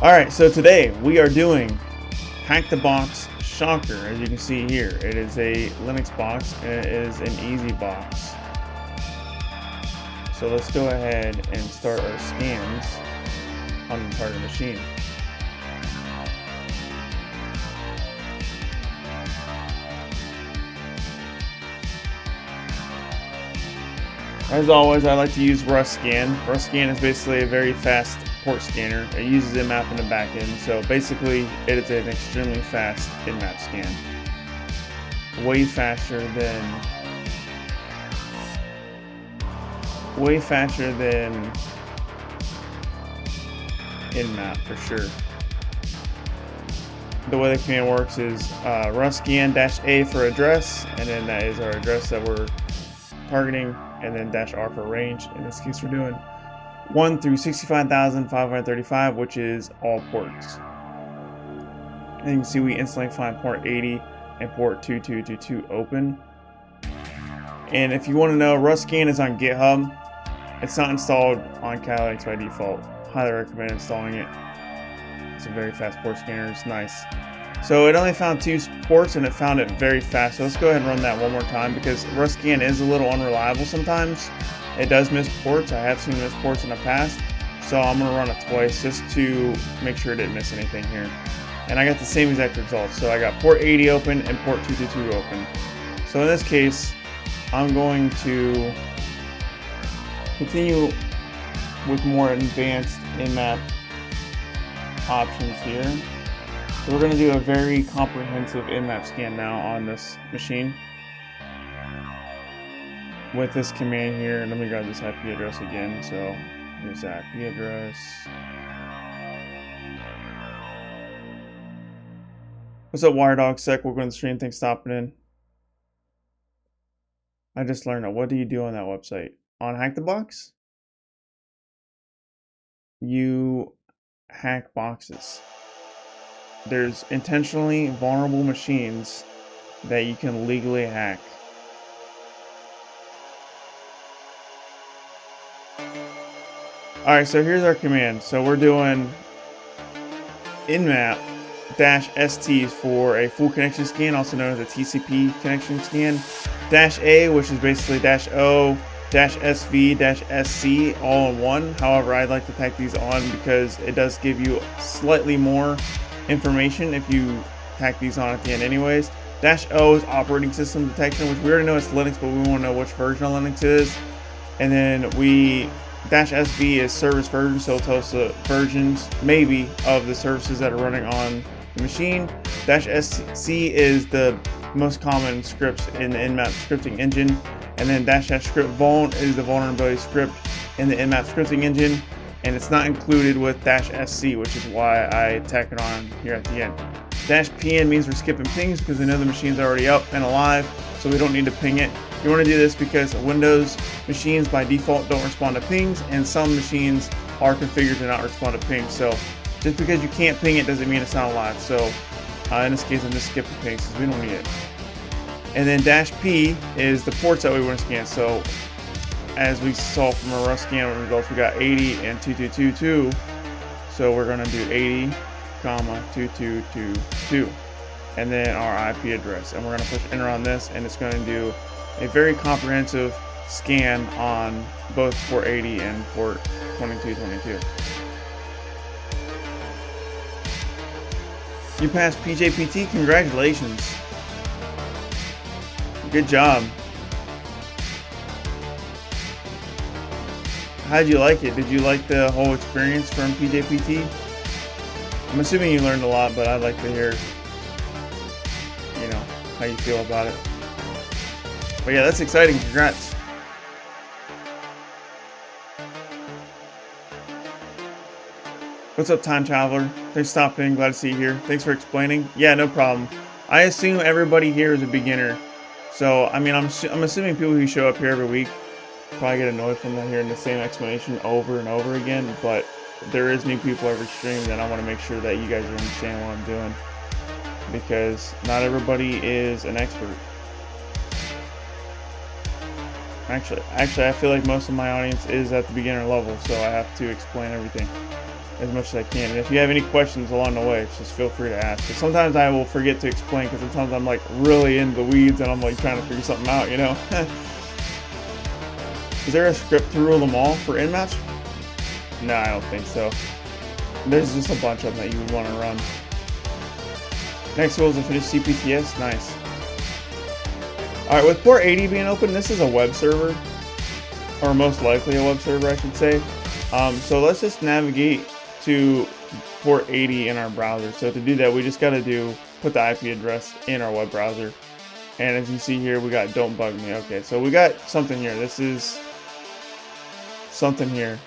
Alright, so today we are doing Hack the Box Shocker. As you can see here, it is a Linux box and it is an easy box. So let's go ahead and start our scans on the target machine. As always, I like to use RustScan. RustScan is basically a very fast port scanner. It uses Nmap in the back end, so basically it is an extremely fast Nmap scan. Way faster than Nmap for sure. The way the command works is RustScan-A for address, and then that is our address that we're targeting, and then -R for range. In this case, we're doing 1 through 65,535, which is all ports. And you can see we instantly find port 80 and port 2222 open. And if you want to know, RustScan is on GitHub. It's not installed on Kali Linux by default. Highly recommend installing it. It's a very fast port scanner. It's nice. So it only found 2 ports and it found it very fast. So let's go ahead and run that one more time because RustScan is a little unreliable sometimes. It does miss ports. I have seen miss ports in the past. So I'm going to run it twice just to make sure it didn't miss anything here. And I got the same exact results. So I got port 80 open and port 222 open. So in this case, I'm going to continue with more advanced Nmap options here. So we're going to do a very comprehensive Nmap scan now on this machine. With this command here, let me grab this IP address again. So here's the IP address. What's up, WireDogSec? Welcome to the stream. Thanks for stopping in. I just learned that. What do you do on that website? On Hack the Box? You hack boxes. There's intentionally vulnerable machines that you can legally hack. Alright, so here's our command. So we're doing Nmap-ST for a full connection scan, also known as a TCP connection scan. -A, which is basically -O, -SV, -SC, all in one. However, I'd like to tack these on because it does give you slightly more information if you tack these on at the end anyways. -O is operating system detection, which we already know it's Linux, but we want to know which version of Linux it is. And then -SV is service version, so it'll tell us the versions, maybe, of the services that are running on the machine. -SC is the most common scripts in the Nmap scripting engine. And then --script vuln is the vulnerability script in the Nmap scripting engine. And it's not included with -SC, which is why I tack it on here at the end. -PN means we're skipping pings because we know the machine's already up and alive, so we don't need to ping it. You want to do this because Windows machines by default don't respond to pings, and some machines are configured to not respond to pings. So just because you can't ping it doesn't mean it's not alive. So in this case, I'm just skipping pings because we don't need it. And then -P is the ports that we want to scan. So as we saw from our RustScan results, we got 80 and 2222. So we're going to do 80, 2222, and then our IP address. And we're going to push enter on this, and it's going to do a very comprehensive scan on both port 80 and port 2222. You passed PJPT, congratulations. Good job. How did you like it? Did you like the whole experience from PJPT? I'm assuming you learned a lot, but I'd like to hear, how you feel about it. But yeah, that's exciting. Congrats. What's up, Time Traveler? Thanks for stopping in. Glad to see you here. Thanks for explaining. Yeah, no problem. I assume everybody here is a beginner. So, I mean, I'm assuming people who show up here every week probably get annoyed from hearing the same explanation over and over again, but there is new people every stream that I want to make sure that you guys understand what I'm doing, because not everybody is an expert. Actually, I feel like most of my audience is at the beginner level, so I have to explain everything. as much as I can. And if you have any questions along the way, just feel free to ask. But sometimes I will forget to explain because sometimes I'm like really in the weeds and I'm like trying to figure something out, you know? Is there a script to rule them all for nmaps? No, I don't think so. There's just a bunch of them that you would want to run. Next goal is to finish CPTS. Nice. Alright, with port 80 being open, this is a web server. Or most likely a web server, I should say. So let's just navigate to port 80 in our browser. So to do that, we just got to put the IP address in our web browser. And as you see here, we got don't bug me. Okay, so we got something here. This is something here.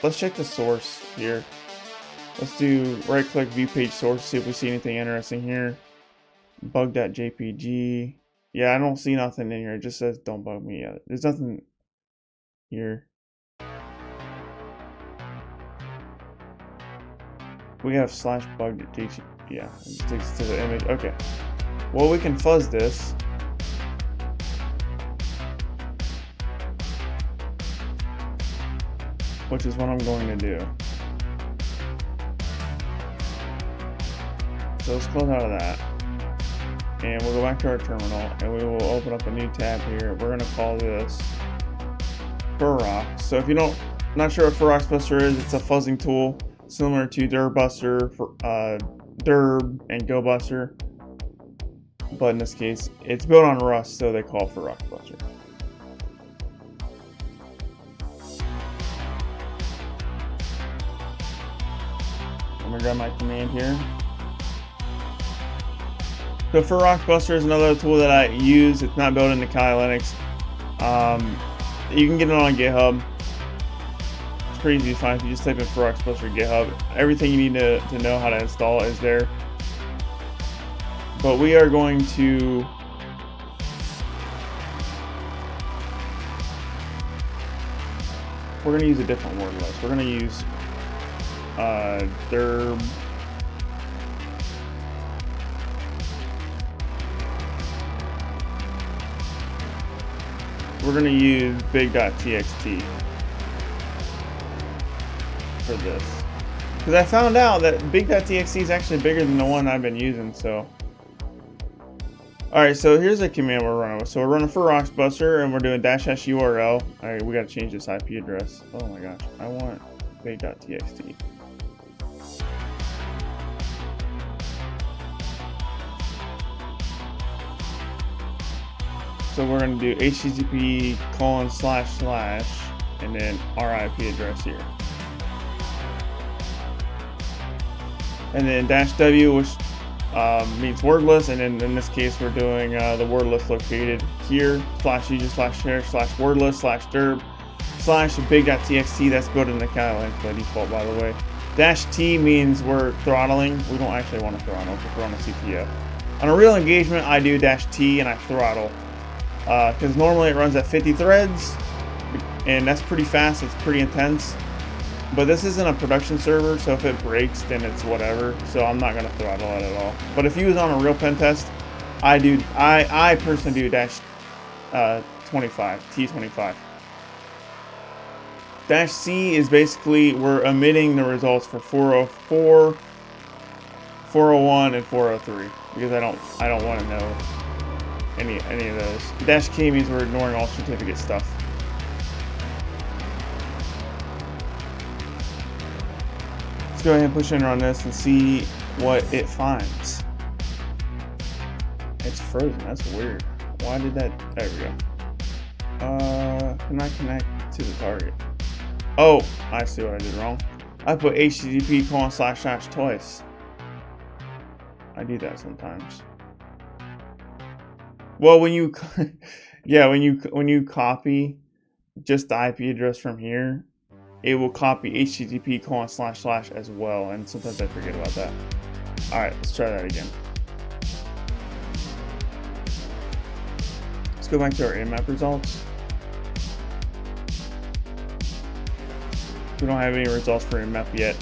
Let's check the source here. Let's do right click view page source, see if we see anything interesting here. Bug.jpg. Yeah, I don't see nothing in here. It just says don't bug me yet. There's nothing here. We have /bug.jpg. Yeah, it takes to the image. Okay. Well, we can fuzz this. Which is what I'm going to do. So let's close out of that. And we'll go back to our terminal and we will open up a new tab here. We're going to call this Furrock. So if you not sure what Furrockbuster is, it's a fuzzing tool similar to Dirbuster, Dirb, and GoBuster. But in this case, it's built on Rust, so they call it Furrockbuster. I'm going to grab my command here. So Furrockbuster is another tool that I use. It's not built into Kali Linux. You can get it on GitHub. It's pretty easy to find if you just type in Furrockbuster GitHub. Everything you need to know how to install is there. But we are going to use a different word list. We're going to use Derb. We're going to use big.txt for this. Because I found out that big.txt is actually bigger than the one I've been using, so. Alright, so here's the command we're running with. So we're running Furrockbuster and we're doing --URL. Alright, we got to change this IP address. Oh my gosh, I want big.txt. So we're going to do http:// and then our IP address here. And then --w, which means wordless, and then in this case we're doing the wordless located here, /user/share/wordless/derb /big.txt. That's built in the Kali Linux by default, by the way. -t means we're throttling. We don't actually want to throttle because we're on a CTF. On a real engagement, I do -t and I throttle. Because normally it runs at 50 threads, and that's pretty fast, it's pretty intense. But this isn't a production server, so if it breaks, then it's whatever. So I'm not going to throttle it at all. But if you was on a real pen test, I personally do T25. -c is basically we're omitting the results for 404, 401, and 403 because I don't want to know any of those. -k means we're ignoring all certificate stuff. Let's go ahead and push enter on this and see what it finds. It's frozen. That's weird. Why did that? There we go. Can I connect to the target? Oh, I see what I did wrong. I put http:// twice. I do that sometimes. Well, when you, when you copy just the IP address from here, it will copy http:// as well, and sometimes I forget about that. All right, let's try that again. Let's go back to our nmap results. We don't have any results for nmap yet.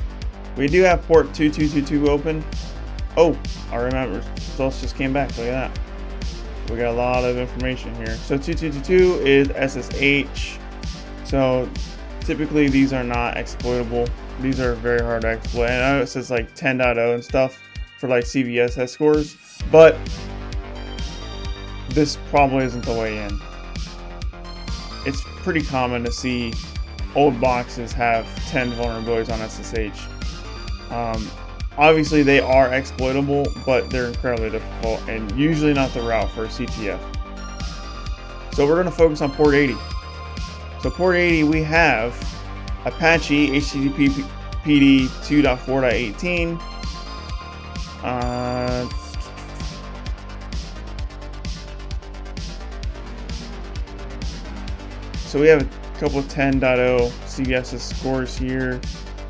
We do have port 2222 open. Oh, our nmap results just came back. Look at that. We got a lot of information here. So 2222 is SSH. So Typically, these are not exploitable. These are very hard to exploit. And I know it says like 10.0 and stuff for like CVSS scores, but this probably isn't the way in. It's pretty common to see old boxes have 10 vulnerabilities on SSH. Obviously, they are exploitable, but they're incredibly difficult and usually not the route for a CTF. So we're going to focus on port 80. So port 80, we have Apache HTTP PD 2.4.18. So we have a couple of 10.0 CVSS scores here.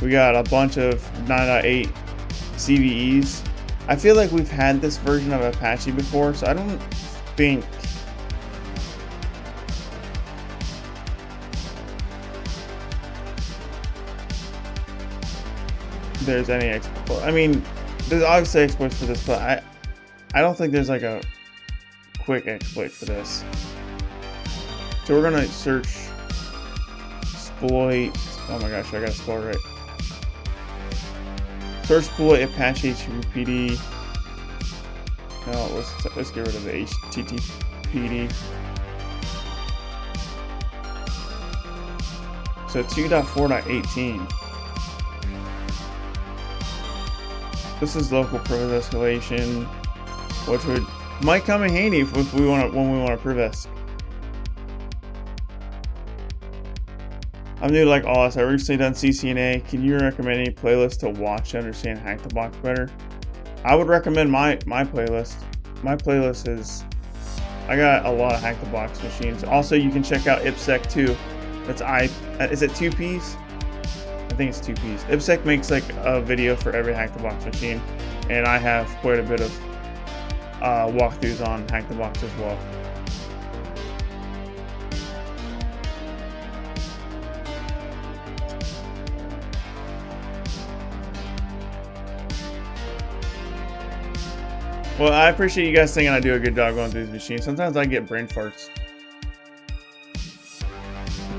We got a bunch of 9.8 CVEs. I feel like we've had this version of Apache before, so I don't think there's any exploit. I mean, there's obviously exploits for this, but I don't think there's like a quick exploit for this. So we're gonna search exploit. Oh my gosh, I gotta spell it right. Search exploit Apache HTTPD. No, let's get rid of the HTTPD. So 2.4.18. This is local privilege escalation, which might come in handy when we want to privilege. I'm new to like all this. I recently done CCNA. Can you recommend any playlist to watch to understand Hack the Box better? I would recommend my playlist. My playlist is, I got a lot of Hack the Box machines. Also, you can check out infosec too. Is it 2Ps? I think it's 2Ps. infosec makes like a video for every Hack the Box machine, and I have quite a bit of walkthroughs on Hack the Box as well. Well, I appreciate you guys thinking I do a good job going through these machines. Sometimes I get brain farts.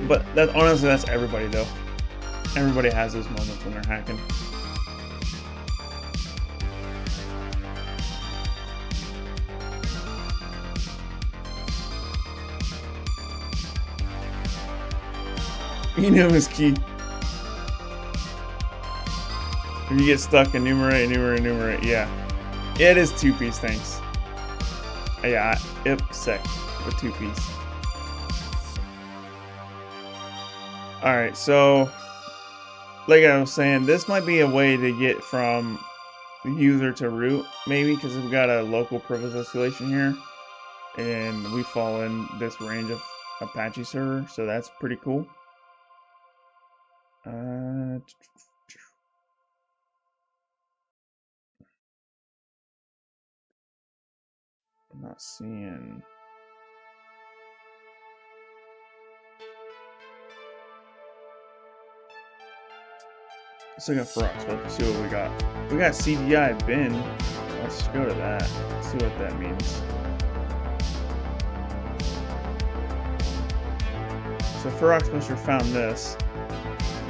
But honestly, that's everybody though. Everybody has those moments when they're hacking. Enum is key. If you get stuck, enumerate, yeah. Yeah, it is 2Ps, thanks. Yeah, infosec with 2Ps. Alright, so like I was saying, this might be a way to get from user to root, maybe, because we've got a local privilege escalation here, and we fall in this range of Apache server, so that's pretty cool. I'm not seeing. Let's look at Frox. Let's see what we got. We got CDI bin. Let's go to that. Let's see what that means. So Ferox Buster found this.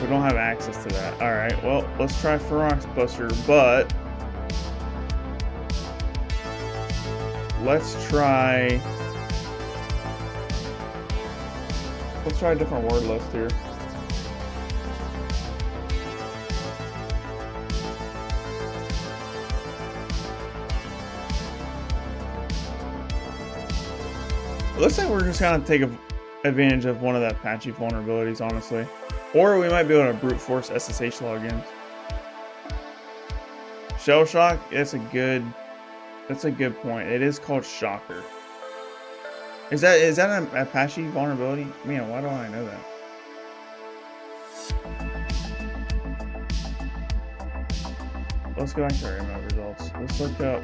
We don't have access to that. Alright, well, let's try Ferox Buster, but let's try a different word list here. It looks like we're just gonna take advantage of one of the Apache vulnerabilities, honestly. Or we might be able to brute force SSH logins. Shellshock, that's a good point. It is called Shocker. Is that an Apache vulnerability? Man, why don't I know that? Let's go back to our remote results. Let's look up.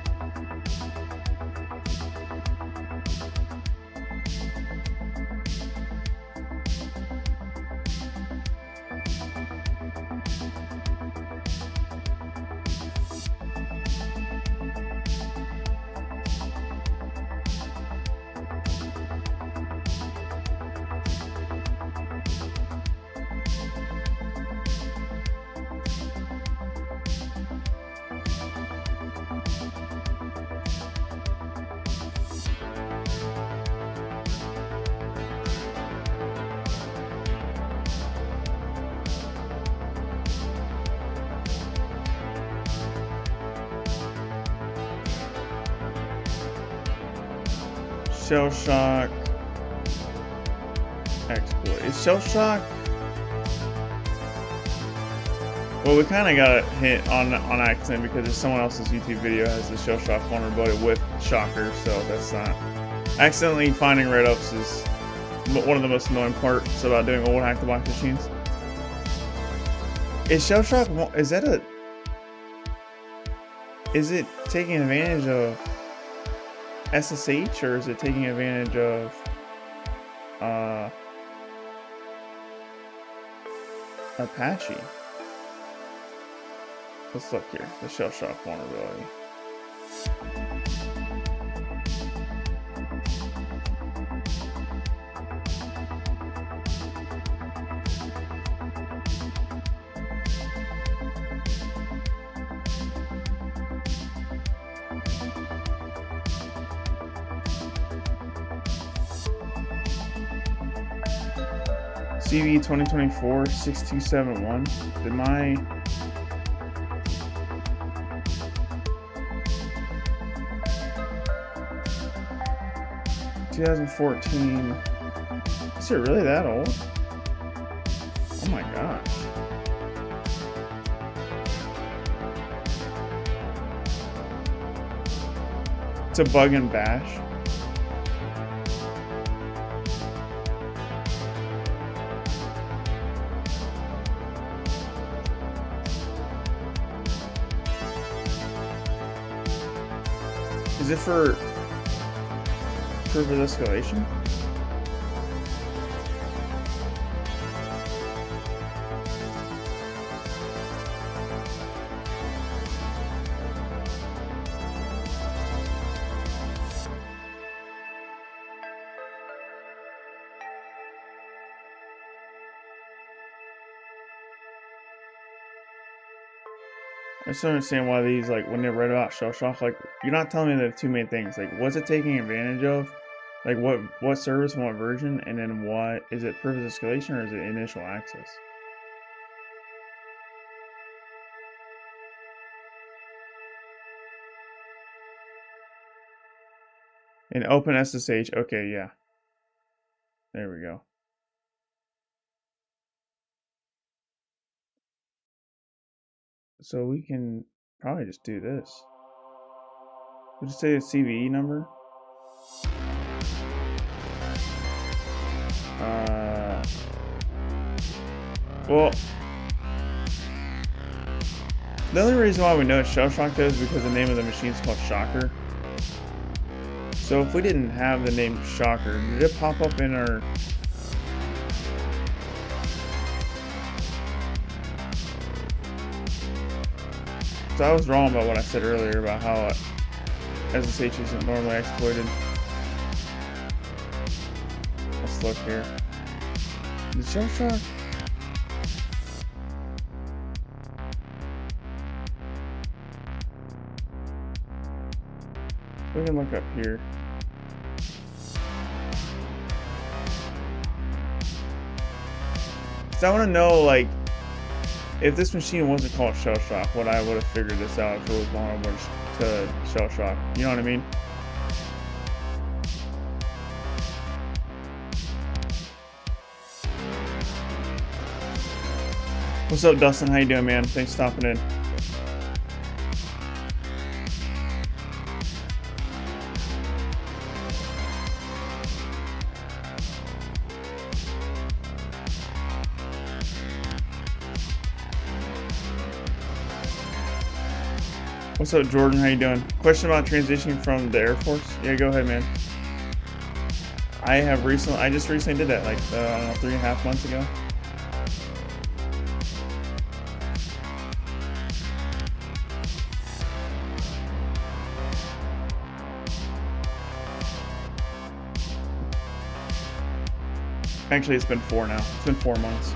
shellshock exploit. Is shellshock? Well, we kind of got a hint on accident because there's someone else's YouTube video has the shellshock vulnerability with shocker, so that's not. Accidentally finding write-ups is one of the most annoying parts about doing old hack-the-box machines. Is shellshock? Is it taking advantage of SSH or is it taking advantage of Apache? Let's look here. The shellshock vulnerability. CV 2024-6271. Did my 2014? Is it really that old? Oh my gosh. It's a bug in Bash. Is it for privilege escalation? I just don't understand why these, like, when they read about shellshock, like, you're not telling me the two main things. Like, what's it taking advantage of? Like, what service and what version? And then what, is it privilege escalation or is it initial access? And open SSH, okay, yeah. There we go. So we can probably just do this. We'll just say the CVE number. Well, the only reason why we know it's shellshock though is because the name of the machine is called Shocker. So if we didn't have the name Shocker, did it pop up in our... So I was wrong about what I said earlier about how SSH isn't normally exploited. Let's look here. The shellshock? We can look up here. So I want to know, like, if this machine wasn't called shellshock, what I would have figured this out if it was vulnerable to shellshock. You know what I mean? What's up, Dustin? How you doing, man? Thanks for stopping in. What's up, Jordan? How you doing? Question about transitioning from the Air Force? Yeah, go ahead, man. I just recently did that, like, I don't know, 3.5 months ago. Actually, it's been 4 now. It's been 4 months.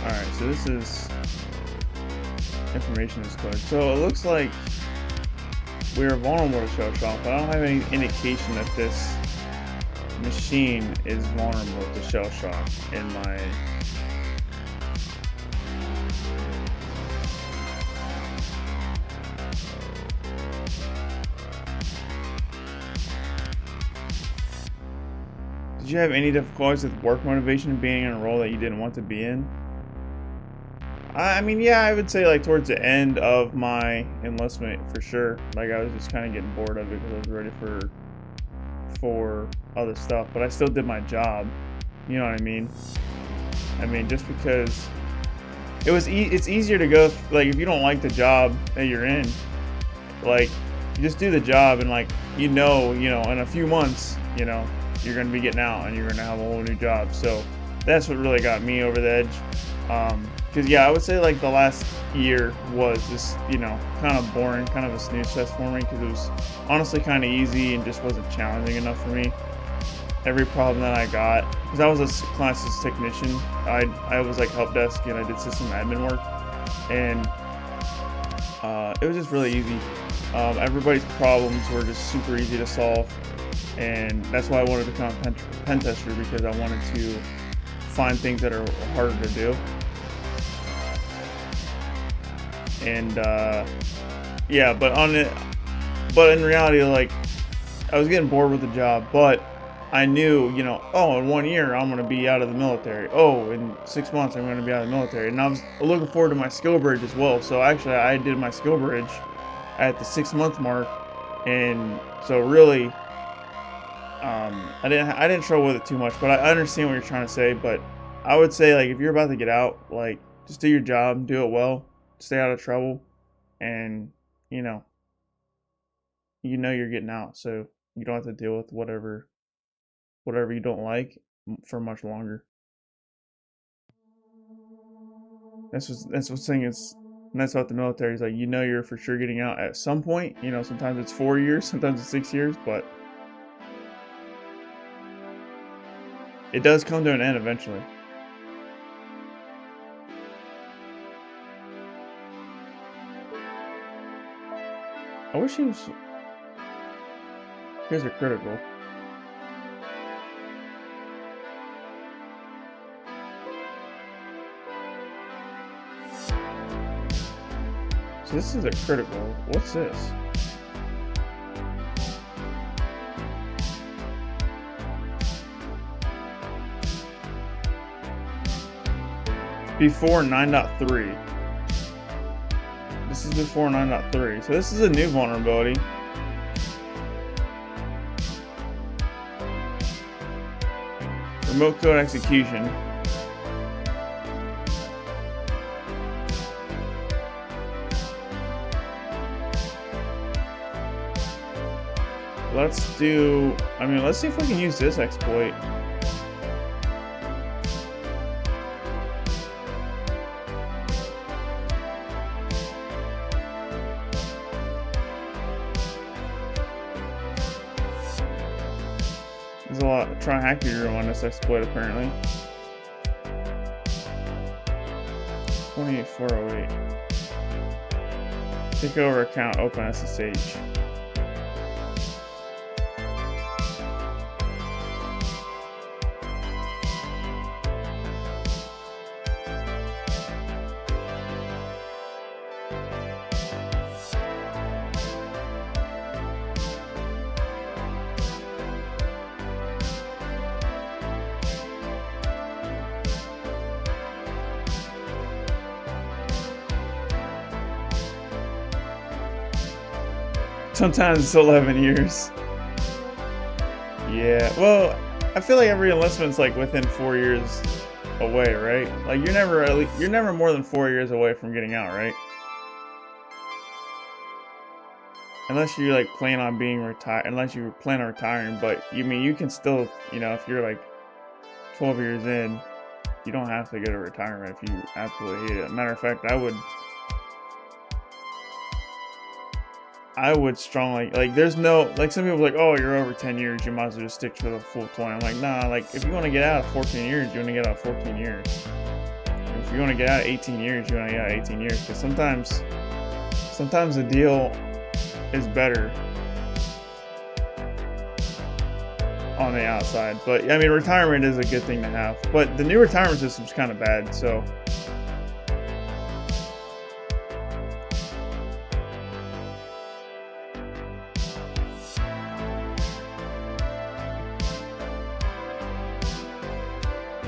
Alright, so this is information is code. So it looks like we are vulnerable to shellshock, but I don't have any indication that this machine is vulnerable to shellshock in my Did you have any difficulties with work motivation being in a role that you didn't want to be in? I mean, yeah, I would say like towards the end of my enlistment for sure. Like I was just kind of getting bored of it because I was ready for other stuff, but I still did my job. You know what I mean? I mean, just because it's easier to go like if you don't like the job that you're in, like you just do the job and like in a few months, you're going to be getting out and you're going to have a whole new job. So that's what really got me over the edge. Because yeah, I would say like the last year was just kind of boring, kind of a snooze fest for me because it was honestly kind of easy and just wasn't challenging enough for me. Every problem that I got, because I was a classes technician, I was like help desk and I did system admin work, and it was just really easy. Everybody's problems were just super easy to solve, and that's why I wanted to become a pen tester, because I wanted to find things that are harder to do. And yeah, but in reality, like I was getting bored with the job, but I knew, oh, in 1 year I'm going to be out of the military. Oh, in 6 months I'm going to be out of the military. And I was looking forward to my skill bridge as well. So actually I did my skill bridge at the 6-month mark, and so really I didn't struggle with it too much, but I understand what you're trying to say. But I would say, like, if you're about to get out, like, just do your job, do it well, stay out of trouble, and you're getting out, so you don't have to deal with whatever you don't like for much longer. That's what's saying is, and that's about the military, is like, you're for sure getting out at some point. Sometimes it's 4 years, sometimes it's 6 years, but it does come to an end eventually. I wish he was. Here's a critical. So this is a critical. What's this? Before 9.3. This is before 9.3. So this is a new vulnerability. Remote code execution. Let's see if we can use this exploit. There's a lot of try hack your on this exploit apparently. 28408. Take over account, open SSH. Sometimes it's 11 years. Yeah, well, I feel like every enlistment's like within 4 years away, right? Like you're never more than 4 years away from getting out, right? Unless you like plan on being retired, unless you plan on retiring, but you can still, if you're like 12 years in, you don't have to go to retirement if you absolutely hate it. Matter of fact, I would strongly, like, there's no, like, some people are like, oh, you're over 10 years, you might as well just stick to the full 20. I'm like, nah, like, if you want to get out of 14 years, you want to get out of 14 years. If you want to get out of 18 years, you want to get out of 18 years. Because sometimes the deal is better on the outside. But I mean, retirement is a good thing to have, but the new retirement system's kind of bad. So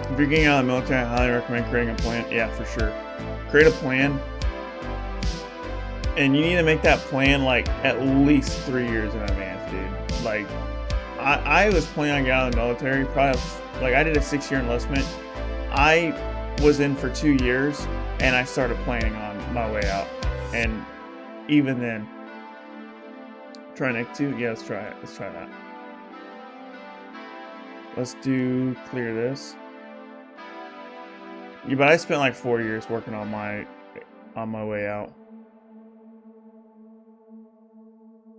if you're getting out of the military, I highly recommend creating a plan. Yeah, for sure. Create a plan. And you need to make that plan like at least 3 years in advance, dude. Like, I was planning on getting out of the military, probably, like, I did a 6-year enlistment. I was in for 2 years, and I started planning on my way out. And even then, try Nick 2? Yeah, let's try it. Let's try that. Let's do clear this. Yeah, but I spent like 4 years working on my way out.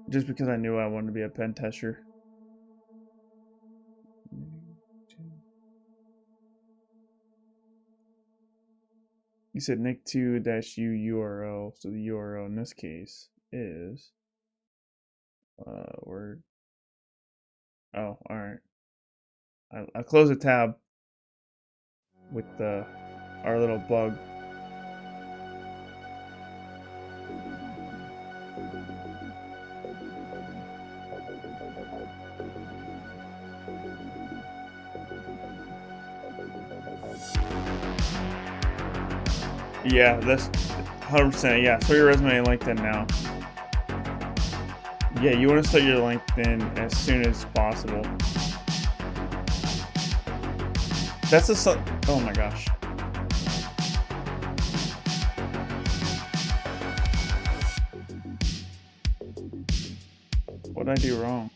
Just because I knew I wanted to be a pen tester. You said nick2-u URL, so the URL in this case is word. Oh, all right. I close a tab with our little bug. Yeah, that's 100%. Yeah, throw your resume in LinkedIn now. Yeah, you want to start your LinkedIn as soon as possible. That's a oh my gosh. What did I do wrong?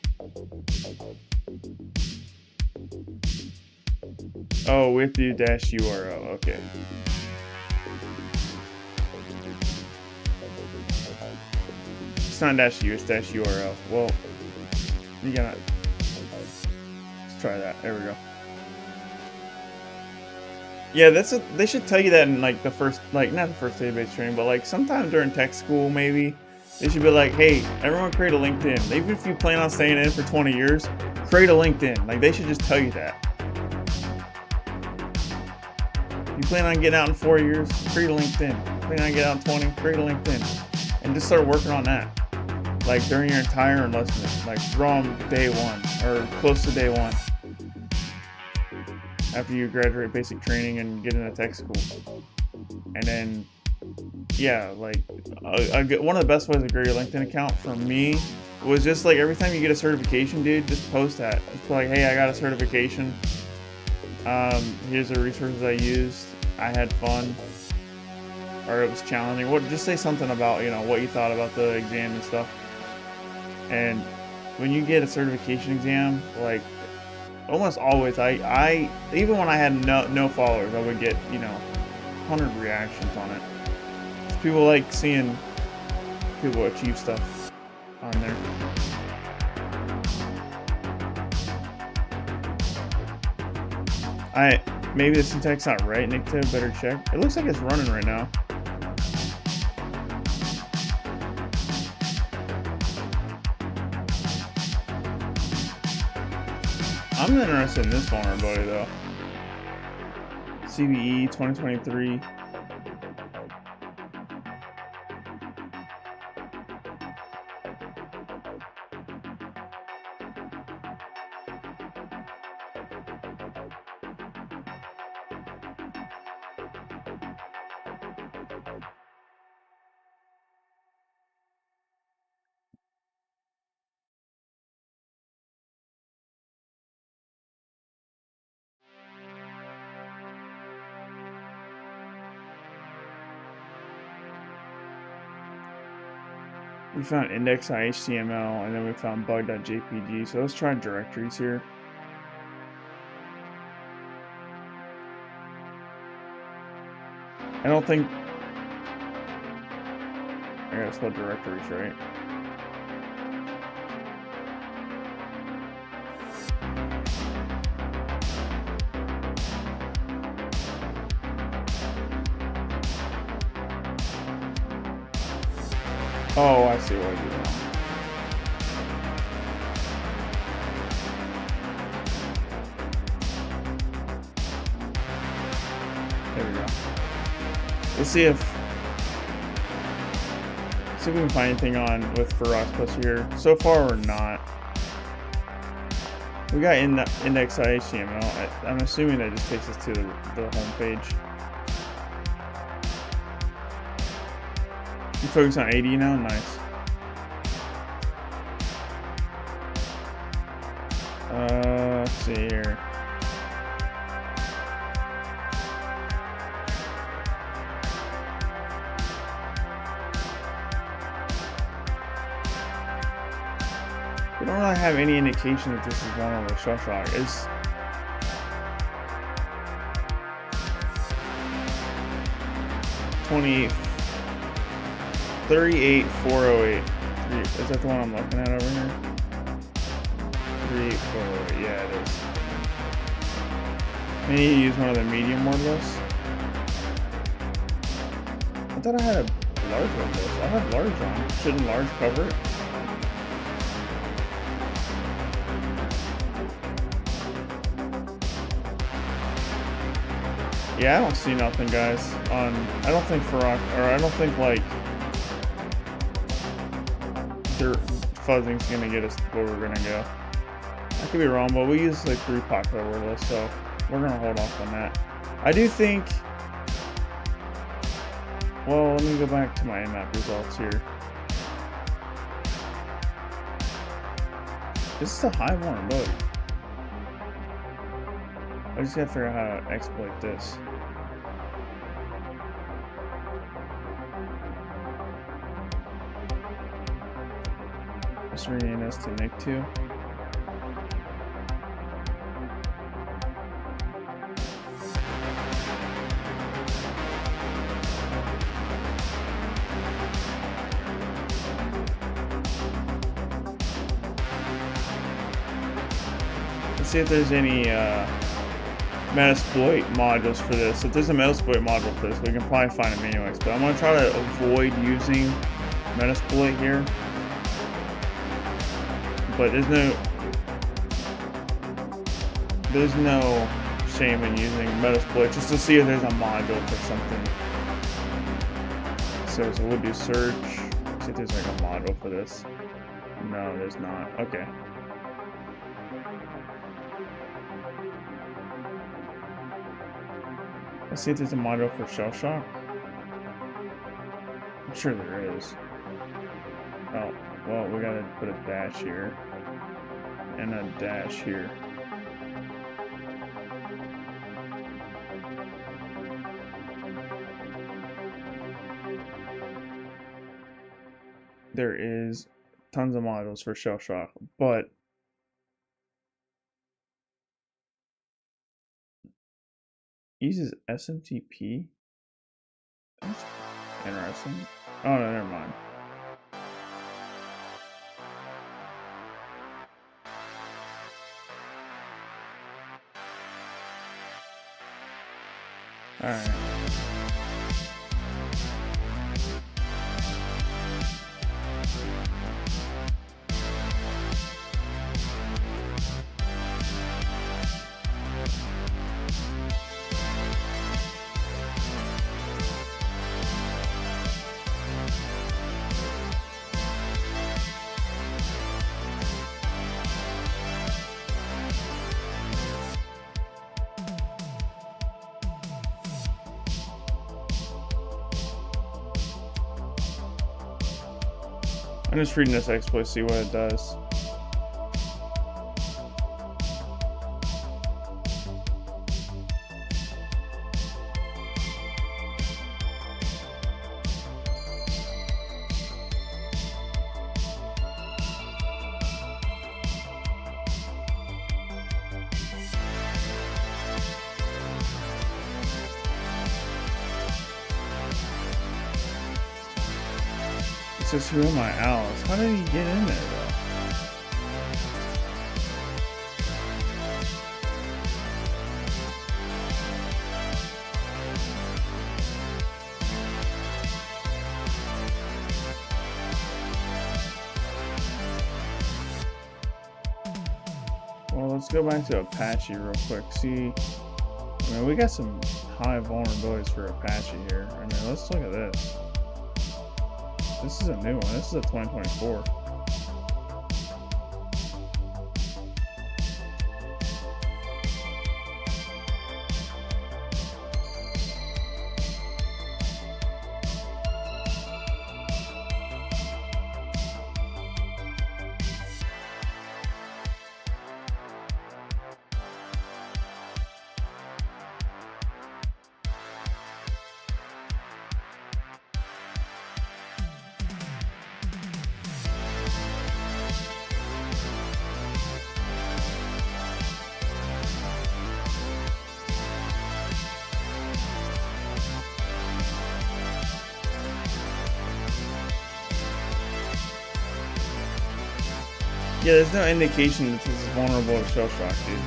Oh, with you -URL. Okay. It's not -u, it's -URL. Well, you gotta. Let's try that. There we go. Yeah, they should tell you that in like the first, like not the first database training, but like sometime during tech school maybe. They should be like, hey, everyone create a LinkedIn. Even if you plan on staying in for 20 years, create a LinkedIn. Like they should just tell you that. You plan on getting out in 4 years, create a LinkedIn. Plan on getting out in 20, create a LinkedIn. And just start working on that. Like during your entire enlistment, like from day one or close to day one. After you graduate basic training and get into tech school. And then, yeah, like one of the best ways to grow your LinkedIn account for me was just like every time you get a certification, dude, just post that. Just be like, hey, I got a certification. Here's the resources I used. I had fun. Or it was challenging. Just say something about, you know, what you thought about the exam and stuff. And when you get a certification exam, like almost always, I even when I had no followers, I would get, you know, 100 reactions on it. People like seeing people achieve stuff on there. Maybe the syntax not right, Nick. Better check. It looks like it's running right now. I'm interested in this vulnerability though. CVE 2023. We found index.html and then we found bug.jpg. So let's try directories here. I don't think I gotta spell directories right. Oh, I see what I do now. There we go. Let's see if we can find anything on with Ferox Plus here. So far, we're not. We got index.html. I'm assuming that just takes us to the home page. You focus on AD now? Nice. Let's see here. We don't really have any indication that this is vulnerable to shellshock. It's 38408. Is that the one I'm looking at over here? 38408. Yeah, it is. I need to use one of the medium word lists. I thought I had a large word list. I have large on. Shouldn't large cover it? Yeah, I don't see nothing, guys. I don't think like their fuzzing's gonna get us where we're gonna go. I could be wrong, but we use like 3 popular word lists, so we're gonna hold off on that. I do think. Well, let me go back to my map results here. This is a high vulnerability. I just gotta figure out how to exploit this. Let's rename this to Nick 2. Let's see if there's any Metasploit modules for this. If there's a Metasploit module for this, we can probably find them anyways. But I'm gonna try to avoid using Metasploit here. But there's no shame in using Metasploit just to see if there's a module for something. So we'll do search. See if there's like a module for this. No, there's not. Okay. Let's see if there's a module for shellshock. I'm sure there is. Oh, well, we gotta put a dash here. And a dash here. There is tons of modules for shellshock, but uses SMTP? That's interesting. Oh no, never mind. Alright. I'm just reading this exploit, see what it does. It says, who am I, Alice? How did he get in there, though? Well, let's go back to Apache real quick. See, I mean, we got some high vulnerabilities for Apache here. I mean, let's look at this. This is a new one. This is a 2024. Yeah, there's no indication that this is vulnerable to shellshock, dude.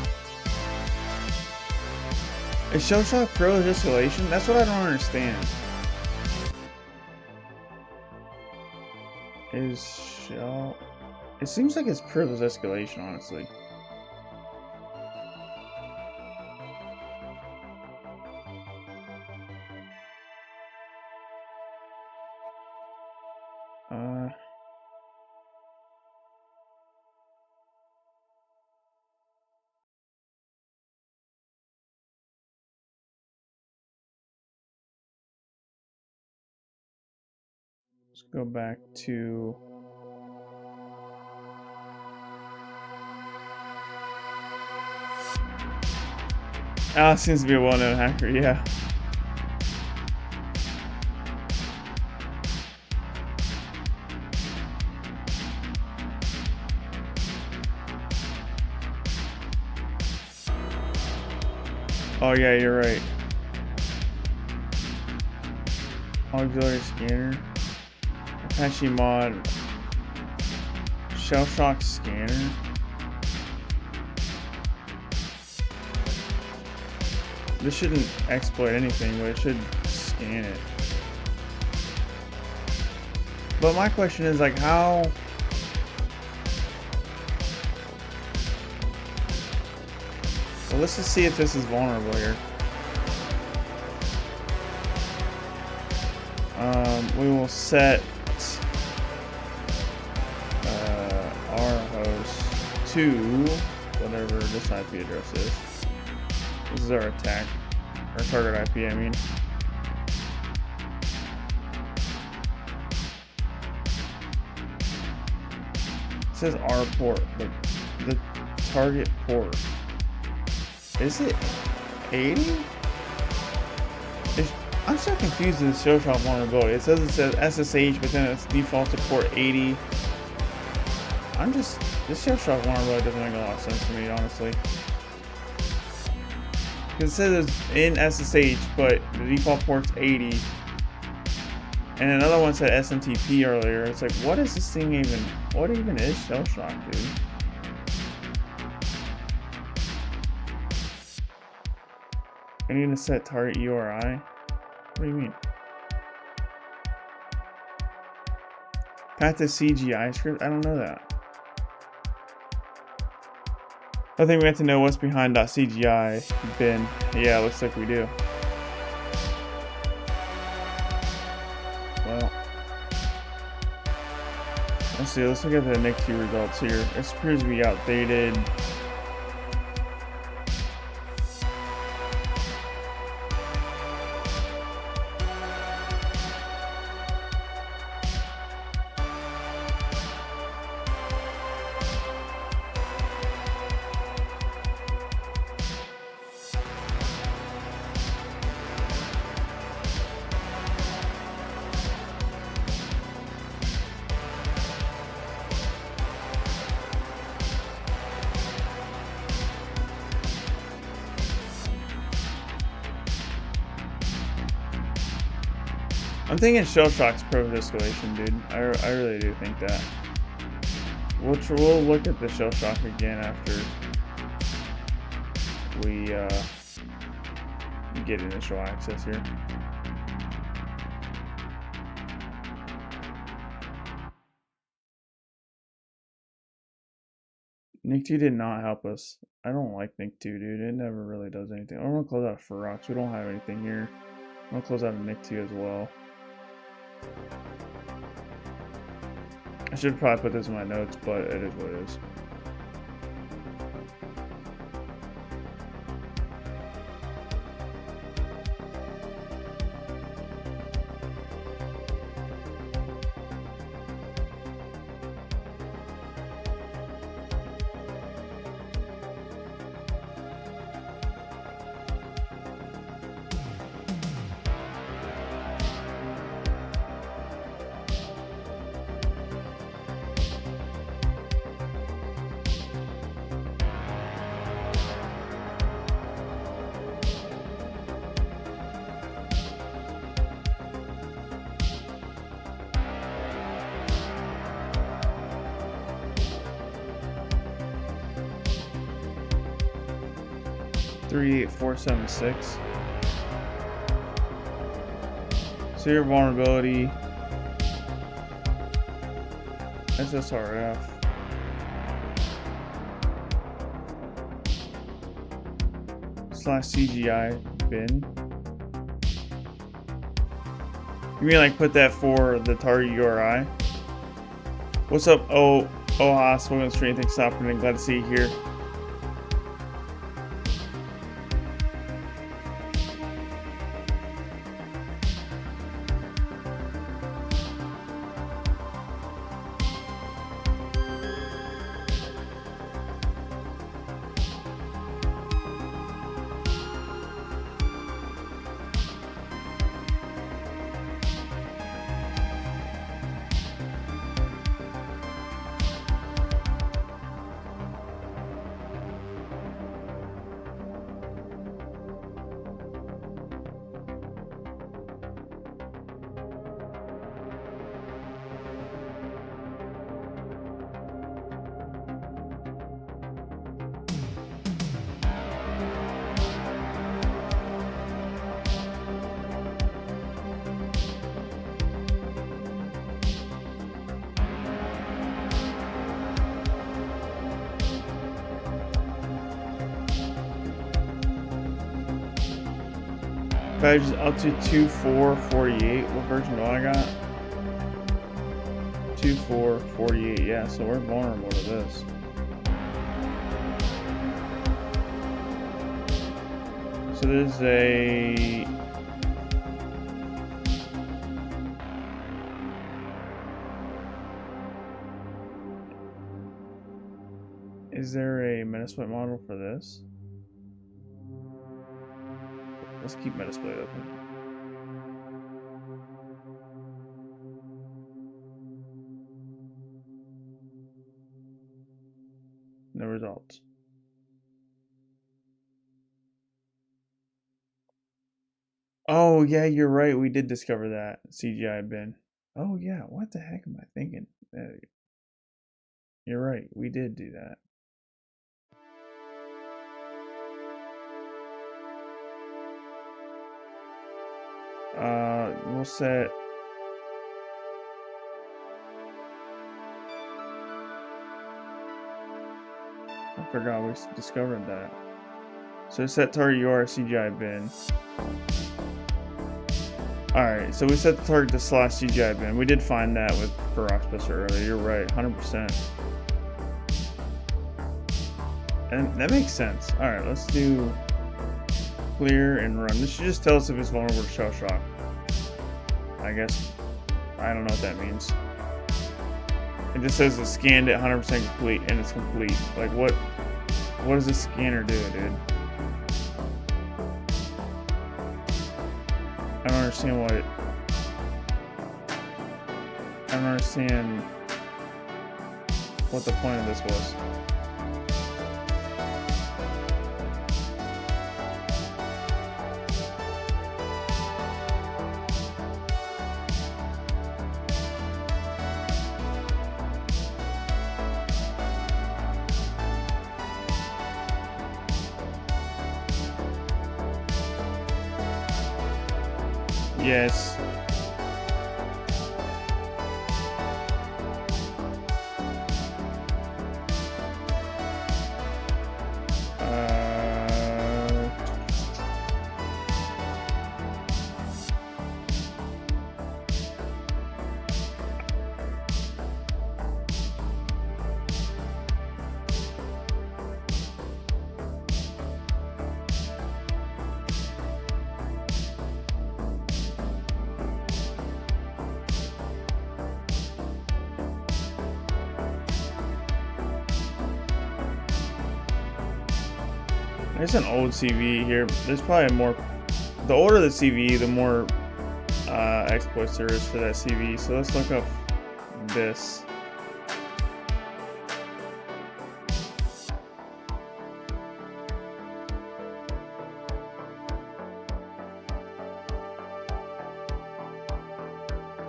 Is shellshock privileged escalation? That's what I don't understand. It seems like it's privileged escalation, honestly. Let's go back to Alex seems to be a well-known hacker, yeah. Oh yeah, you're right. Auxiliary scanner. Apache mod. Shellshock scanner. This shouldn't exploit anything, but it should scan it. But my question is, like, how... Well, let's just see if this is vulnerable here. We will set our host to whatever this IP address is. This is our attack, our target IP, I mean. It says our port, but the target port. Is it 80? I'm so confused with this shellshock vulnerability. It says SSH, but then it's default to port 80. This shellshock vulnerability doesn't make a lot of sense to me, honestly. Because it says it's in SSH, but the default port's 80. And another one said SMTP earlier. It's like, what is this thing even? What even is shellshock, dude? I need to set target URI. What do you mean? Path to CGI script? I don't know that. I think we have to know what's behind .cgi bin. Yeah, looks like we do. Well, let's see. Let's look at the NICTU results here. It appears to be outdated. I'm thinking shellshock's privileged escalation, dude. I really do think that. We'll look at the shellshock again after we get initial access here. Nick 2 did not help us. I don't like Nick 2, dude. It never really does anything. I'm gonna close out Ferox. We don't have anything here. I'm gonna close out Nick 2 as well. I should probably put this in my notes, but it is what it is. .38476. Severe vulnerability. SSRF. /CGI bin. You mean like put that for the target URI? What's up, Ohas? Welcome to the stream. Thanks for stopping in. Glad to see you here. Badges up to 2448. What version do I got? 2448. Yeah, so we're vulnerable to this. So there's a is there a Metasploit model for this? Let's keep Metasploit open. No results. Oh yeah, you're right. We did discover that CGI bin. Oh yeah, what the heck am I thinking? You're right. We did do that. We'll set I forgot we discovered that. So set target URI CGI bin. Alright, so we set the target to /CGI bin. We did find that with Ferox earlier. You're right, 100%. And that makes sense. Alright, let's do clear and run. This should just tell us if it's vulnerable to shellshock. I guess. I don't know what that means. It just says it scanned it 100% complete, and it's complete. Like what does this scanner do, dude? I don't understand what it... I don't understand what the point of this was. Yes. There's an old CV here. There's probably more. The older the CV, the more exploits there is for that CV. So let's look up this.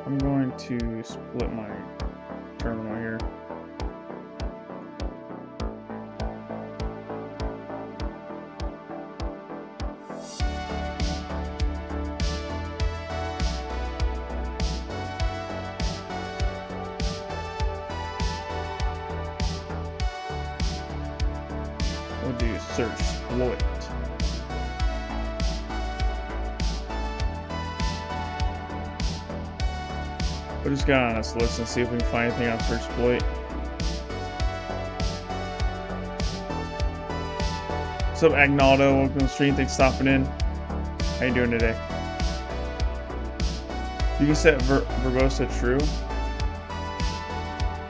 I'm going to split my terminal here. We'll do search exploit. We'll just go on this list and see if we can find anything on search exploit. What's up, Agnaldo? Welcome to the stream. Thanks for stopping in. How you doing today? You can set verbose to true.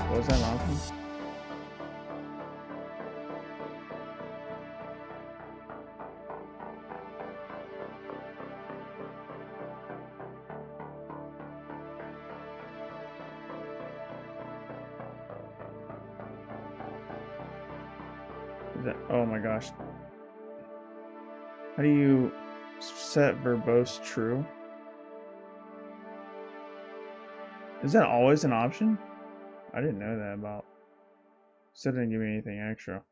What was that an option? Oh my gosh. How do you set verbose true? Is that always an option? I didn't know that about. So it didn't give me anything extra.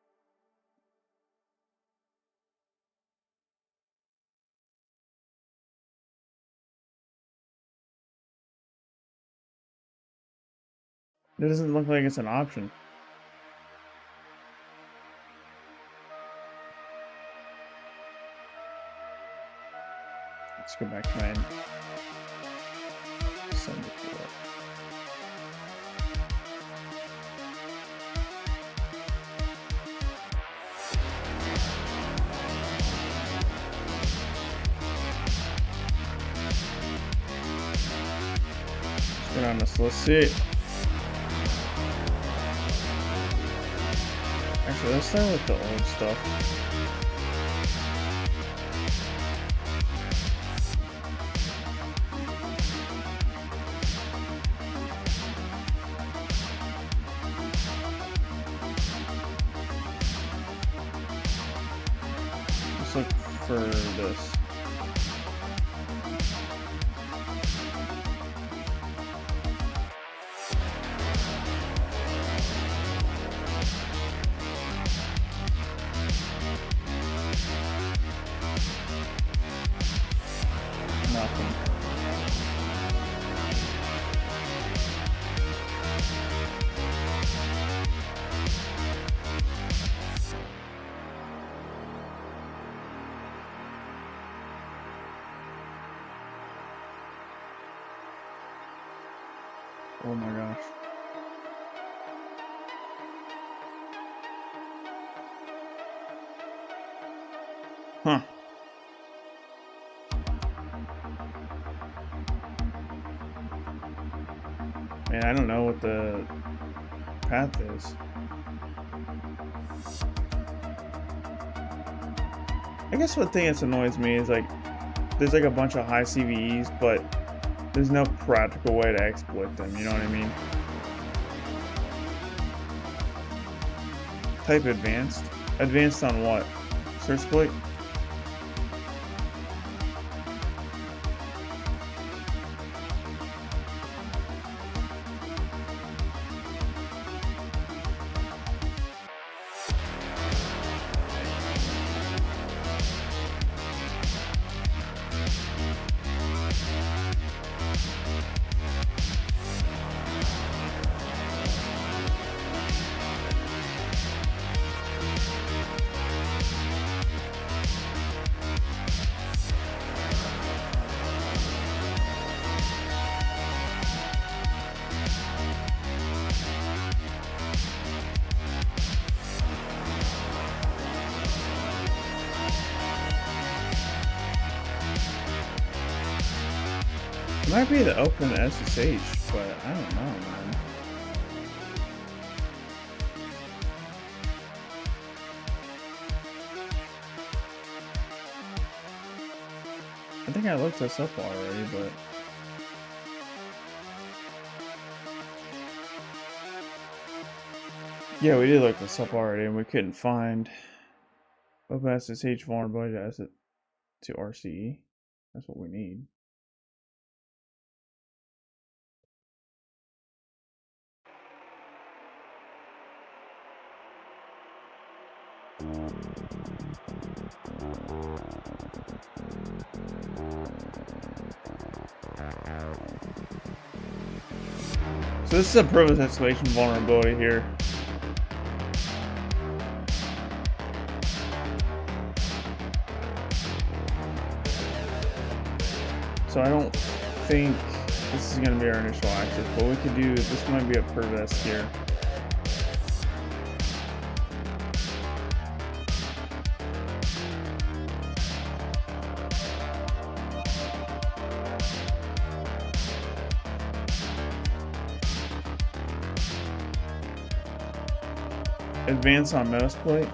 It doesn't look like it's an option. Let's go back to my send it to it. Let's get on this. Let's see. Actually, let's start with the old stuff. Let's look for this. Nothing. Oh my gosh. Huh. Man, I don't know what the path is. I guess one thing that annoys me is like there's like a bunch of high CVEs, but there's no practical way to exploit them, you know what I mean? Type advanced. Advanced on what? Search exploit? It might be the open SSH, but I don't know, man. think I looked this up already, but yeah, we did look this up already, and we couldn't find OpenSSH vulnerability asset to RCE. That's what we need. So this is a privilege escalation vulnerability here. So I don't think this is going to be our initial access, but we could do, this might be a privilege here. Advance on Metasploit?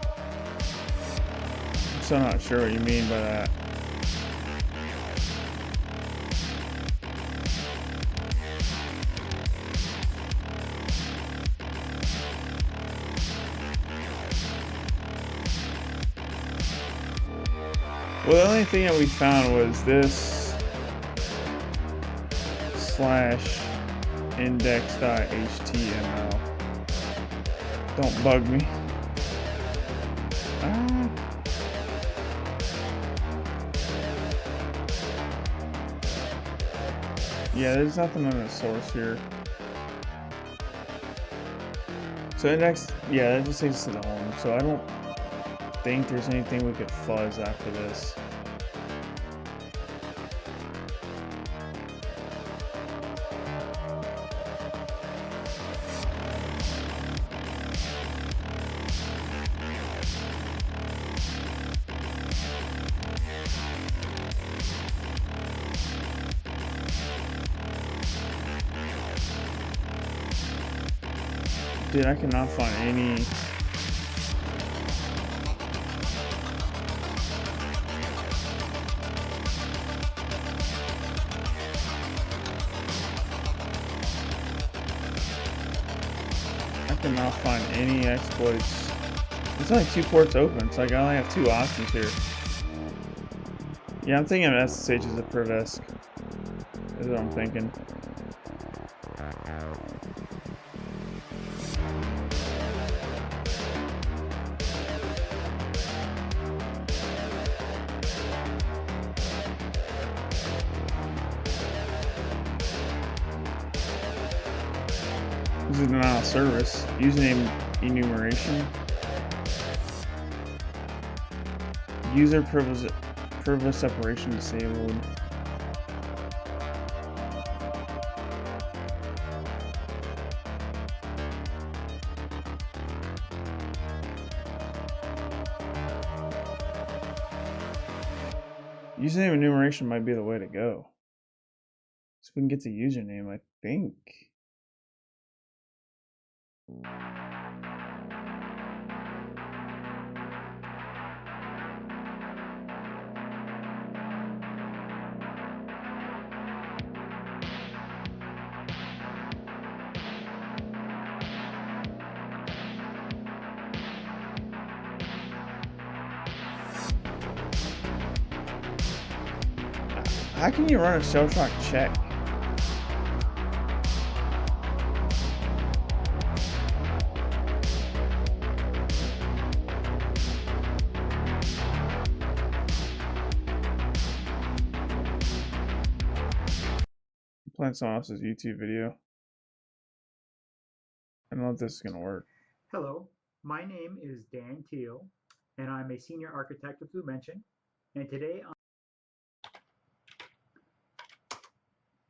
I'm still not sure what you mean by that. Well, the only thing that we found was this /index.html. Don't bug me. Yeah, there's nothing on the source here. So index, yeah, that just takes us to the home. So I don't think there's anything we could fuzz after this. Dude, I cannot find any. I cannot find any exploits. There's only 2 ports open, so like I only have 2 options here. Yeah, I'm thinking of SSH as a privesc. Is what I'm thinking. This is denial of service. Username enumeration. User privilege separation disabled. Username enumeration might be the way to go. So we can get the username, I think. How can you run a shellshock check? I'm playing someone else's YouTube video. I don't know if this is gonna work. Hello, my name is Dan Teal, and I'm a senior architect of Lumention. And today,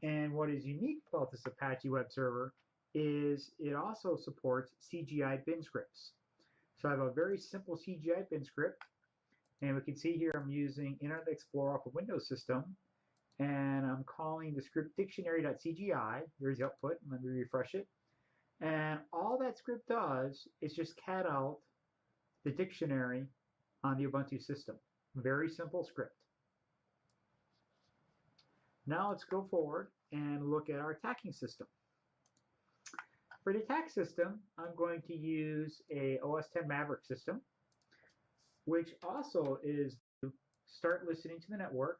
and what is unique about this Apache web server is it also supports CGI bin scripts. So I have a very simple CGI bin script, and we can see here I'm using Internet Explorer off a Windows system, and I'm calling the script dictionary.cgi. Here's the output. Let me refresh it. And all that script does is just cat out the dictionary on the Ubuntu system. Very simple script. Now let's go forward and look at our attacking system. For the attack system, I'm going to use a OS 10 Maverick system, which also is to start listening to the network.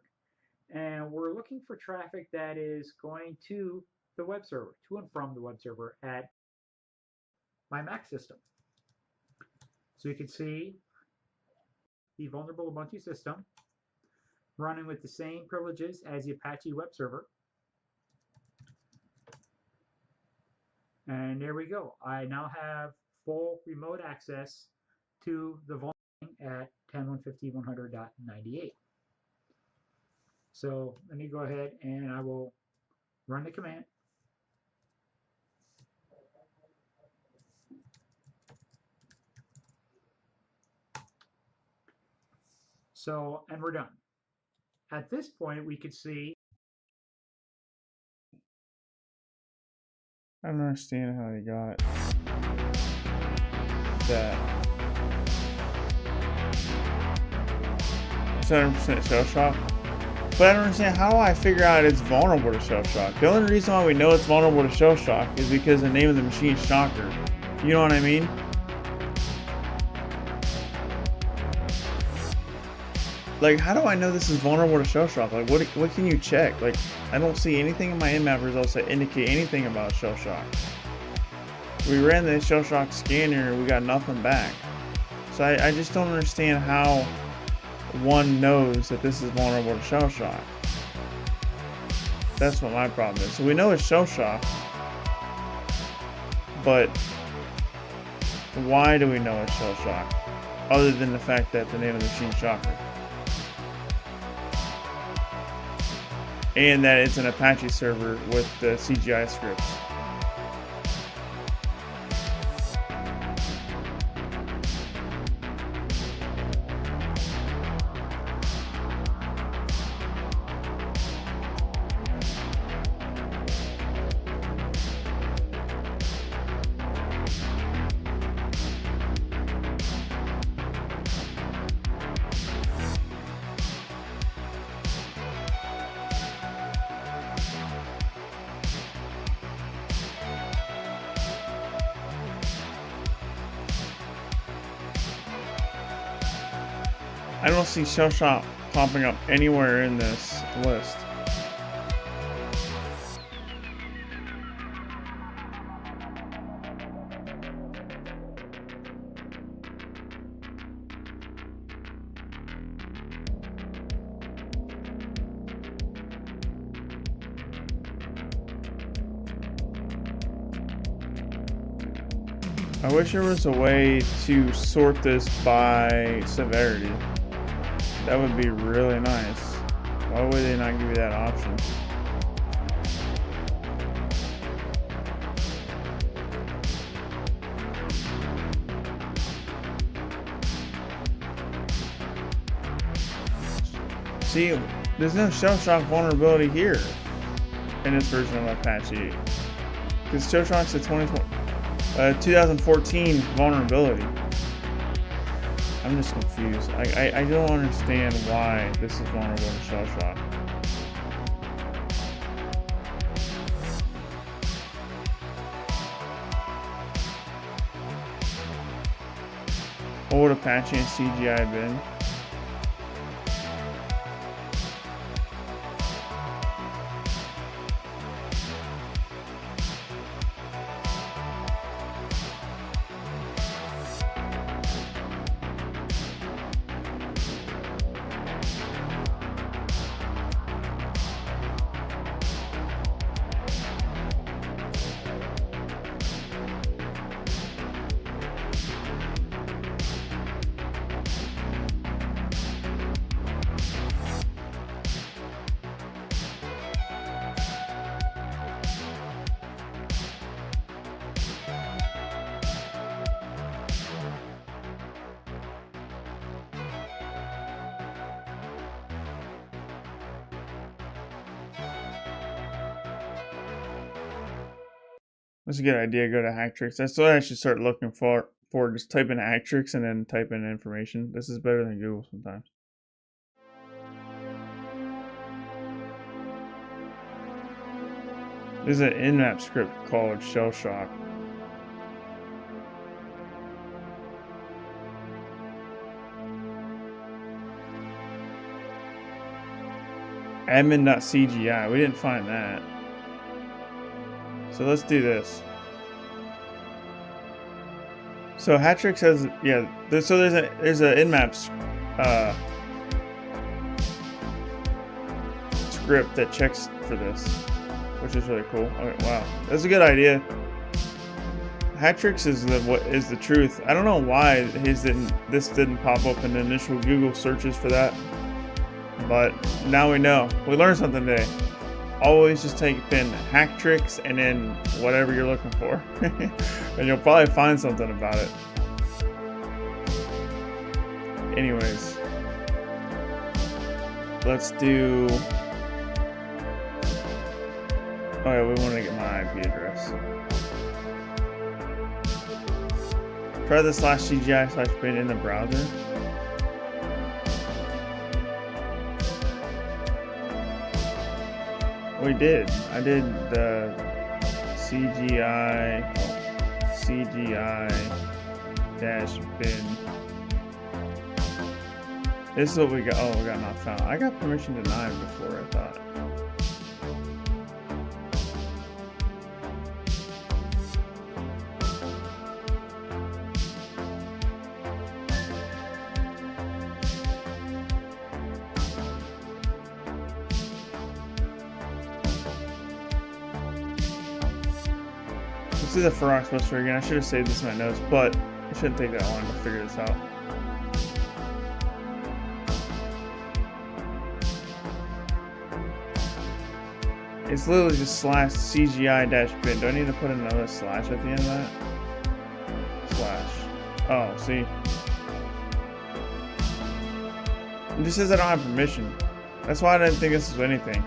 And we're looking for traffic that is going to the web server, to and from the web server at my Mac system. So you can see the vulnerable Ubuntu system running with the same privileges as the Apache web server. And there we go. I now have full remote access to the vulnerable at 10.150.100.98. So let me go ahead and I will run the command. So, and we're done. At this point, we could see. I don't understand how they got that 7% shell shock. But I don't understand, how do I figure out it's vulnerable to shell shock? The only reason why we know it's vulnerable to shell shock is because the name of the machine is Shocker. You know what I mean? Like, how do I know this is vulnerable to shell shock? Like, what can you check? Like, I don't see anything in my Nmap results that indicate anything about shell shock. We ran the shell shock scanner, we got nothing back. So I just don't understand how one knows that this is vulnerable to shell shock. That's what my problem is. So we know it's shell shock, but why do we know it's shell shock? Other than the fact that the name of the machine is Shocker. And that it's an Apache server with the CGI scripts. I don't see shell shock popping up anywhere in this list. I wish there was a way to sort this by severity. That would be really nice. Why would they not give you that option? See, there's no shell shock vulnerability here in this version of Apache. Because shell shock's a 2014 vulnerability. I'm just confused. I don't understand why this is vulnerable to shell shock. What would Apache and CGI been? That's a good idea. Go to Hacktricks. That's what I should start looking for. Just type in Hacktricks and then type in information. This is better than Google sometimes. There's an nmap script called shellshock. Admin.cgi. We didn't find that. So let's do this. So Hatrix has, yeah. There's a nmap script that checks for this, which is really cool. Okay, wow, that's a good idea. Hatrix is the truth. I don't know why this didn't pop up in the initial Google searches for that, but now we know. We learned something today. Always just type in Hatrix and then whatever you're looking for, and you'll probably find something about it. Anyways, let's do. Oh yeah, we want to get my IP address. Try the /CGI/bin in the browser. We did. I did the CGI-bin. This is what we got. Oh, we got not found. I got permission denied before, I thought. This is a Ferox Buster again. I should have saved this in my notes, but it shouldn't take that long to figure this out. It's literally just /CGI-bin. Do I need to put another slash at the end of that? Slash. Oh, see. It just says I don't have permission. That's why I didn't think this was anything.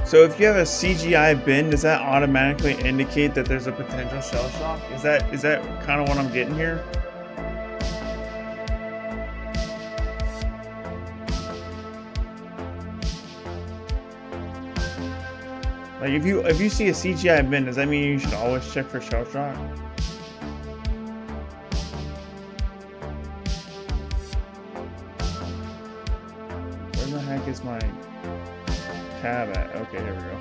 So if you have a CGI bin, does that automatically indicate that there's a potential shell shock? Is that kind of what I'm getting here? Like if you see a CGI bin, does that mean you should always check for shell shock? Where the heck is my tab at? Okay, here we go.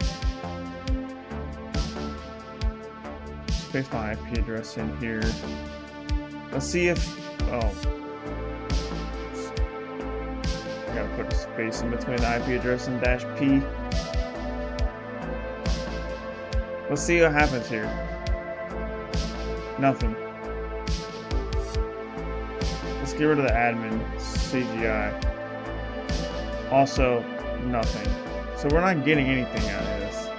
Just paste my IP address in here. Let's see if, oh, I gotta put a space in between the IP address and -P. Let's see what happens here. Nothing. Let's get rid of the admin CGI. Also, nothing. So we're not getting anything out of this.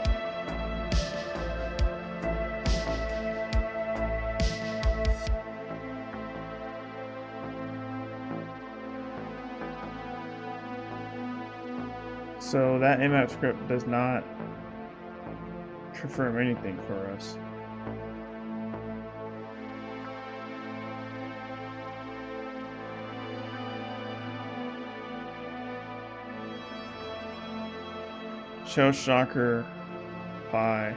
So that nmap script does not confirm anything for us. Shellshocker Pi.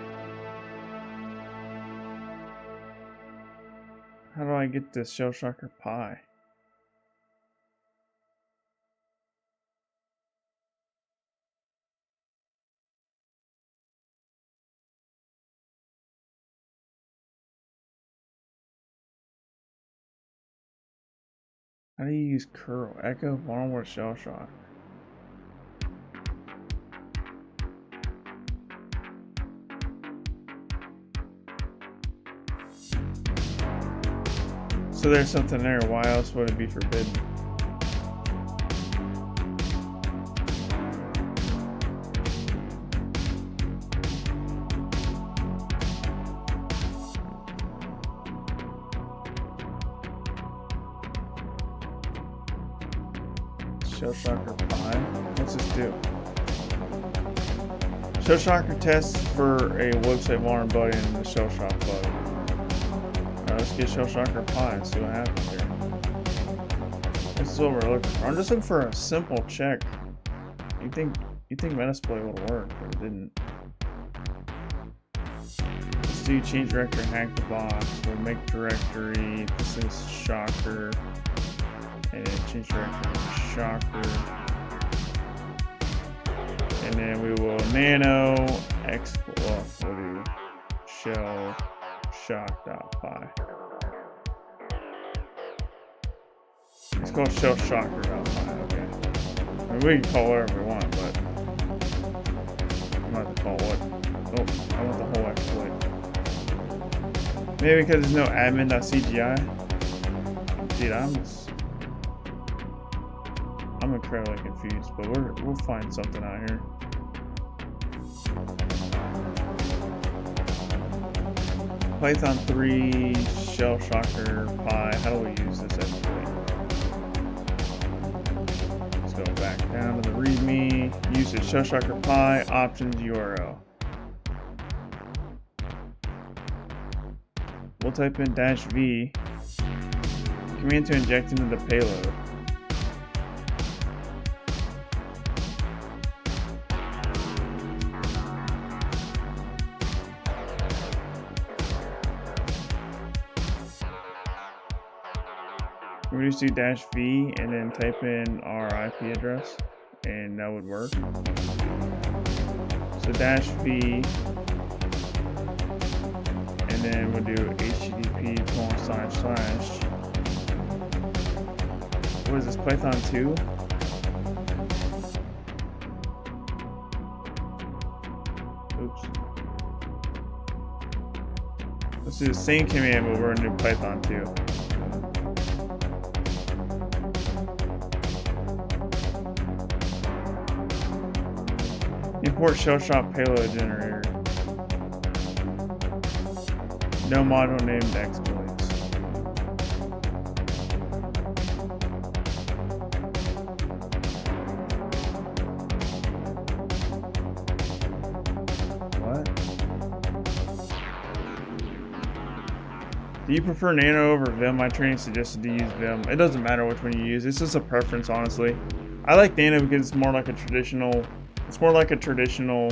How do I get this Shellshocker Pi? How do you use curl? Echo vulnerable shellshock. So there's something there. Why else would it be forbidden? Shellshocker Pi. What's this do? Shellshocker tests for a website vulnerability in the shellshock bug. Alright, let's get shellshocker pi and see what happens here. This is what we're looking for. I'm just looking for a simple check. You think Metasploit would work, but it didn't. Let's do change directory, hack the box. We'll make directory. This is shocker. And then change directory, shocker. And then we will nano exploit. We'll do shell shock.py. It's called shellshocker.py. Okay. I mean, we can call whatever we want, but I'm not to call what. Oh, I want the whole exploit. Maybe because there's no admin.cgi. Dude, I'm incredibly confused, but we'll find something out here. Python 3 shellshocker pi. How do we use this exploit? Let's go back down to the README. Usage shellshocker pi options URL. We'll type in -v command to inject into the payload. We just do -v and then type in our IP address, and that would work. So -v, and then we'll do http:// what is this, Python 2? Oops. Let's do the same command, but we're in Python 2. Import shellshock payload generator. No module named exploits. What? Do you prefer Nano over Vim? My training suggested to use Vim. It doesn't matter which one you use. It's just a preference, honestly. I like Nano because it's more like a traditional. It's more like a traditional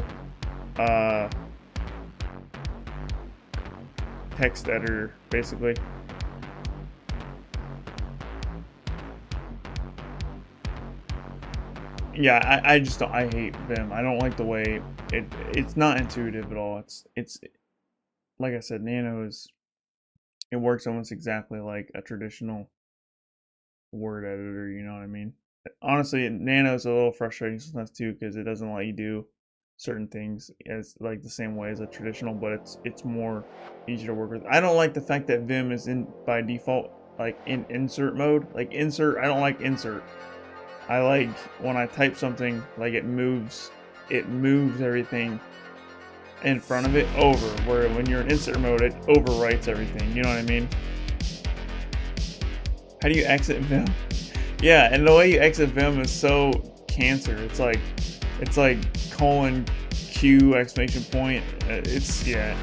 text editor, basically. Yeah, I just don't. I hate Vim. I don't like the way it's not intuitive at all. It's like I said, Nano it works almost exactly like a traditional word editor. You know what I mean? Honestly, Nano is a little frustrating sometimes too because it doesn't let you do certain things as like the same way as a traditional, but it's more easier to work with. I don't like the fact that Vim is in by default like in insert mode. Like insert, I don't like insert. I like when I type something, like it moves everything in front of it over, where when you're in insert mode it overwrites everything. You know what I mean? How do you exit Vim? Yeah, and the way you exit Vim is so cancer. It's like :Q exclamation point. It's yeah.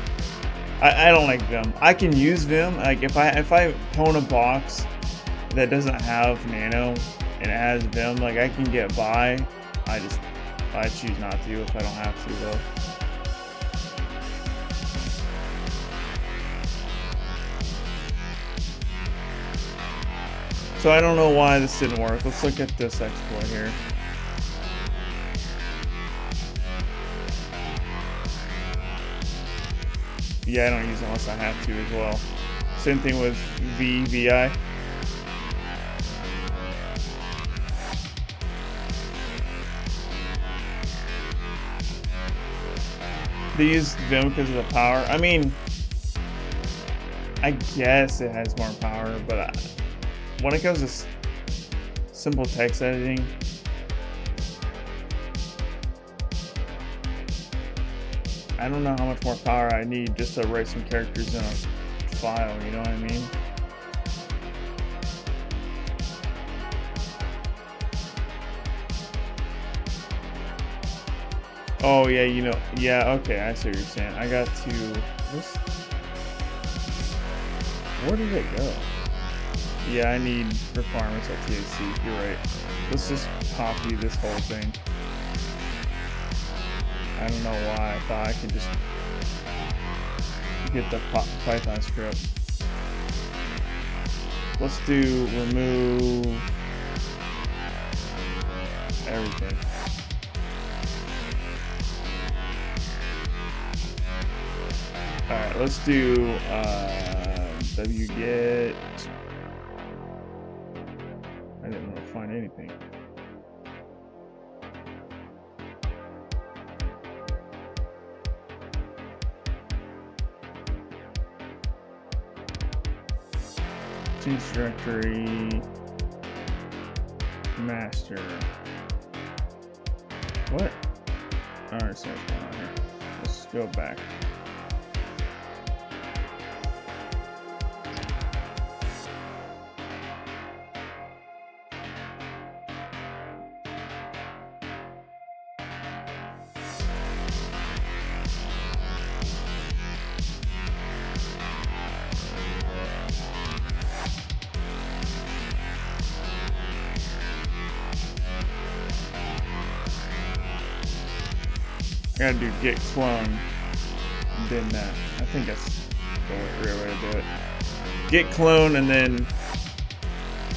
I don't like Vim. I can use Vim. Like if I own a box that doesn't have Nano and it has Vim, like I can get by. I choose not to if I don't have to though. So I don't know why this didn't work. Let's look at this exploit here. Yeah, I don't use it unless I have to as well. Same thing with VI. They use Vim because of the power. I mean, I guess it has more power, but when it comes to simple text editing, I don't know how much more power I need just to write some characters in a file, you know what I mean? Oh yeah, you know, yeah, okay, I see what you're saying. I got to this. Where did it go? Yeah, I need requirements at TAC. You're right. Let's just copy this whole thing. I don't know why I thought I could just get the Python script. Let's do remove everything. Alright, let's do wget. I didn't want to find anything. Change directory master. What? I don't understand what's going on here. Let's go back. I gotta do git clone and then I think that's the real way to do it. Git clone and then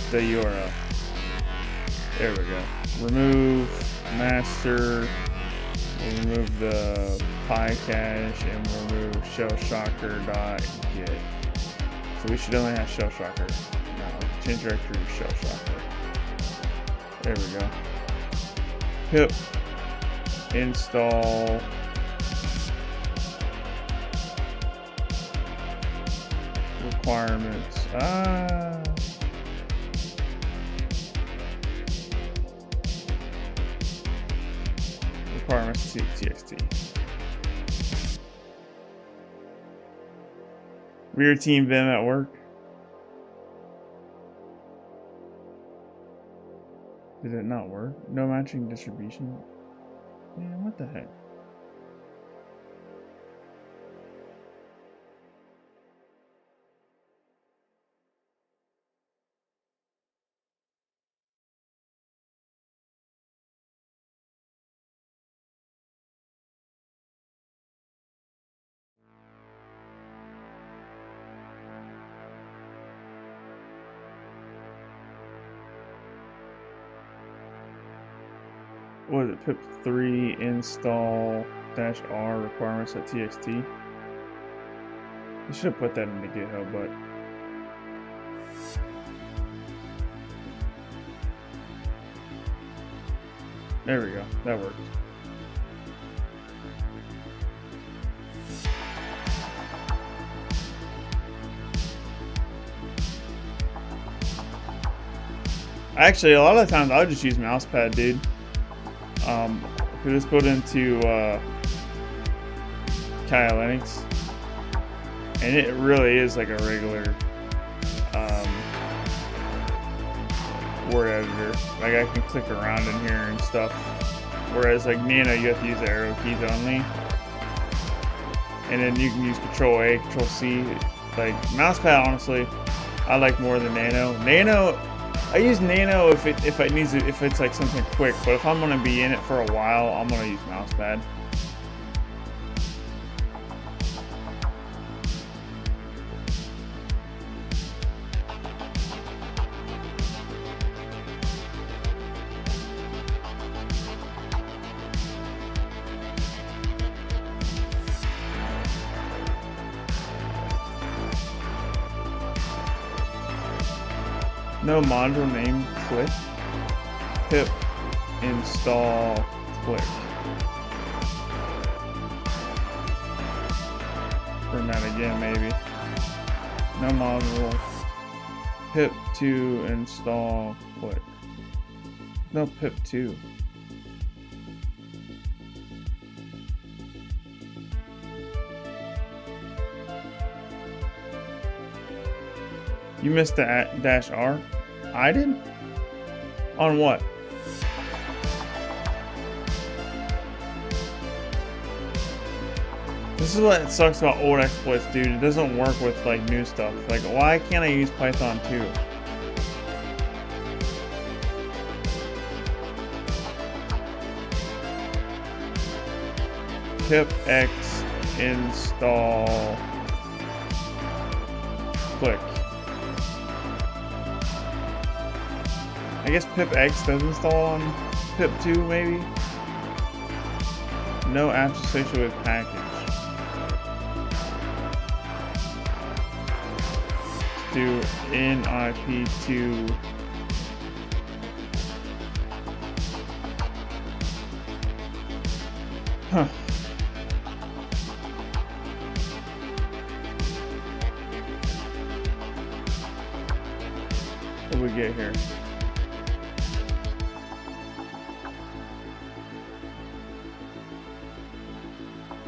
the URL. There we go. Remove master. We'll remove the PyCache and we'll remove shellshocker.git. So we should only have shellshocker. No, change directory to shellshocker. There we go. Pip install requirements. Requirements txt. Rear team Vim at work. Did it not work? No matching distribution. Man, what the heck? What is it? pip3 install -r requirements at txt. You should have put that into GitHub, but there we go. That worked. Actually, a lot of the times I'll just use mousepad, dude. We just put into Kali Linux, and it really is like a regular word editor. Like I can click around in here and stuff. Whereas like Nano, you have to use the arrow keys only, and then you can use Control A, Control C. Like mousepad, honestly, I like more than Nano. I use Nano if it's like something quick, but if I'm gonna be in it for a while, I'm gonna use mousepad. No module name click. Pip install click. Run that again maybe. No module. Pip to install click. No pip 2. You missed the -r? I did? On what? This is what sucks about old exploits, dude. It doesn't work with like new stuff. Like, why can't I use Python 2? Pip X install click. I guess pip X does install on pip 2 maybe. No apps associated with package. Let's do nip2 huh. What do we get here?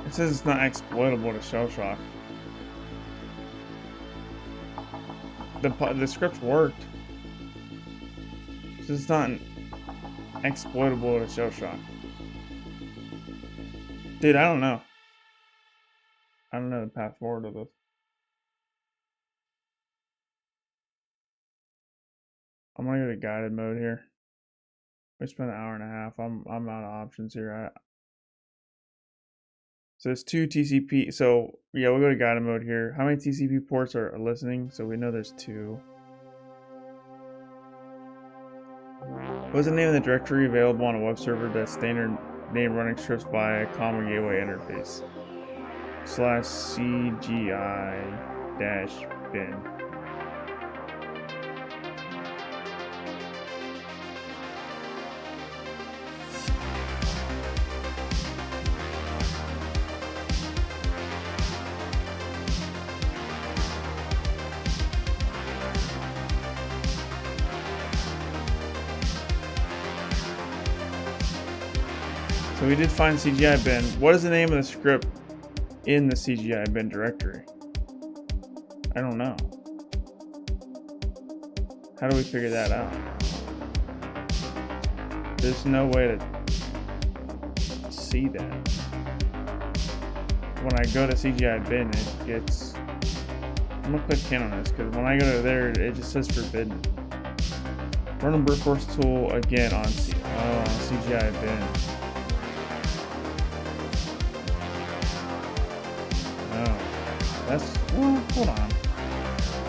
It says it's not exploitable to shellshock. The script worked. It's just not exploitable to shellshock. Dude, I don't know. I don't know the path forward of this. I'm gonna go to guided mode here. We spent an hour and a half. I'm out of options here. So there's 2 TCP. So yeah, we'll go to guided mode here. How many TCP ports are listening? So we know there's 2. What's the name of the directory available on a web server that's standard name running scripts by a common gateway interface? /CGI-bin. So we did find CGI bin. What is the name of the script in the CGI bin directory? I don't know. How do we figure that out? There's no way to see that. When I go to CGI bin, it gets... I'm gonna click can on this because when I go to there, it just says forbidden. Run a brute force tool again on CGI bin. That's, well, hold on.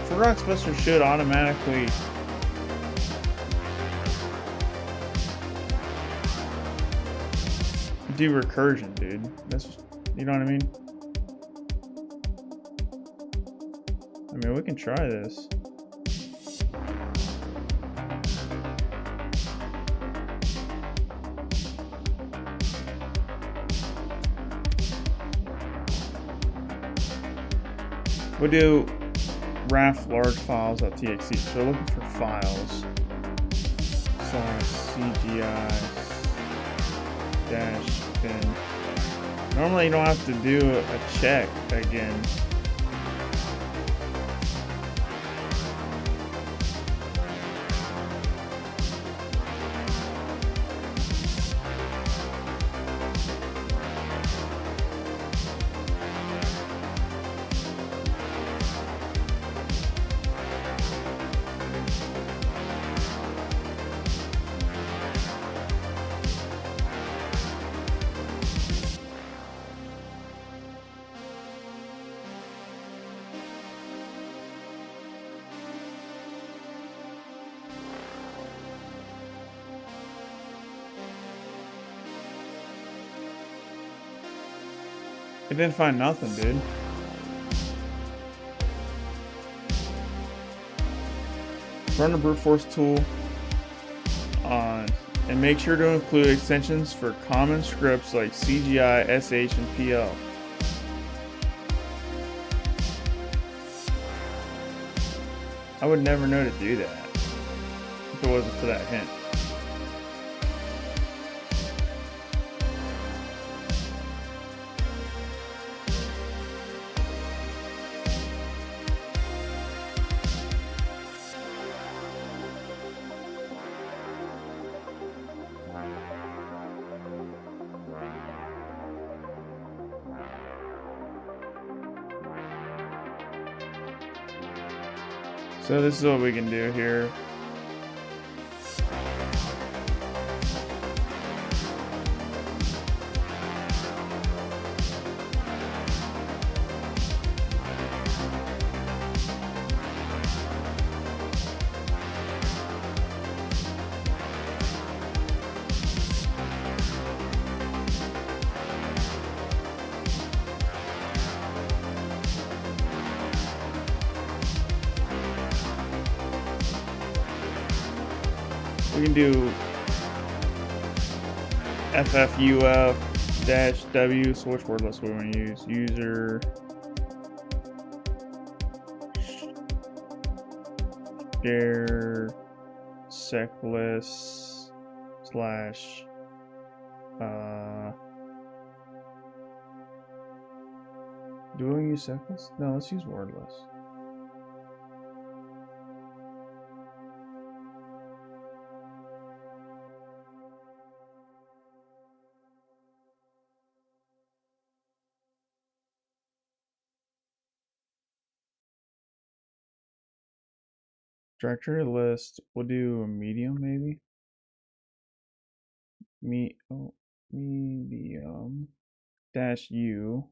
Forroxbuster should automatically do recursion, dude. That's, you know what I mean? I mean, we can try this. We'll do raf large files.txt. So we're looking for files. /CGI-bin. Normally you don't have to do a check again. I didn't find nothing, dude. Run a brute force tool on, and make sure to include extensions for common scripts like CGI, SH, and PL. I would never know to do that if it wasn't for that hint. So this is what we can do here. We can do FFUF-W, so which word list we want to use? User share seclist slash do we use seclist? No, let's use wordless. Directory list, we'll do a medium maybe. Medium dash U.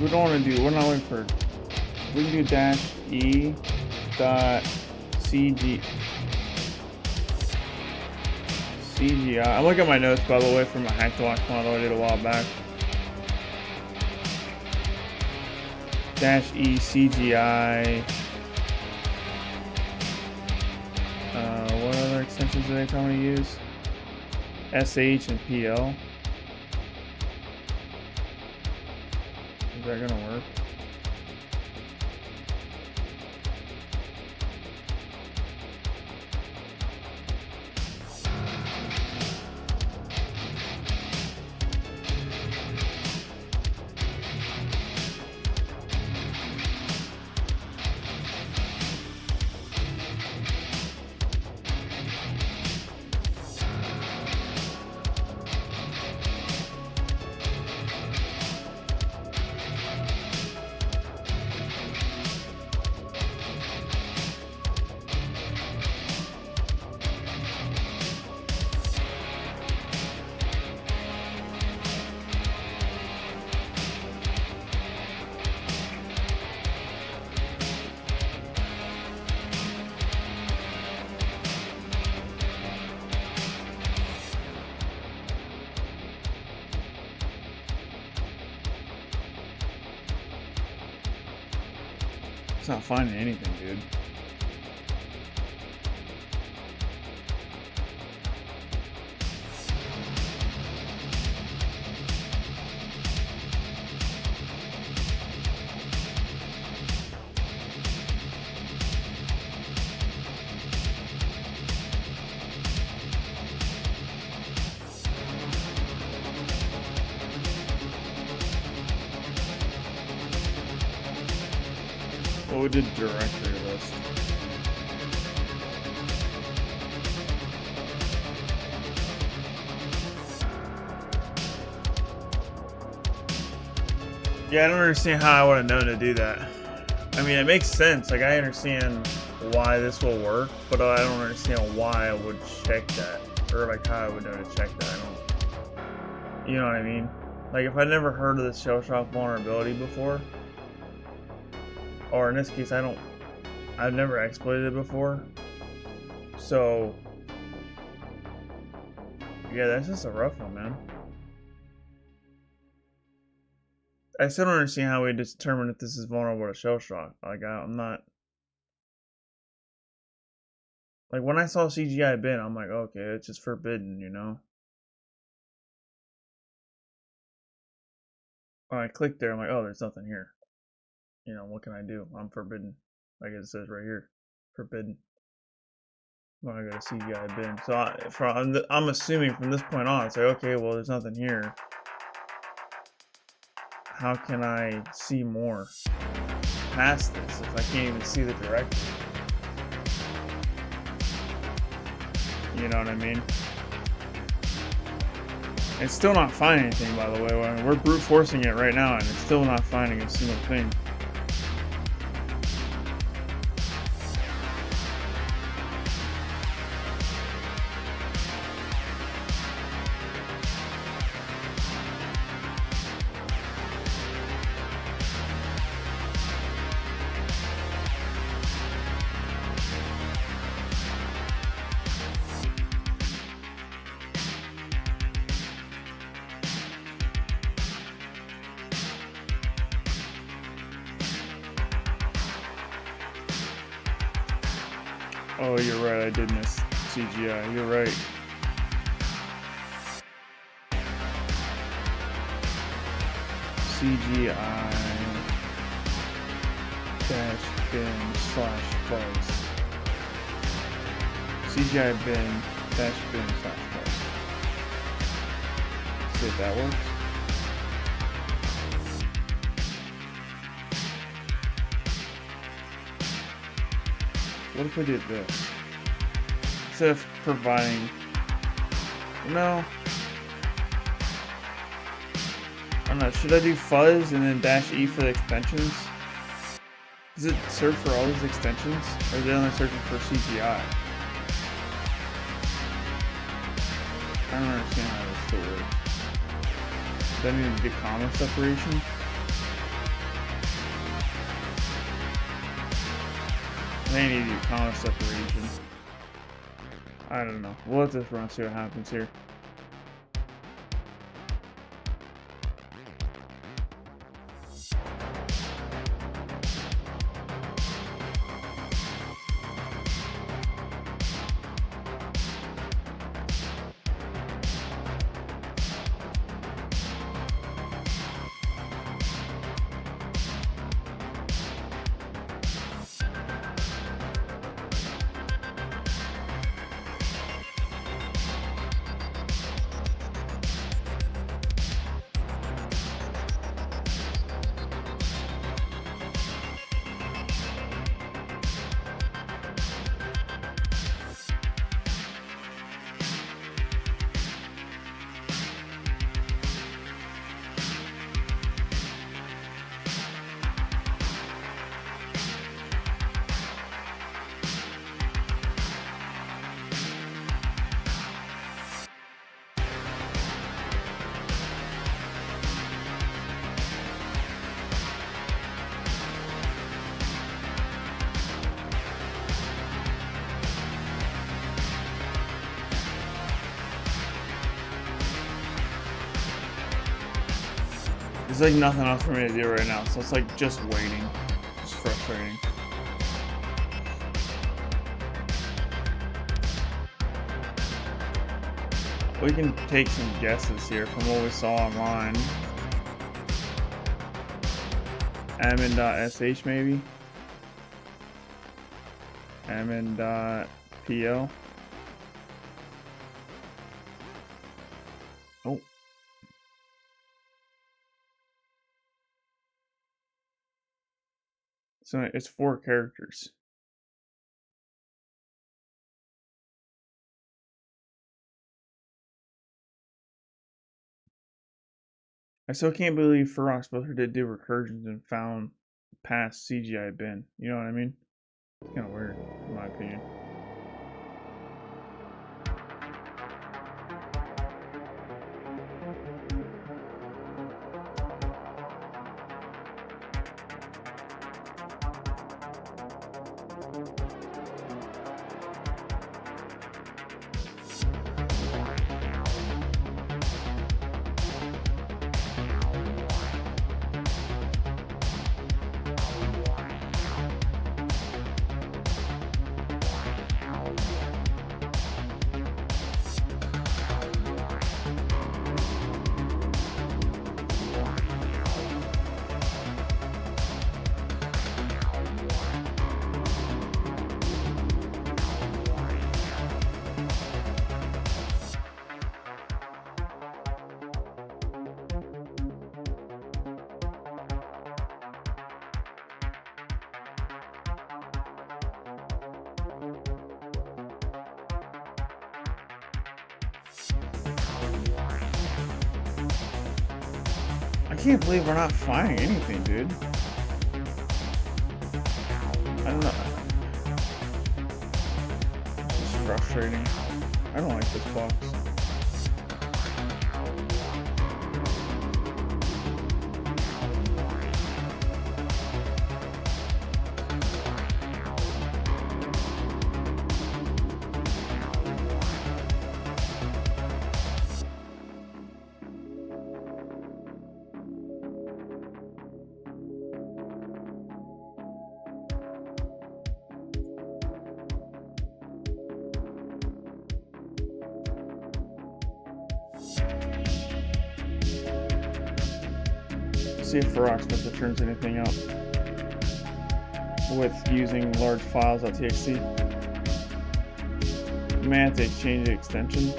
We don't want to do, we're not looking for, we can do dash E dot CGI. I'm looking at my notes, by the way, from a hack to watch model I did a while back. Dash E CGI. What other extensions do they tell me to use? SH and PL. Is that gonna work? It's not finding anything, dude. Well, we did directory list. Yeah, I don't understand how I would have known to do that. I mean, it makes sense. Like, I understand why this will work, but I don't understand why I would check that. Or, like, how I would know to check that. I don't... You know what I mean? Like, if I'd never heard of the shellshock vulnerability before, or in this case, I've never exploited it before. So, yeah, that's just a rough one, man. I still don't understand how we determine if this is vulnerable to shellshock. Like, I'm not Like when I saw CGI bin, I'm like, okay, it's just forbidden, you know? When I click there, I'm like, oh, there's nothing here. You know, what can I do? I'm forbidden. Like it says right here, forbidden. When I go to CGI bin. So I'm assuming from this point on, it's like, okay, well, there's nothing here. How can I see more past this if I can't even see the directory? You know what I mean? It's still not finding anything, by the way. I mean, we're brute forcing it right now, and it's still not finding a single thing. Oh, you're right, I did miss CGI. You're right. CGI dash bin slash fuzz. CGI bin dash bin slash fuzz. See if that works. What if we did this? Instead of providing, no, I don't know, should I do fuzz and then dash E for the extensions? Does it search for all these extensions? Or is it only searching for CGI? I don't understand how this still works. Do I need to do comma separation? They need to do comma separation. I don't know. We'll let this run, see what happens here. There's like nothing else for me to do right now, so it's like just waiting. It's frustrating. We can take some guesses here from what we saw online. admin.sh maybe? admin.pl? Oh. So it's 4 characters. I still can't believe Ferox Butler did do recursions and found past CGI bin. You know what I mean? It's kind of weird, in my opinion. can't believe we're not finding anything, dude. I don't know. It's frustrating. I don't like this box. See if Rocksmith turns anything up with using large files.txt. You may have to exchange the extension.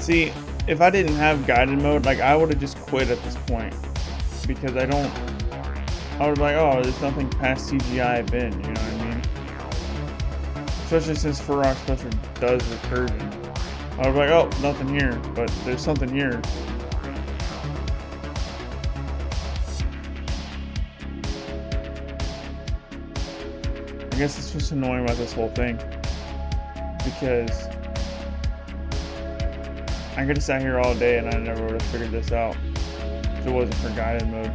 See, if I didn't have guided mode, like I would have just quit at this point because I would be like, oh, there's nothing past CGI bin, you know what I mean? Especially since Farrock Special does recursion. I would be like, oh, nothing here, but there's something here. I guess it's what's annoying about this whole thing because I could have sat here all day and I never would have figured this out if it wasn't for guided mode.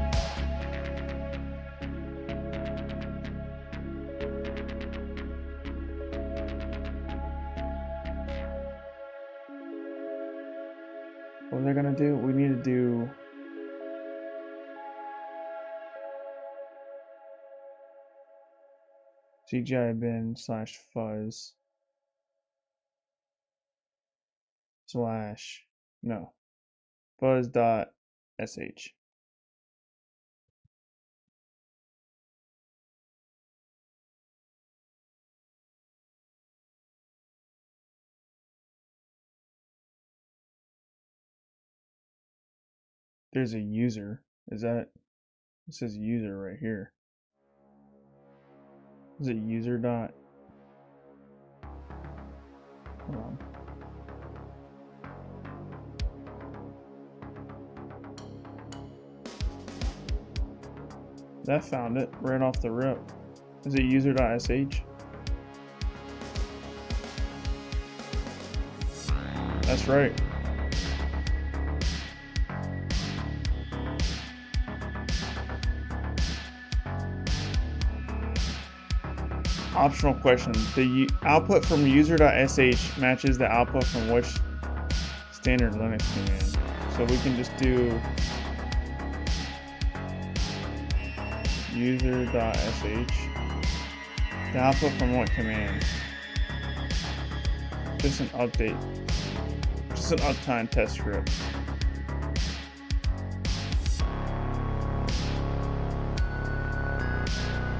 What are they gonna do? We need to do CGI bin / fuzz / no fuzz.sh. There's a user. Is that? It says user right here. Is it user dot? Hold on. That found it right off the rip. Is it user.sh? That's right. Optional question. The output from user.sh matches the output from which standard Linux command? So we can just do user.sh. The output from what command? Just an update. Just an uptime test script.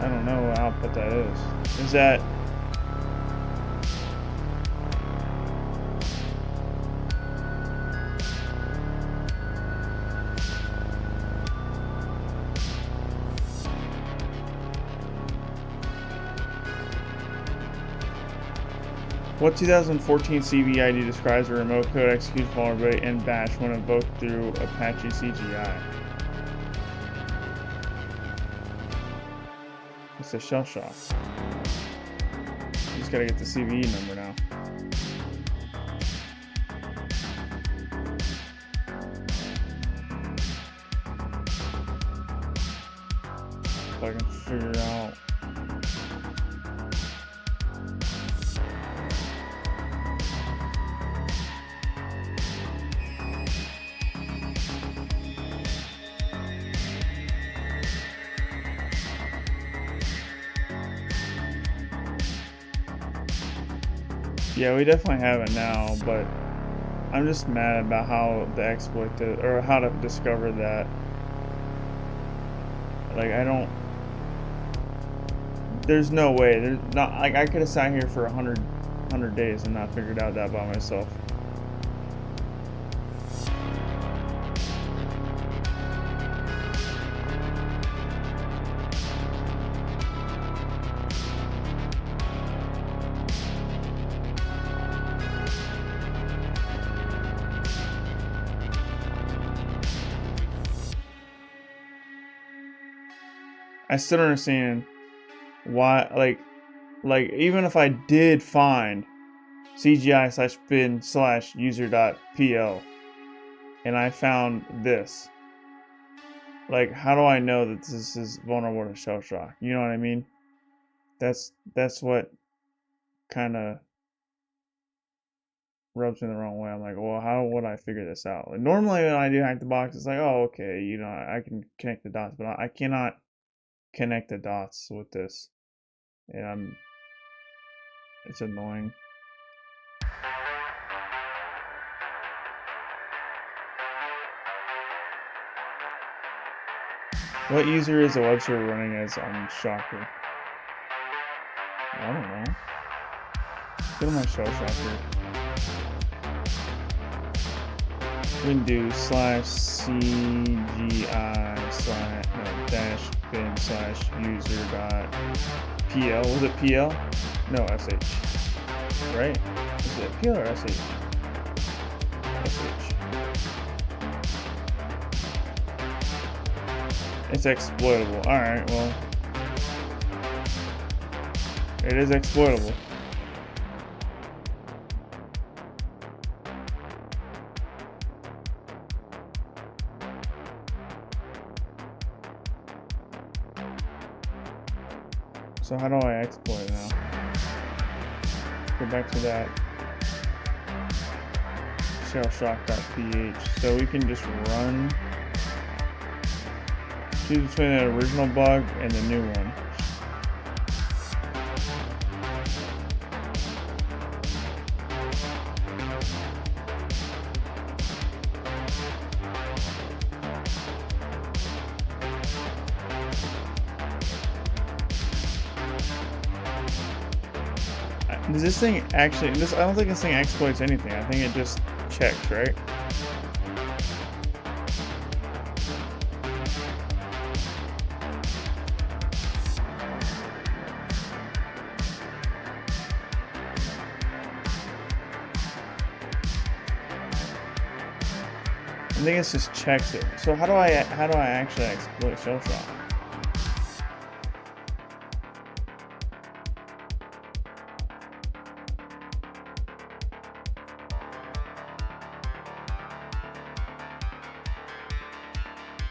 I don't know what output that is. Is that what 2014 CVID describes a remote code executes vulnerability in Bash when invoked through Apache CGI? It's a shellshock. Just gotta get the CVE number now. If I can figure out. Yeah, we definitely have it now, but I'm just mad about how the exploit or how to discover that. Like, I don't. There's no way. There's not. Like, I could have sat here for 100 days and not figured out that by myself. I still don't understand why, like even if I did find CGI/bin/user.pl and I found this, like, how do I know that this is vulnerable to shell shock? You know what I mean? That's what kind of rubs me the wrong way. I'm like, well, how would I figure this out? Like, normally when I do hack the box, it's like, oh, okay, you know, I can connect the dots, but I cannot connect the dots with this, and it's annoying. What user is the web server running as on Shocker? I don't know. Go to my shellshocker. We can do /CGI/-bin/user.pl. Was it PL? No, SH. Right? Is it PL or SH? SH. It's exploitable. Alright, well. It is exploitable. So how do I exploit it now? Go back to that shellshock.ph. So we can just run, choose between the original bug and the new one. Does this thing actually, I don't think this thing exploits anything. I think it just checks, right? I think it just checks it. So how do I actually exploit shellshock?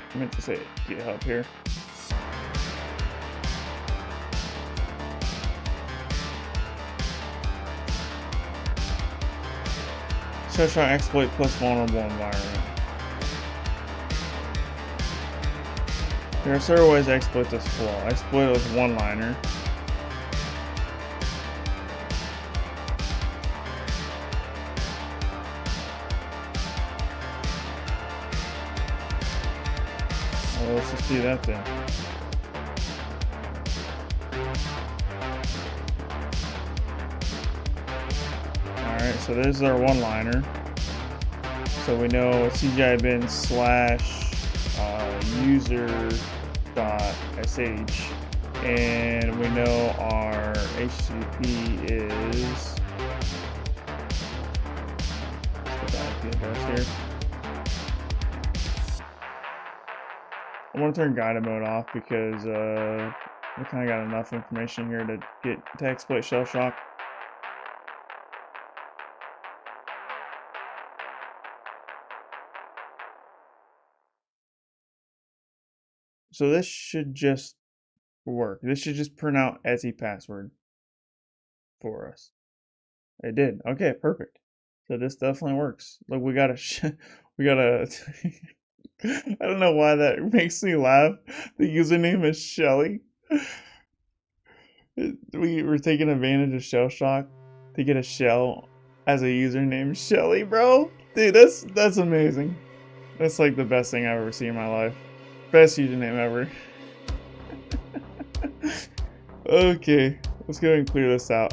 I meant to say GitHub here. Shellshock exploit plus vulnerable environment. There are several ways to exploit this flaw. Exploit it with one-liner. Well, let's just do that then. Alright, so there's our one-liner. So we know CGI bin / user.sh, and we know our HTTP is, let's put the IP address here. I want to turn guided mode off because we kind of got enough information here to exploit shellshock. So this should just work. This should just print out eti password for us. It did. Okay, perfect. So this definitely works. Look, we got a I don't know why that makes me laugh. The username is Shelly. We're taking advantage of shellshock. to get a shell as a username, Shelly, bro. Dude, that's amazing. That's like the best thing I've ever seen in my life. Best username ever. Okay, let's go and clear this out.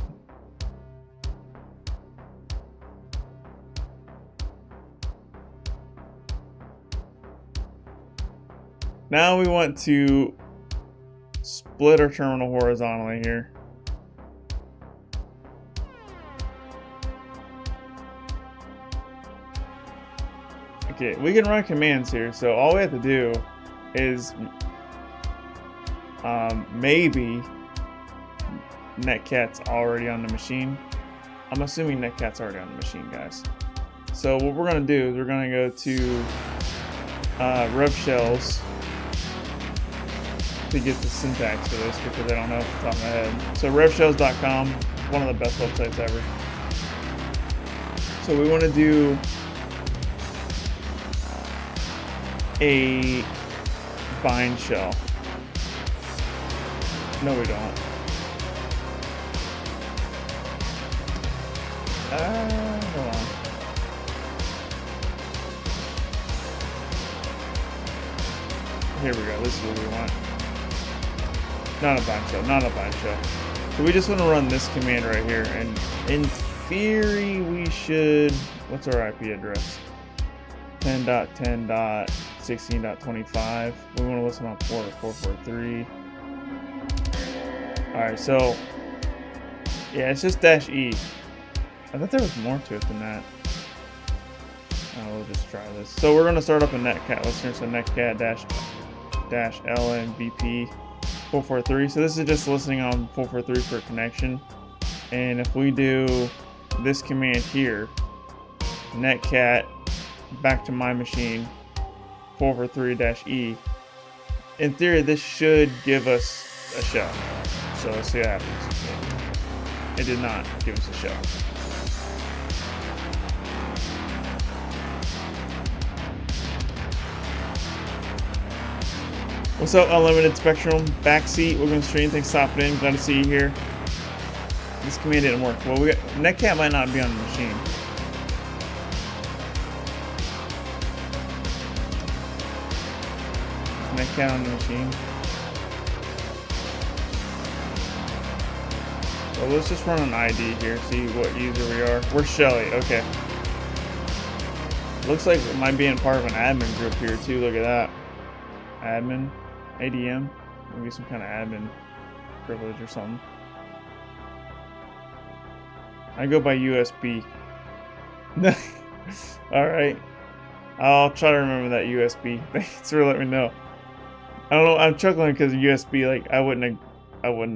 Now we want to split our terminal horizontally here. Okay, we can run commands here, so all we have to do is maybe netcat's already on the machine. I'm assuming netcat's already on the machine, guys. So what we're gonna do is we're gonna go to rev shells to get the syntax for this because I don't know off the top of my head. So revshells.com, one of the best websites ever. So we want to do a bind shell. No, we don't. Hold on. Here we go. This is what we want. Not a bind shell. Not a bind shell. So we just want to run this command right here, and in theory we should. What's our IP address? 10.10.16.25. We want to listen on port 443. Alright, so yeah, it's just -E. I thought there was more to it than that. We'll just try this. So we're going to start up a netcat. Let's turn to netcat-lnbp 443. So this is just listening on 443 for a connection. And if we do this command here, netcat back to my machine 443-E, in theory this should give us a shell. So let's see what happens. It did not give us a shell. What's up, Unlimited Spectrum? Backseat, we're going to stream. Thanks for stopping in. Glad to see you here. This command didn't work. Well, netcat might not be on the machine. Netcat on the machine. Well, let's just run an ID here, see what user we are. We're Shelly, okay. Looks like it might be in part of an admin group here too, look at that. Admin, ADM, maybe some kind of admin privilege or something. I go by USB. Alright. I'll try to remember that USB. Thanks for letting me know. I don't know, I'm chuckling because USB, like, I wouldn't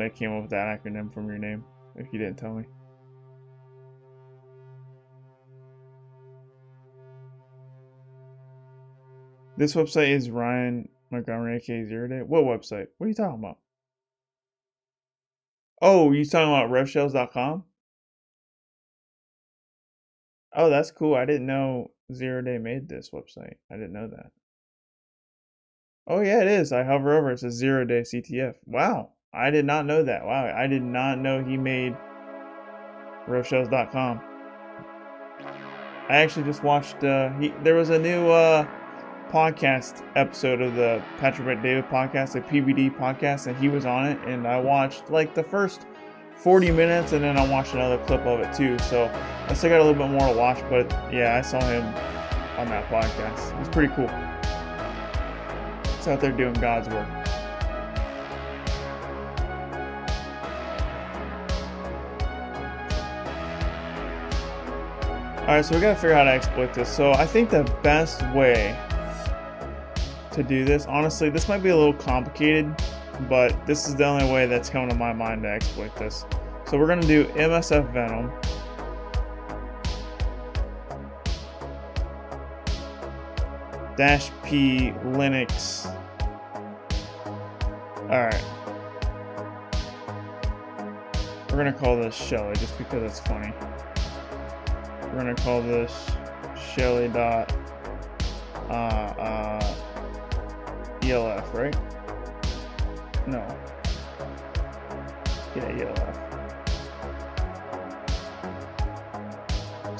have came up with that acronym from your name if you didn't tell me. This website is Ryan Montgomery, aka Zero Day. What website? What are you talking about? Oh, you talking about revshells.com? Oh, that's cool. I didn't know Zero Day made this website. I didn't know that. Oh yeah, it is. I hover over. It says 0 Day CTF. Wow. I did not know that. Wow. I did not know he made revshells.com. I actually just watched, there was a new podcast episode of the Patrick Bet-David podcast, the PBD podcast, and he was on it, and I watched like the first 40 minutes, and then I watched another clip of it too, so I still got a little bit more to watch, but yeah, I saw him on that podcast. It was pretty cool. He's out there doing God's work. Alright, so we gotta figure out how to exploit this. So I think the best way to do this, honestly, this might be a little complicated, but this is the only way that's coming to my mind to exploit this. So we're gonna do MSF Venom. -P Linux. Alright. We're gonna call this Shelly just because it's funny. We're gonna call this Shelly dot ELF, right? No. Yeah, ELF.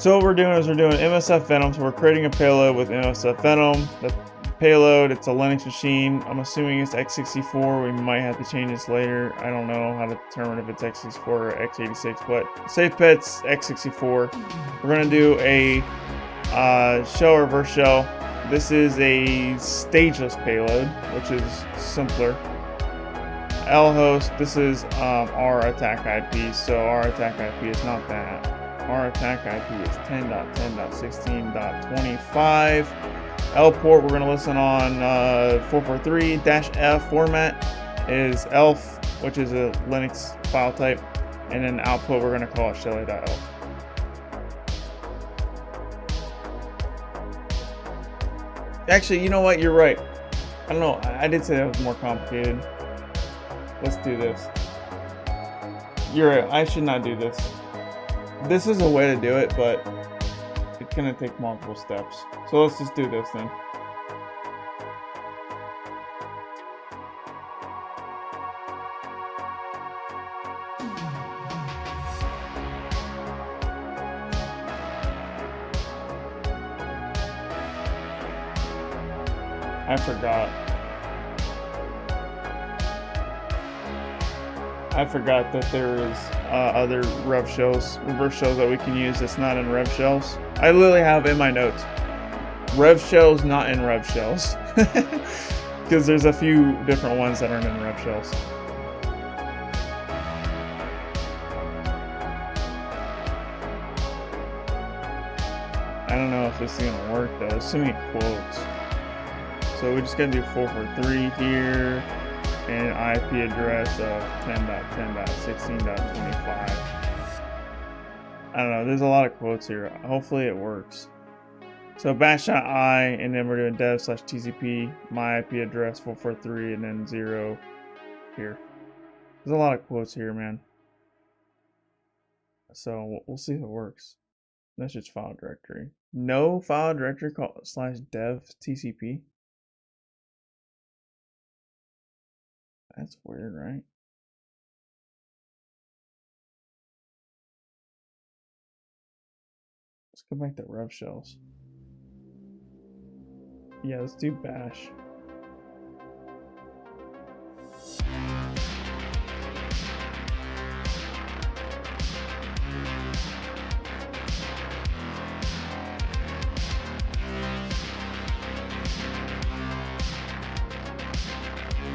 So what we're doing is we're doing MSF Venom. So we're creating a payload with MSF Venom. The payload, it's a Linux machine. I'm assuming it's x64. We might have to change this later. I don't know how to determine if it's x64 or x86, but safe bet's x64. We're gonna do a shell reverse shell. This is a stageless payload, which is simpler. Lhost, this is our attack IP, so our attack IP is not that. Our attack IP is 10.10.16.25. L port, we're going to listen on 443-F format is ELF, which is a Linux file type, and then output we're going to call it shelly.elf. Actually, you know what? You're right. I don't know. I did say that was more complicated. Let's do this. You're right. I should not do this. This is a way to do it, but it's going to take multiple steps. So let's just do this then. I forgot that there is other rev shells, reverse shells that we can use that's not in rev shells. I literally have in my notes, rev shells not in rev shells. Because there's a few different ones that aren't in rev shells. I don't know if this is gonna work though. There's so many quotes. So we just gotta do 443 here. And IP address of 10.10.16.25. I don't know, there's a lot of quotes here. Hopefully it works. So bash.i, and then we're doing dev/tcp, my IP address 443, and then 0 here. There's a lot of quotes here, man. So we'll see if it works. That's just file directory. No file directory /dev/tcp. That's weird, right? Let's go back to rev shells. Yeah, let's do bash.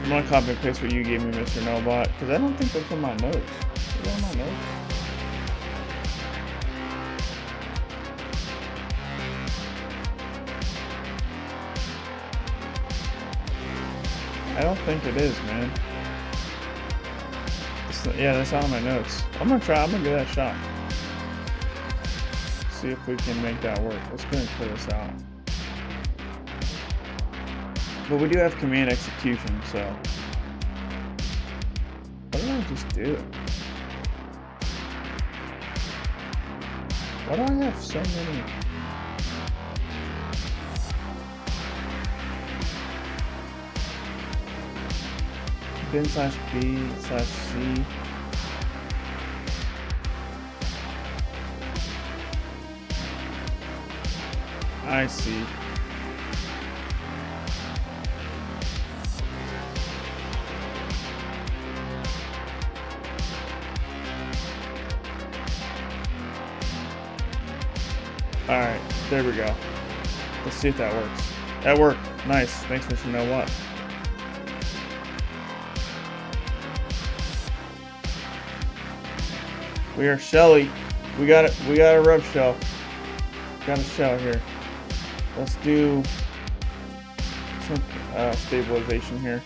I'm gonna copy and paste what you gave me, Mr. Nobot, because I don't think that's in my notes. Is that in my notes? I don't think it is, man. Yeah, that's not in my notes. I'm gonna give that a shot. See if we can make that work. Let's go ahead and clear this out. But we do have command execution, so why don't I just do it? Why do I have so many? bin/b/c. I see. Alright, there we go. Let's see if that works. That worked. Nice. Thanks, Mr. Know What. We are Shelly. We got it. We got a rev shell. Got a shell here. Let's do some stabilization here.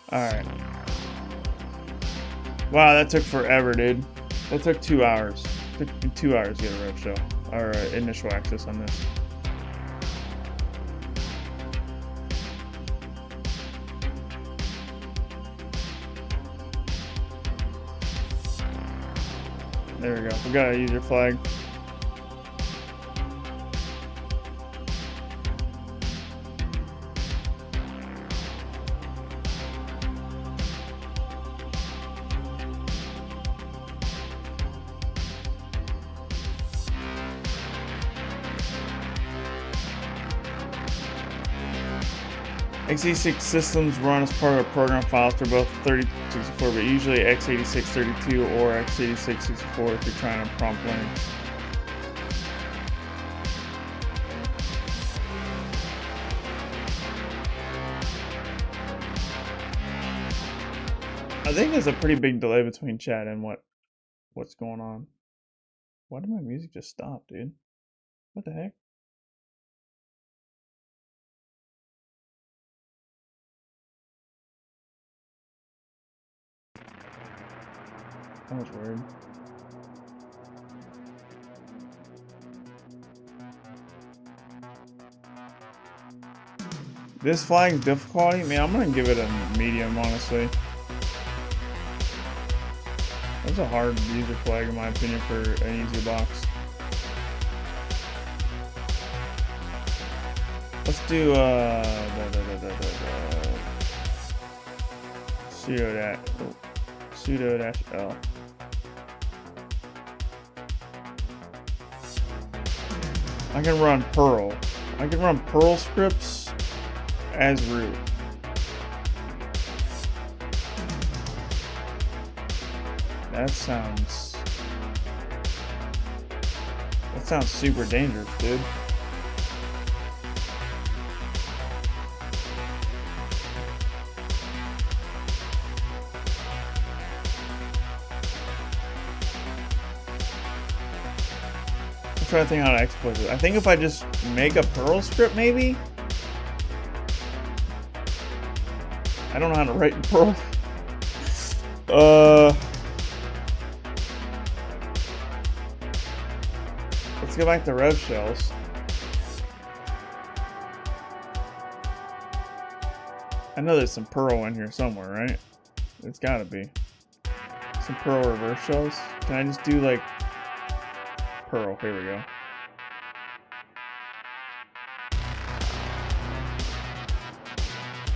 Alright. Wow, that took forever, dude. That took 2 hours. It took 2 hours to get a rev shell. Or initial access on this. There we go. We got a user flag. x86 systems run as part of program files for both 3264, but usually x86-32 or x86-64 if you're trying to prompt Linux. I think there's a pretty big delay between chat and what's going on. Why did my music just stop, dude? What the heck? That was weird. This flag's difficulty, man, I'm gonna give it a medium, honestly. That's a hard user flag in my opinion for an easy box. Let's do sudo-l. I can run Perl. I can run Perl scripts as root. That sounds super dangerous, dude. I'm trying to think how to exploit it. I think if I just make a Perl script, maybe? I don't know how to write in Perl. Let's go back to rev shells. I know there's some Perl in here somewhere, right? It's gotta be. Some Perl reverse shells. Can I just do like Perl? Here we go.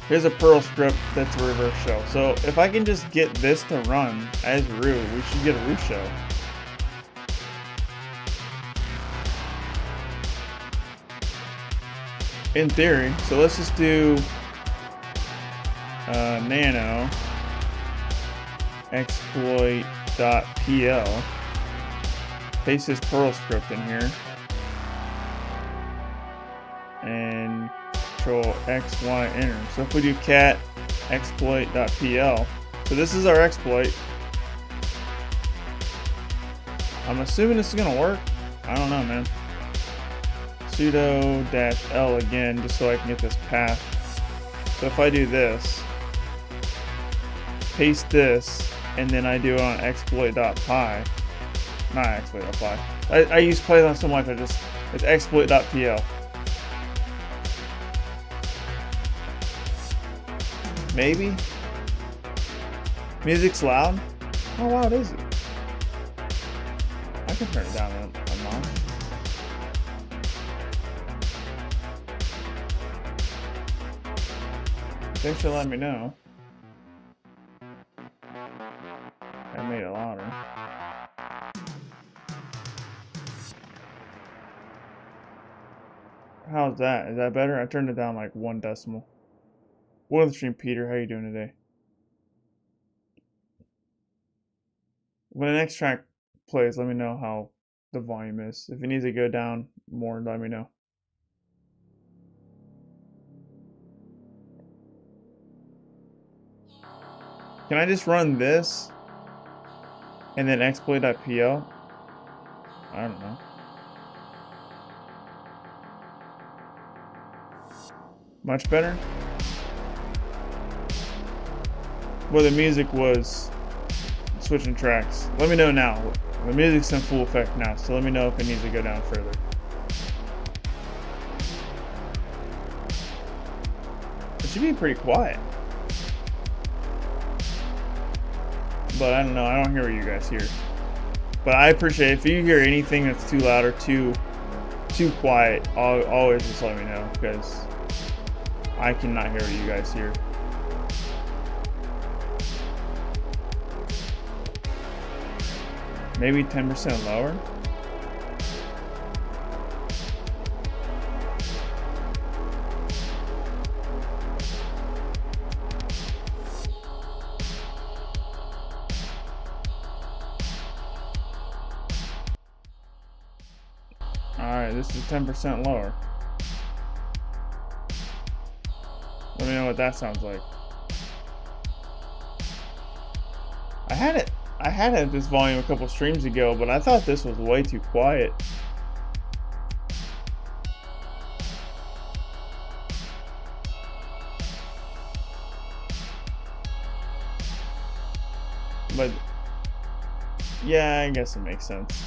Here's a Perl script that's a reverse shell. So if I can just get this to run as root, we should get a root shell. In theory. So let's just do nano exploit.pl. Paste this Perl script in here. And Control X, Y, enter. So if we do cat exploit.pl, so this is our exploit. I'm assuming this is gonna work. I don't know, man. Sudo-l again, just so I can get this path. So if I do this, paste this, and then I do it on exploit.py, not exploit.py. I use Python so much, it's exploit.pl. Maybe? Music's loud? How loud is it? I can turn it down a notch. Thanks for letting me know. I made it louder. How's that? Is that better? I turned it down like 1 decimal. Welcome to the stream, Peter. How you doing today? When the next track plays, let me know how the volume is. If it needs to go down more, let me know. Can I just run this and then exploit.pl? I don't know. Much better? Well, the music was switching tracks. Let me know now. The music's in full effect now, so let me know if it needs to go down further. It should be pretty quiet. But I don't know, I don't hear what you guys hear. But I appreciate it. If you hear anything that's too loud or too quiet, always just let me know, because I cannot hear what you guys hear. Maybe 10% lower. Alright, this is 10% lower. Let me know what that sounds like. I had it at this volume a couple streams ago, but I thought this was way too quiet. But yeah, I guess it makes sense.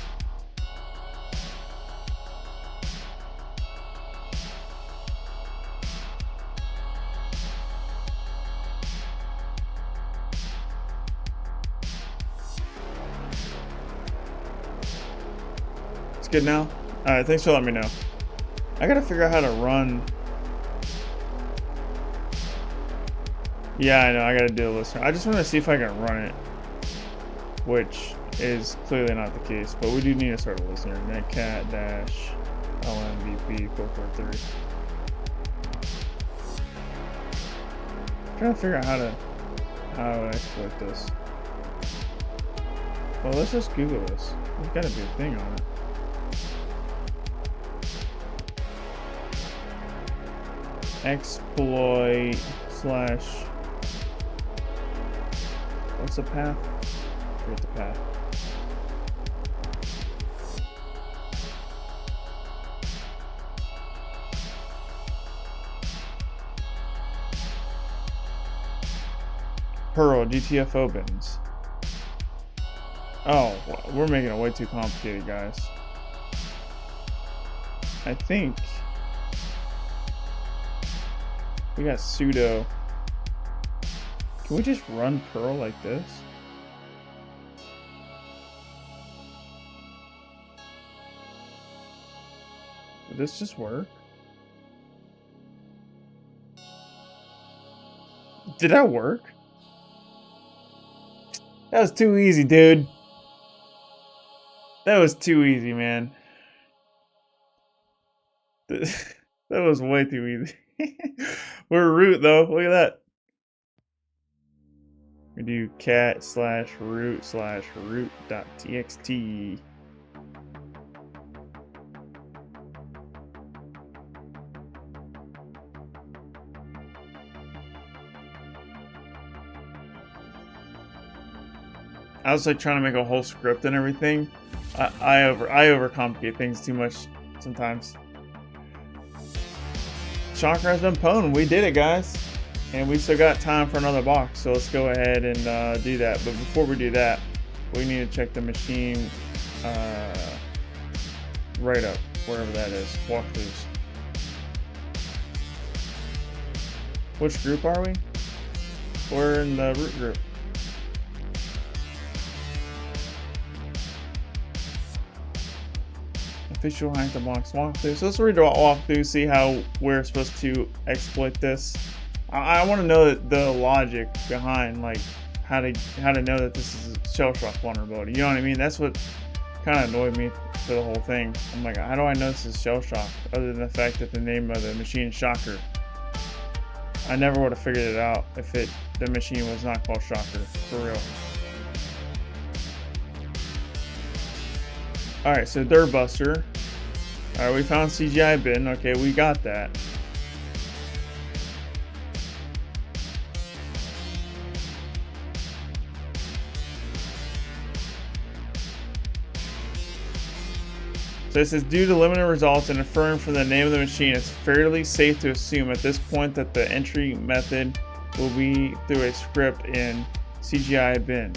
Good now? Alright, thanks for letting me know. I gotta figure out how to run. Yeah, I know, I gotta do a listener. I just want to see if I can run it, which is clearly not the case, but we do need to start a listener. netcat-lmvp443. Trying to figure out how to exploit this. Well, let's just Google this. There's gotta be a thing on it. Exploit slash, what's the path? Here's the path. Perl GTFO bins. Oh, we're making it way too complicated, guys. I think we got sudo. Can we just run Perl like this? Would this just work? Did that work? That was too easy, dude. That was too easy, man. That was way too easy. We're root though. Look at that. We do cat/root/root.txt. I was like trying to make a whole script and everything. I overcomplicate things too much sometimes. Shocker has been pwned. We did it, guys, and we still got time for another box. So let's go ahead and do that. But before we do that, we need to check the machine right up, wherever that is. Walkthroughs. Which group are we? We're in the root group. Official hack the box walkthrough. So let's read the walkthrough, see how we're supposed to exploit this. I want to know the logic behind, like how to know that this is a shellshock vulnerability. You know what I mean? That's what kind of annoyed me for the whole thing. I'm like, how do I know this is shellshock other than the fact that the name of the machine is Shocker? I never would have figured it out if the machine was not called Shocker, for real. Alright, so Dirtbuster. Alright, we found CGI bin. Okay, we got that. So it says, due to limited results and inferring from the name of the machine, it's fairly safe to assume at this point that the entry method will be through a script in CGI bin.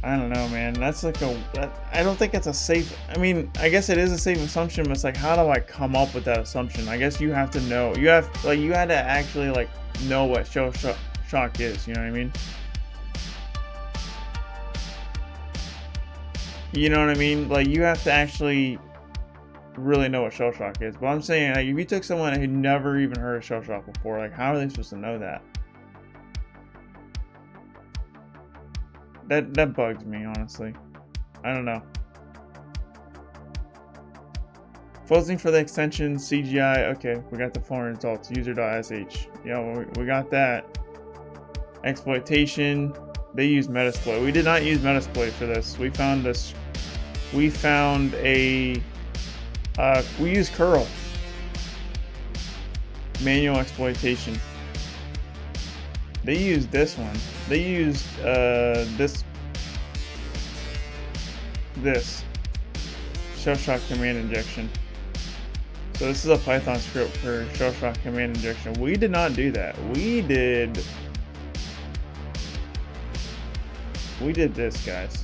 I don't know, man. That's like I don't think it's a safe. I mean, I guess it is a safe assumption, but it's like, how do I come up with that assumption? I guess you have to know. You had to actually like know what shellshock is. You know what I mean? You know what I mean? Like, you have to actually really know what shellshock is. But I'm saying, like, if you took someone who never even heard of shellshock before, like, how are they supposed to know that? That bugs me, honestly. I don't know. Fuzzing for the extension CGI. Okay, we got the foreign results. User.sh. Yeah, we got that. Exploitation. They use Metasploit. We did not use Metasploit for this. We found this. We found a. We used curl. Manual exploitation. They used this one. They used this shellshock command injection. So this is a Python script for shellshock command injection. We did not do that. We did this, guys.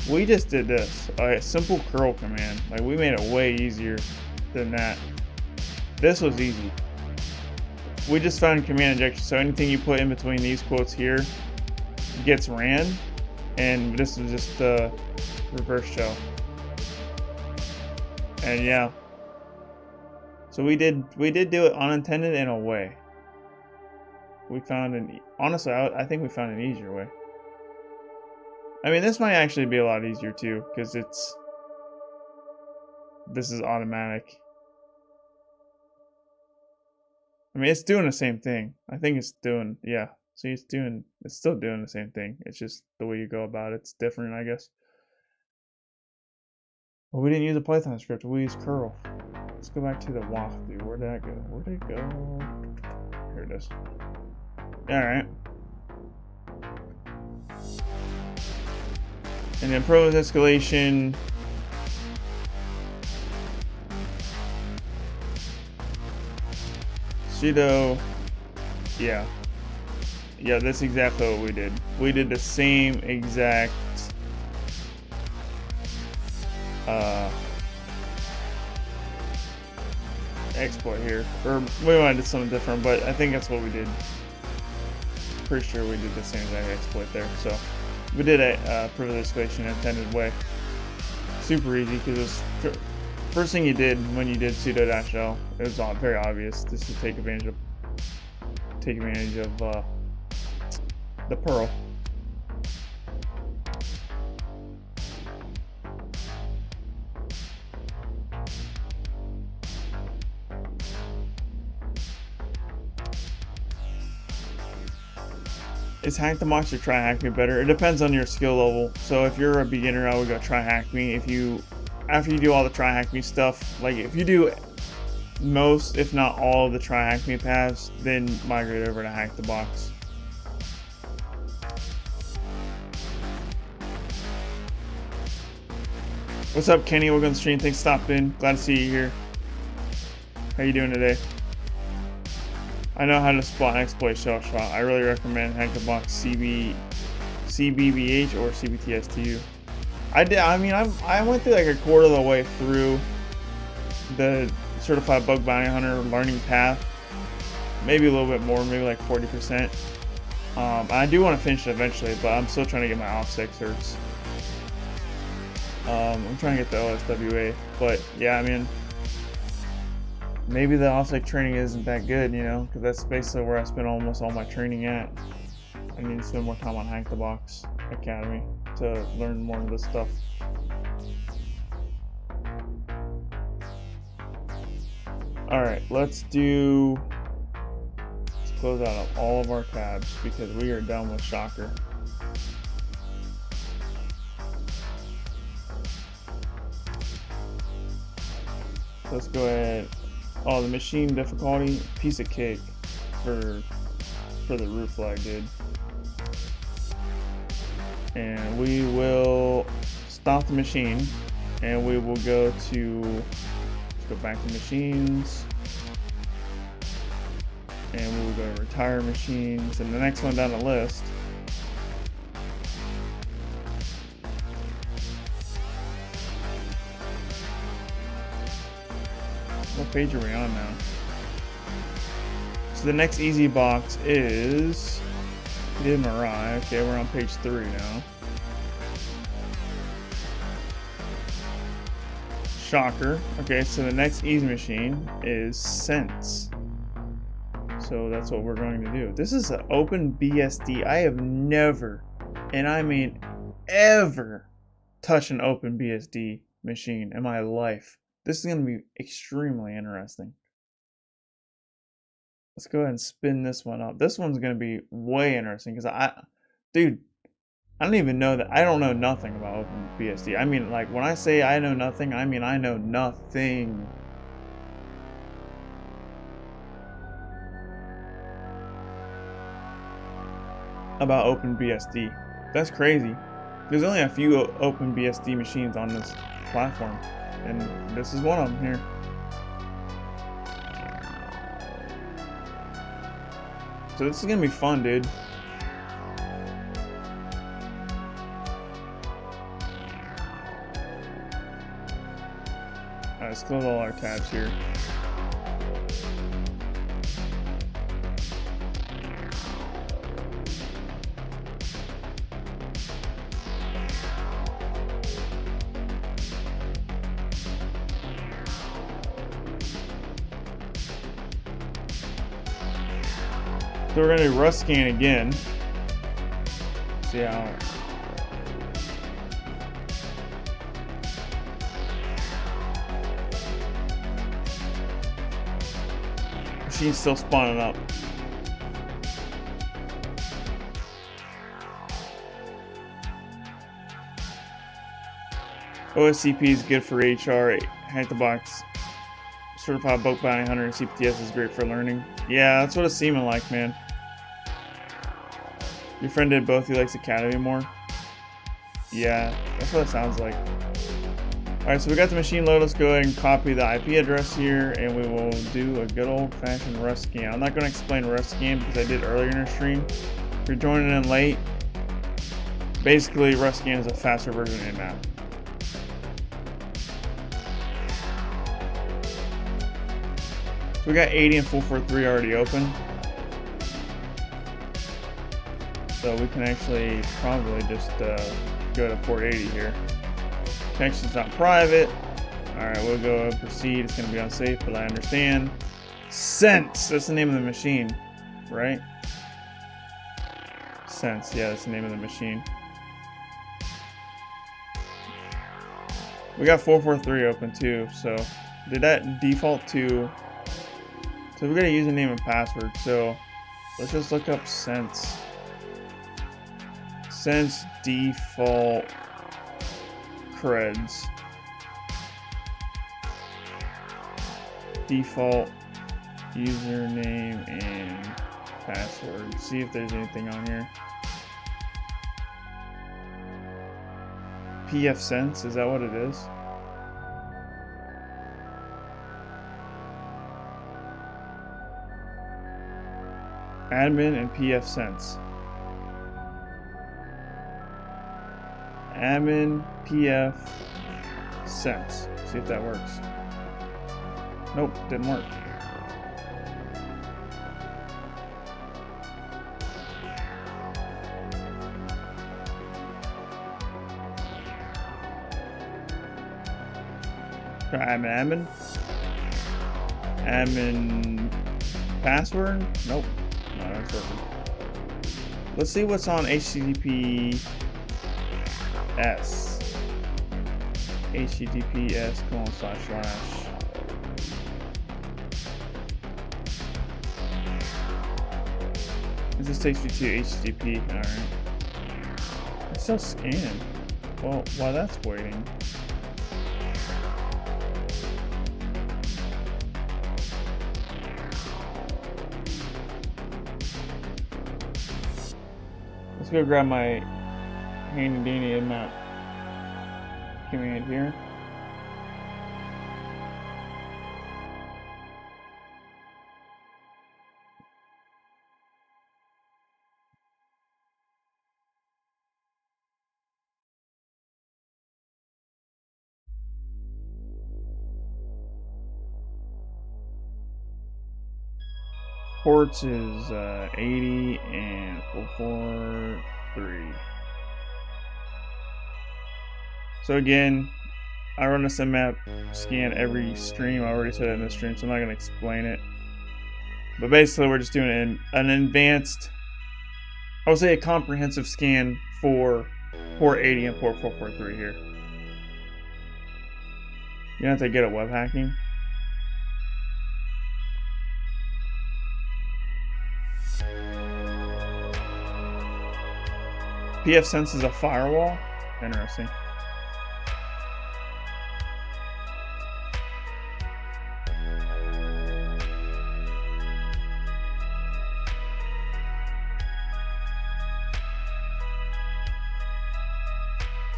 We just did this. A simple curl command. Like, we made it way easier than that. This was easy. We just found command injection. So anything you put in between these quotes here gets ran. And this is just the reverse shell. And yeah. So we did do it unintended in a way. We found honestly, I think we found an easier way. I mean, this might actually be a lot easier too, because this is automatic. I mean, it's doing the same thing. I think it's doing, yeah. See, it's still doing the same thing. It's just the way you go about it. It's different, I guess. But we didn't use a Python script. We used curl. Let's go back to the walkthrough. Where did that go? Where did it go? Here it is. Alright. And then post-escalation. Sudo. Yeah. Yeah, that's exactly what we did. We did the same exact exploit here. Or we might have did something different, but I think that's what we did. Pretty sure we did the same exact exploit there. So we did a privilege escalation in an intended way. Super easy, because it's first thing you did when you did sudo-l, it was very obvious. This to take advantage of the Perl. Is hack the box or try hack me better? It depends on your skill level. So if you're a beginner, I would go try hack me. After you do all the try hack me stuff, like if you do most, if not all of the try hack me paths, then migrate over to hack the box. What's up, Kenny? Welcome to the stream. Thanks for stopping. Glad to see you here. How you doing today? I know how to spot and exploit shellshock. I really recommend hack the box CBBH or CBTSTU. I went through like a quarter of the way through the certified bug bounty hunter learning path. Maybe a little bit more, maybe like 40%. I do want to finish it eventually, but I'm still trying to get my offensivesecurity certs. I'm trying to get the OSWA, but yeah, I mean, maybe the offensivesecurity training isn't that good, you know, because that's basically where I spend almost all my training at. I need to spend more time on Hack the Box Academy to learn more of this stuff. Alright, let's close out all of our tabs because we are done with Shocker. Let's go ahead. Oh, the machine difficulty, piece of cake for the root flag, dude. And we will stop the machine, and we will go to, let's go back to machines, and we will go to retire machines, and the next one down the list. What page are we on now? So the next easy box is did Mirai. Okay, we're on page 3 now. Shocker. Okay, so the next easy machine is Sense. So that's what we're going to do. This is an OpenBSD. I have never, and I mean ever, touched an OpenBSD machine in my life. This is going to be extremely interesting. Let's go ahead and spin this one up. This one's going to be way interesting because dude, I don't even know that. I don't know nothing about OpenBSD. I mean, like, when I say I know nothing, I mean I know nothing. About OpenBSD. That's crazy. There's only a few OpenBSD machines on this platform, and this is one of them here. So this is gonna be fun, dude. Alright, let's close all our tabs here. So we're going to rust scan again. See how. Machine's still spawning up. OSCP is good for HR. Hack the box. Certified Book Bounty Hunter and CPTS is great for learning. Yeah, that's what it's seeming like, man. Your friend did both. He likes Academy more. Yeah, that's what it sounds like. Alright, so we got the machine load. Let's go ahead and copy the IP address here, and we will do a good old-fashioned rust scan. I'm not going to explain rust scan because I did earlier in the stream. If you're joining in late, basically rust scan is a faster version of Nmap. So we got 80 and 443 already open. So we can actually probably just go to port 80 here. Connection's not private. Alright, we'll go proceed. It's going to be unsafe, but I understand. Sense! That's the name of the machine, right? Sense, yeah, that's the name of the machine. We got 443 open too, so did that default to... So we got a username and password, so let's just look up Sense. Sense default creds. Default username and password. See if there's anything on here. PF Sense, is that what it is? Admin and PF Sense. Admin PF Sense. See if that works. Nope, didn't work. Try admin. Admin password? Nope. No, that's working. Let's see what's on HTTPS. HTTPS:// This takes me to HTTP. Alright. It's still scanned. Well, while that's waiting. Let's go grab my handy dandy map command here. Ports is 80 and 443. So again, I run a SIMAP scan every stream. I already said it in the stream, so I'm not going to explain it. But basically, we're just doing an advanced, I would say a comprehensive scan for port 80 and port 443 here. You have to get a web hacking. pfSense is a firewall. Interesting.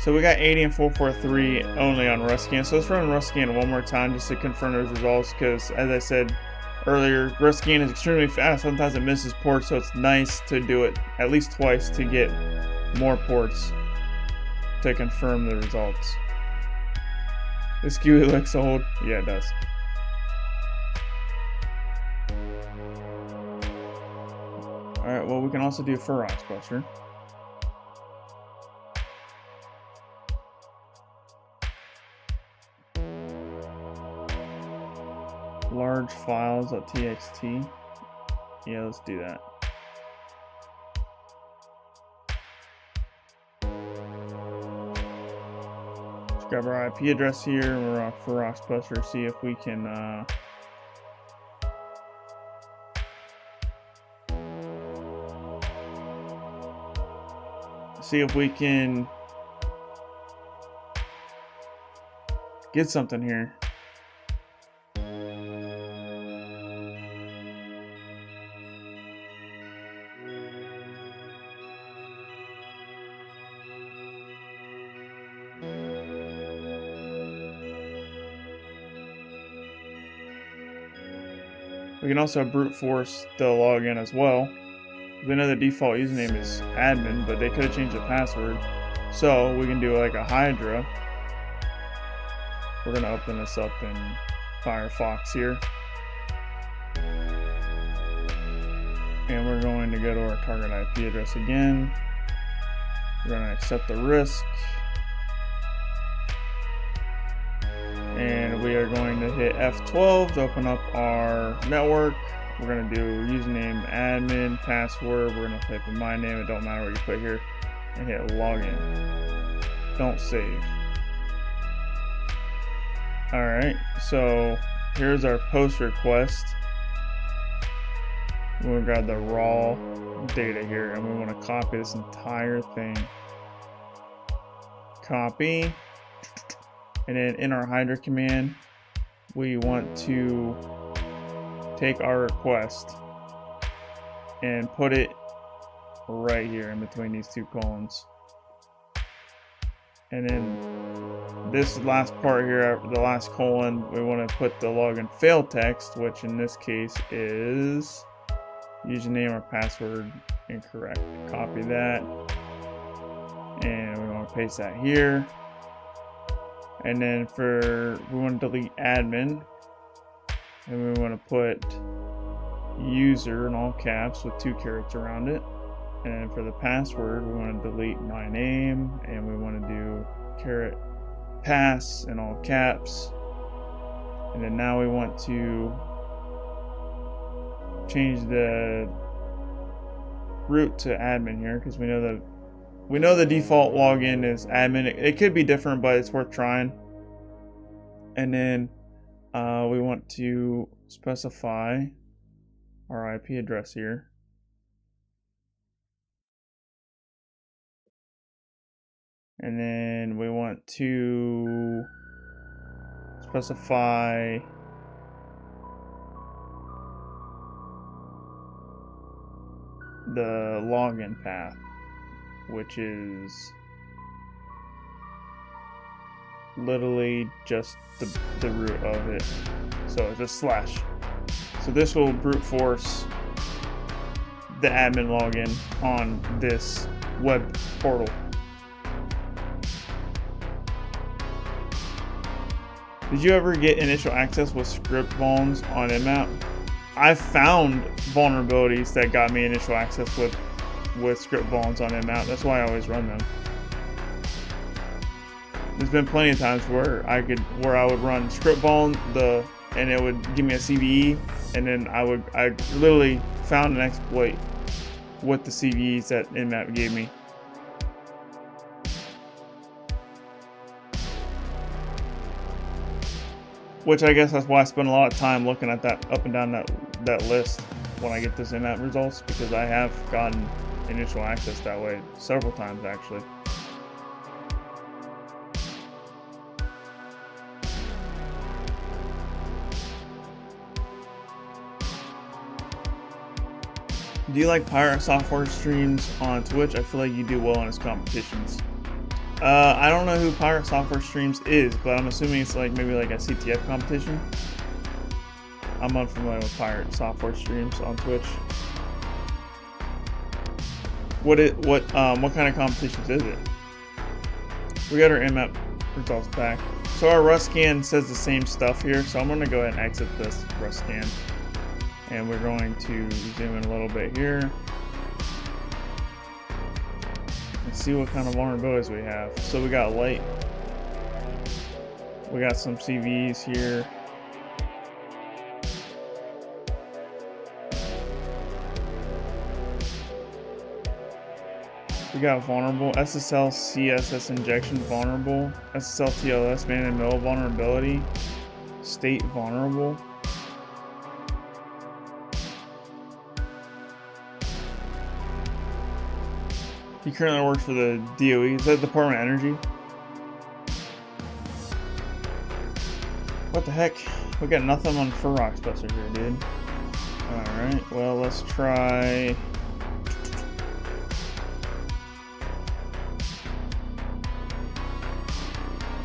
So we got 80 and 443 only on RustScan. So let's run RustScan one more time just to confirm those results, because as I said earlier, RustScan is extremely fast. Sometimes it misses ports, so it's nice to do it at least twice to get more ports to confirm the results. This GUI looks old. Yeah, it does. Alright, well, we can also do fuzzing. Large files.txt. Yeah, let's do that. Let's grab our IP address here. We're on fuzzing, see if we can get something here. We can also brute force the login as well. We know the default username is admin, but they could have changed the password. So we can do like a Hydra. We're going to open this up in Firefox here. And we're going to go to our target IP address again. We're going to accept the risk. And we are going to hit F12 to open up our network. We're going to do username admin, password. We're going to type in my name. It don't matter what you put here. And hit login. Don't save. Alright, so here's our post request. We'll grab the raw data here and we want to copy this entire thing. Copy. And then in our Hydra command, we want to take our request and put it right here in between these two colons. And then this last part here, the last colon, we want to put the login fail text, which in this case is username or password incorrect. Copy that. And we want to paste that here. And then we want to delete admin, and we want to put user in all caps with 2 carets around it. And then for the password, we want to delete my name, and we want to do caret pass in all caps. And then now we want to change the root to admin here, because we know the default login is admin. It could be different, but it's worth trying. And then we want to specify our IP address here. And then we want to specify the login path, which is literally just the root of it. So it's a slash. So this will brute force the admin login on this web portal. Did you ever get initial access with script vulns on Nmap? I found vulnerabilities that got me initial access with script vulns on Nmap. That's why I always run them. there's been plenty of times where I would run scriptball and it would give me a CVE, and then I literally found an exploit with the CVEs that Nmap gave me. Which I guess that's why I spend a lot of time looking at that up and down that list when I get those Nmap results, because I have gotten initial access that way several times actually. Do you like pirate software streams on Twitch? I feel like you do well in its competitions. I don't know who Pirate Software Streams is, but I'm assuming it's like maybe like a CTF competition. I'm unfamiliar with Pirate Software Streams on Twitch. What kind of competitions is it? We got our Nmap results back. So our Rust scan says the same stuff here, so I'm gonna go ahead and exit this Rust scan. And we're going to zoom in a little bit here. Let's see what kind of vulnerabilities we have. So we got light. We got some CVs here. We got vulnerable, SSL CSS injection vulnerable, SSL TLS man in middle vulnerability, state vulnerable. He currently works for the DOE. Is that Department of Energy? What the heck? We got nothing on Furrock Special here, dude. Alright, well, let's try...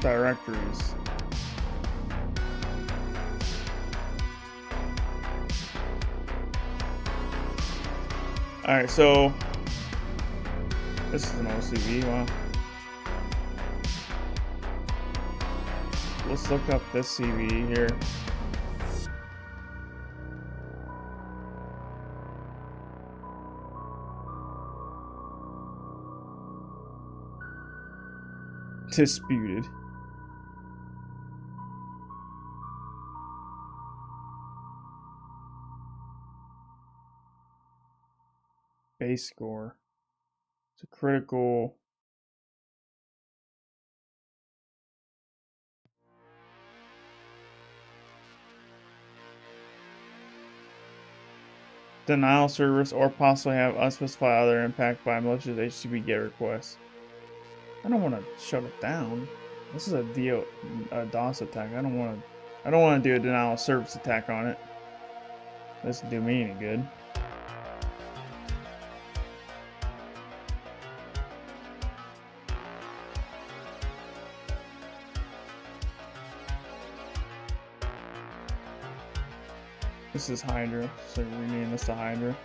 directories. Alright, so... this is an OCV, wow. Let's look up this CV here. Disputed. Base score. It's a critical. Denial service or possibly have unspecified other impact by malicious HTTP GET requests. I don't want to shut it down. This is a DOS attack. I don't want to do a denial of service attack on it. This doesn't do me any good. This is Hydra, so rename this to Hydra.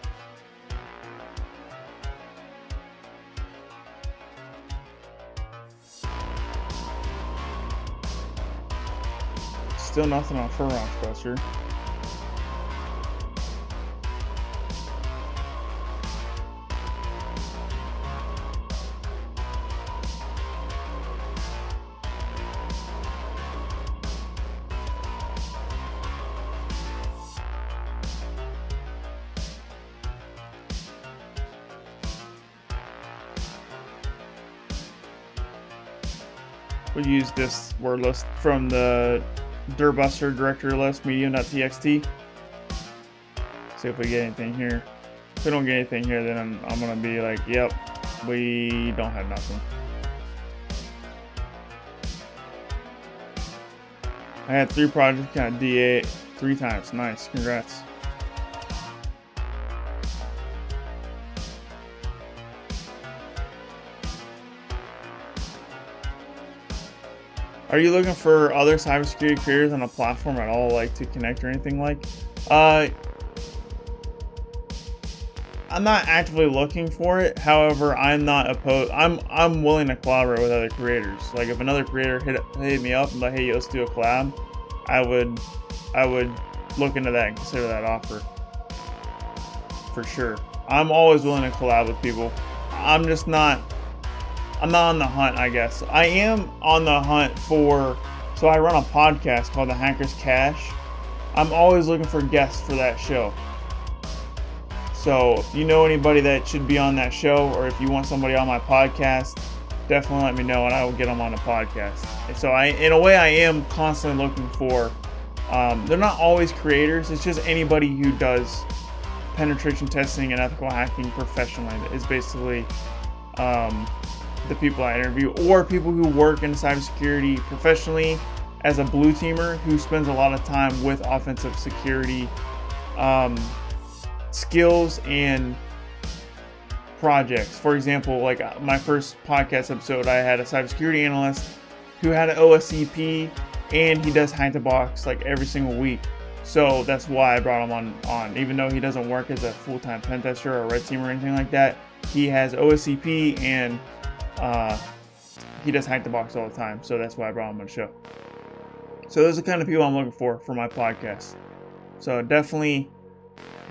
Still nothing on Furrock Buster. We use this word list from the Dirbuster directory list, medium.txt. See if we get anything here. If we don't get anything here, then I'm gonna be like, yep, we don't have nothing. I had 3 projects, got DA 3 times. Nice, congrats. Are you looking for other cybersecurity creators on a platform at all, like to connect or anything like? I'm not actively looking for it. However, I'm not opposed. I'm willing to collaborate with other creators. Like if another creator hit me up and like, hey, let's do a collab, I would look into that and consider that offer for sure. I'm always willing to collab with people. I'm just not I'm not on the hunt, I guess. I am on the hunt for, so I run a podcast called The Hacker's Cache. I'm always looking for guests for that show. So if you know anybody that should be on that show, or if you want somebody on my podcast, definitely let me know and I will get them on the podcast. And so in a way, I am constantly looking for, they're not always creators, it's just anybody who does penetration testing and ethical hacking professionally is basically the people I interview, or people who work in cybersecurity professionally as a blue teamer who spends a lot of time with offensive security skills and projects. For example, like my first podcast episode, I had a cybersecurity analyst who had an OSCP and he does hack the box like every single week. So that's why I brought him on. Even though he doesn't work as a full-time pentester or red team or anything like that, he has OSCP and he does hack the box all the time. So that's why I brought him on the show. So those are the kind of people I'm looking for my podcast. So definitely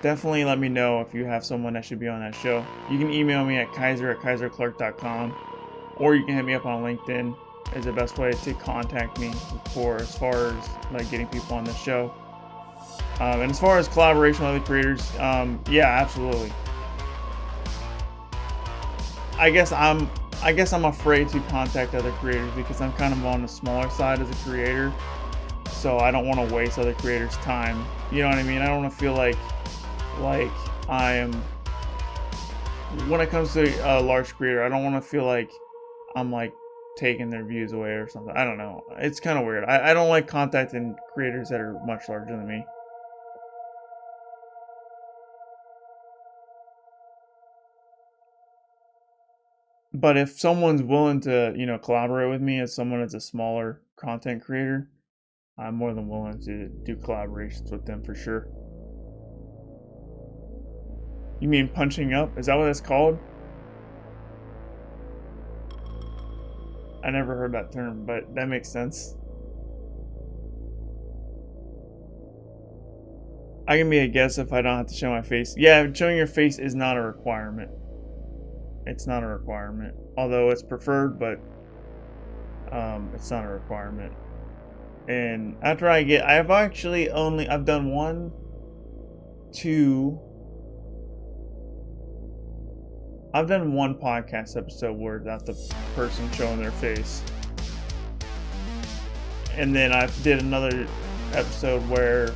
let me know if you have someone that should be on that show. You can email me at kyser@kyserclark.com, or you can hit me up on LinkedIn is the best way to contact me for as far as like getting people on the show. And as far as collaboration with other creators, yeah, absolutely. I guess I'm afraid to contact other creators because I'm kind of on the smaller side as a creator. So I don't want to waste other creators' time. You know what I mean? I don't want to feel like I am, when it comes to a large creator, I don't want to feel like I'm like taking their views away or something. I don't know. It's kind of weird. I don't like contacting creators that are much larger than me. But if someone's willing to, collaborate with me as someone that's a smaller content creator, I'm more than willing to do collaborations with them for sure. You mean punching up? Is that what it's called? I never heard that term, but that makes sense. I can be a guest if I don't have to show my face. Yeah, showing your face is not a requirement. It's not a requirement. Although it's preferred, but it's not a requirement. And after I've done I've done one podcast episode where that's the person showing their face. And then I did another episode where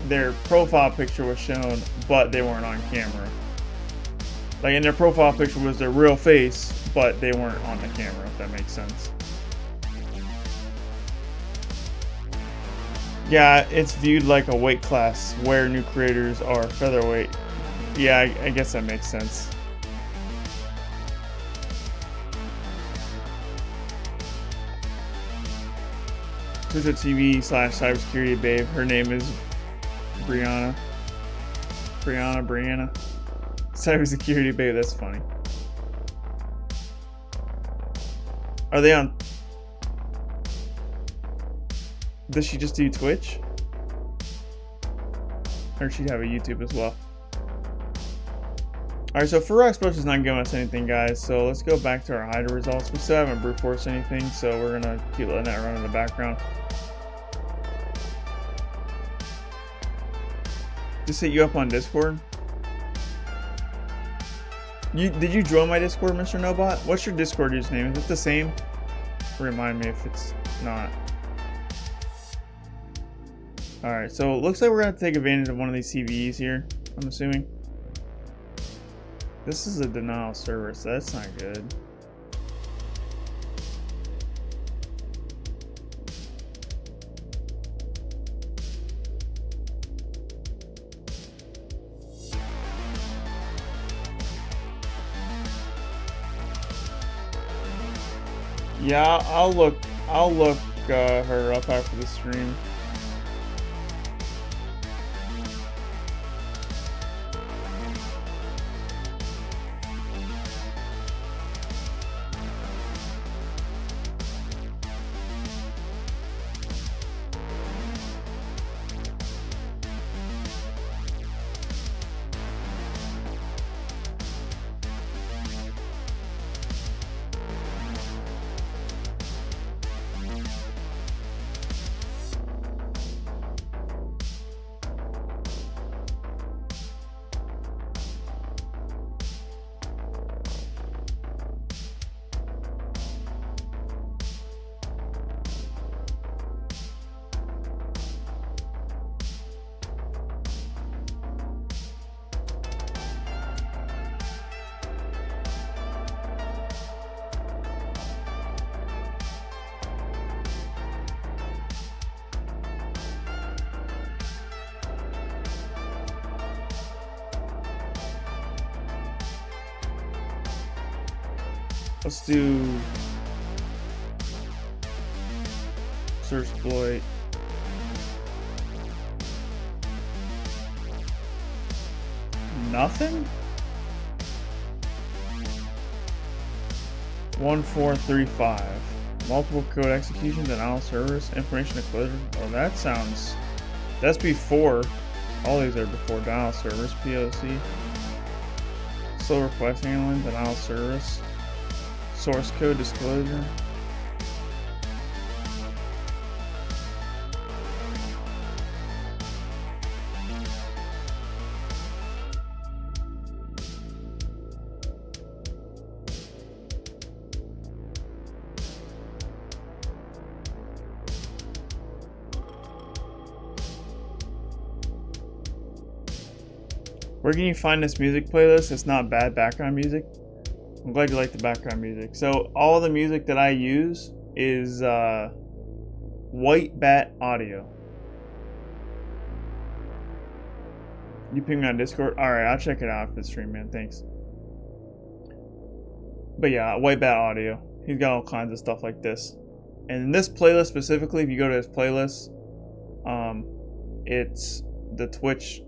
their profile picture was shown, but they weren't on camera. Like, in their profile picture was their real face, but they weren't on the camera, if that makes sense. Yeah, it's viewed like a weight class where new creators are featherweight. Yeah, I guess that makes sense. Twitch.tv/cybersecurity babe. Her name is Brianna. Cybersecurity babe, that's funny. Are they on? Does she just do Twitch? Or she'd have a YouTube as well. Alright, so Furrow Explosion's not giving us anything, guys, so let's go back to our hider results. We still haven't brute forced anything, so we're gonna keep letting that run in the background. Just hit you up on Discord. Did you join my Discord, Mr. Nobot? What's your Discord username? Is it the same? Remind me if it's not. Alright, so it looks like we're going to take advantage of one of these CVEs here, I'm assuming. This is a denial server, so that's not good. Yeah, I'll look her up after the stream. Let's do search exploit. Nothing? 1435. Multiple code execution, denial servers, information explosion. Oh, that sounds. That's before. All these are before denial servers, POC. Slow request handling, denial service. Source code disclosure. Where can you find this music playlist? It's not bad background music. I'm glad you like the background music. So all the music that I use is White Bat Audio. You ping me on Discord? Alright, I'll check it out after the stream, man. Thanks. But yeah, White Bat Audio. He's got all kinds of stuff like this. And in this playlist specifically, if you go to his playlist, it's the Twitch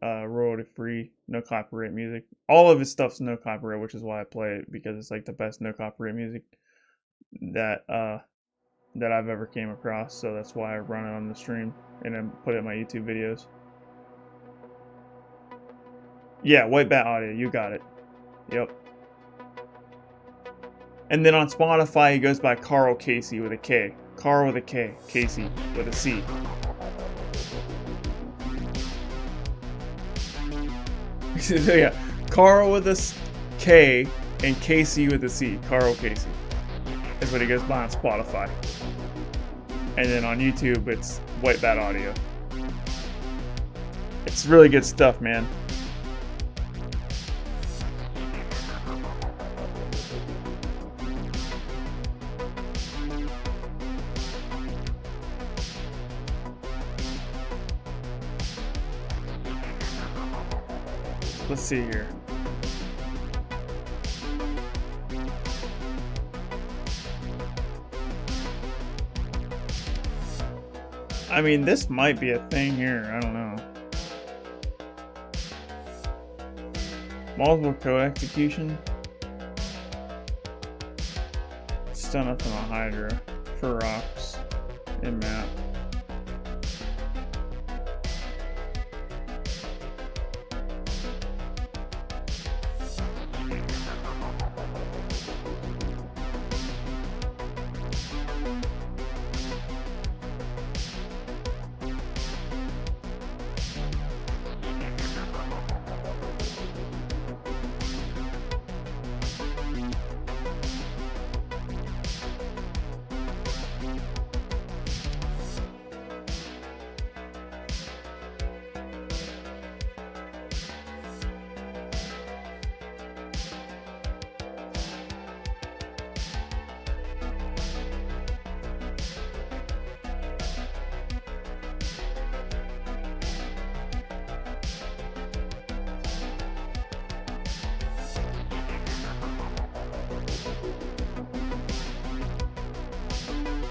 royalty free, no copyright music. All of his stuff's no copyright, which is why I play it, because it's like the best no copyright music that I've ever came across. So that's why I run it on the stream and then put it in my YouTube videos. Yeah, White Bat Audio, you got it. Yep. And then on Spotify, he goes by Carl Casey with a K. Carl with a K, Casey with a C. Yeah, Carl with a K and Casey with a C. Carl Casey. That's what he goes by on Spotify. And then on YouTube, it's White Bat Audio. It's really good stuff, man. Let's see here. I mean, this might be a thing here. I don't know. Multiple code execution. Still nothing on Hydra. For rocks. In map.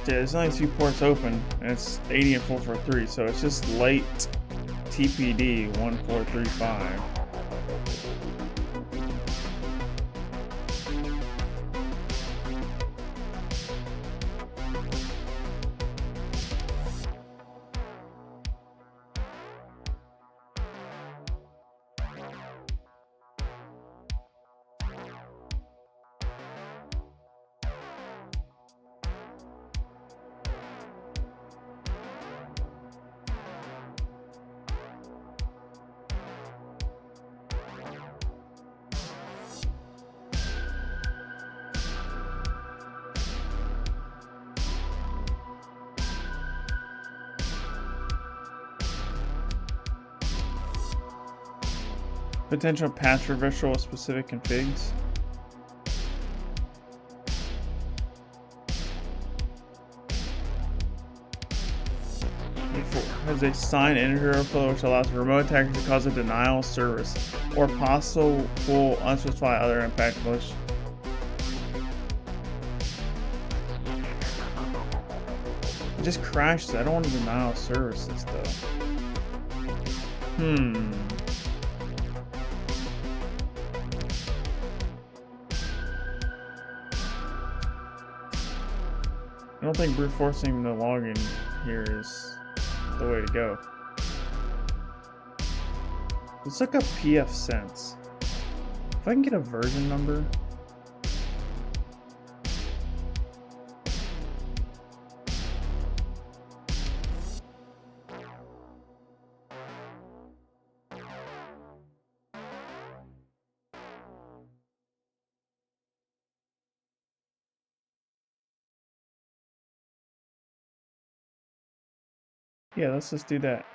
Yeah, there's only 2 ports open, and it's 80 and 443, so it's just late TPD 1435. Potential patch reversal of specific configs. Has a signed integer overflow which allows remote attackers to cause a denial service. or possible unspecified other impact glitch. It just crashed. I don't want to denial of services though. I don't think brute forcing the login here is the way to go. Let's look up pfSense. If I can get a version number. Yeah, let's just do that.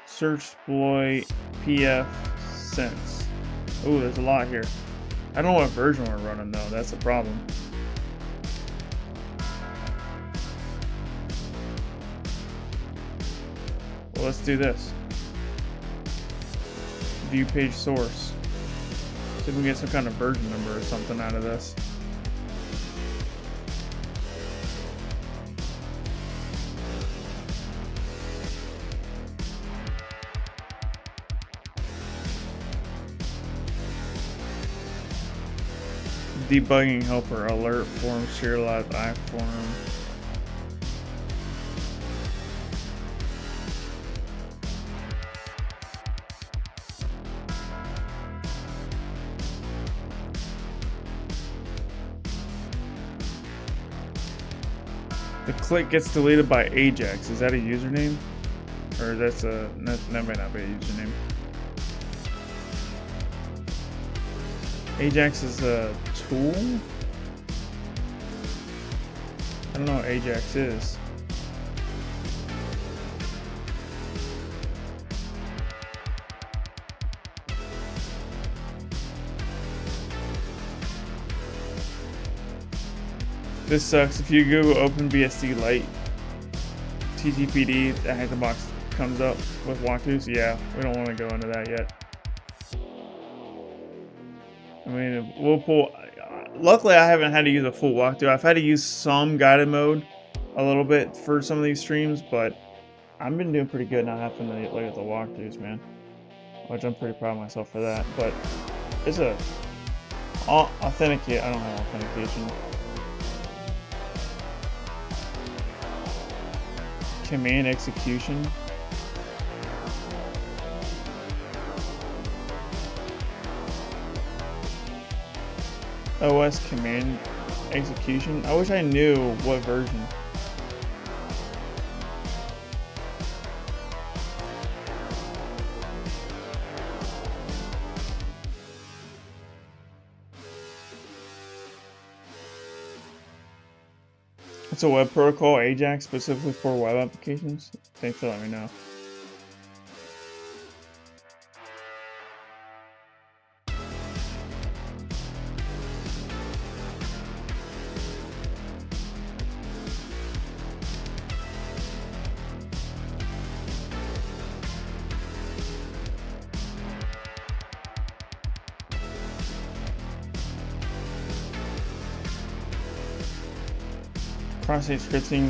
Search exploit pfSense. Oh, there's a lot here. I don't know what version we're running though, that's the problem. Well, let's do this. View page source. See if we can get some kind of version number or something out of this. Debugging helper, alert form, serialized iForm. The click gets deleted by Ajax. Is that a username? Or that's a that might not be a username. Ajax is a tool? I don't know what Ajax is. This sucks. If you Google OpenBSD Lite TTPD, the hacker box comes up with walkthroughs. Yeah, we don't want to go into that yet. I mean, we'll pull. Luckily, I haven't had to use a full walkthrough. I've had to use some guided mode a little bit for some of these streams, but I've been doing pretty good not having to look at the walkthroughs, man. Which I'm pretty proud of myself for that. But it's a authenticate. I don't have authentication. Command execution. OS command execution. I wish I knew what version. It's a web protocol, Ajax, specifically for web applications. Thanks for letting me know. Cross-site scripting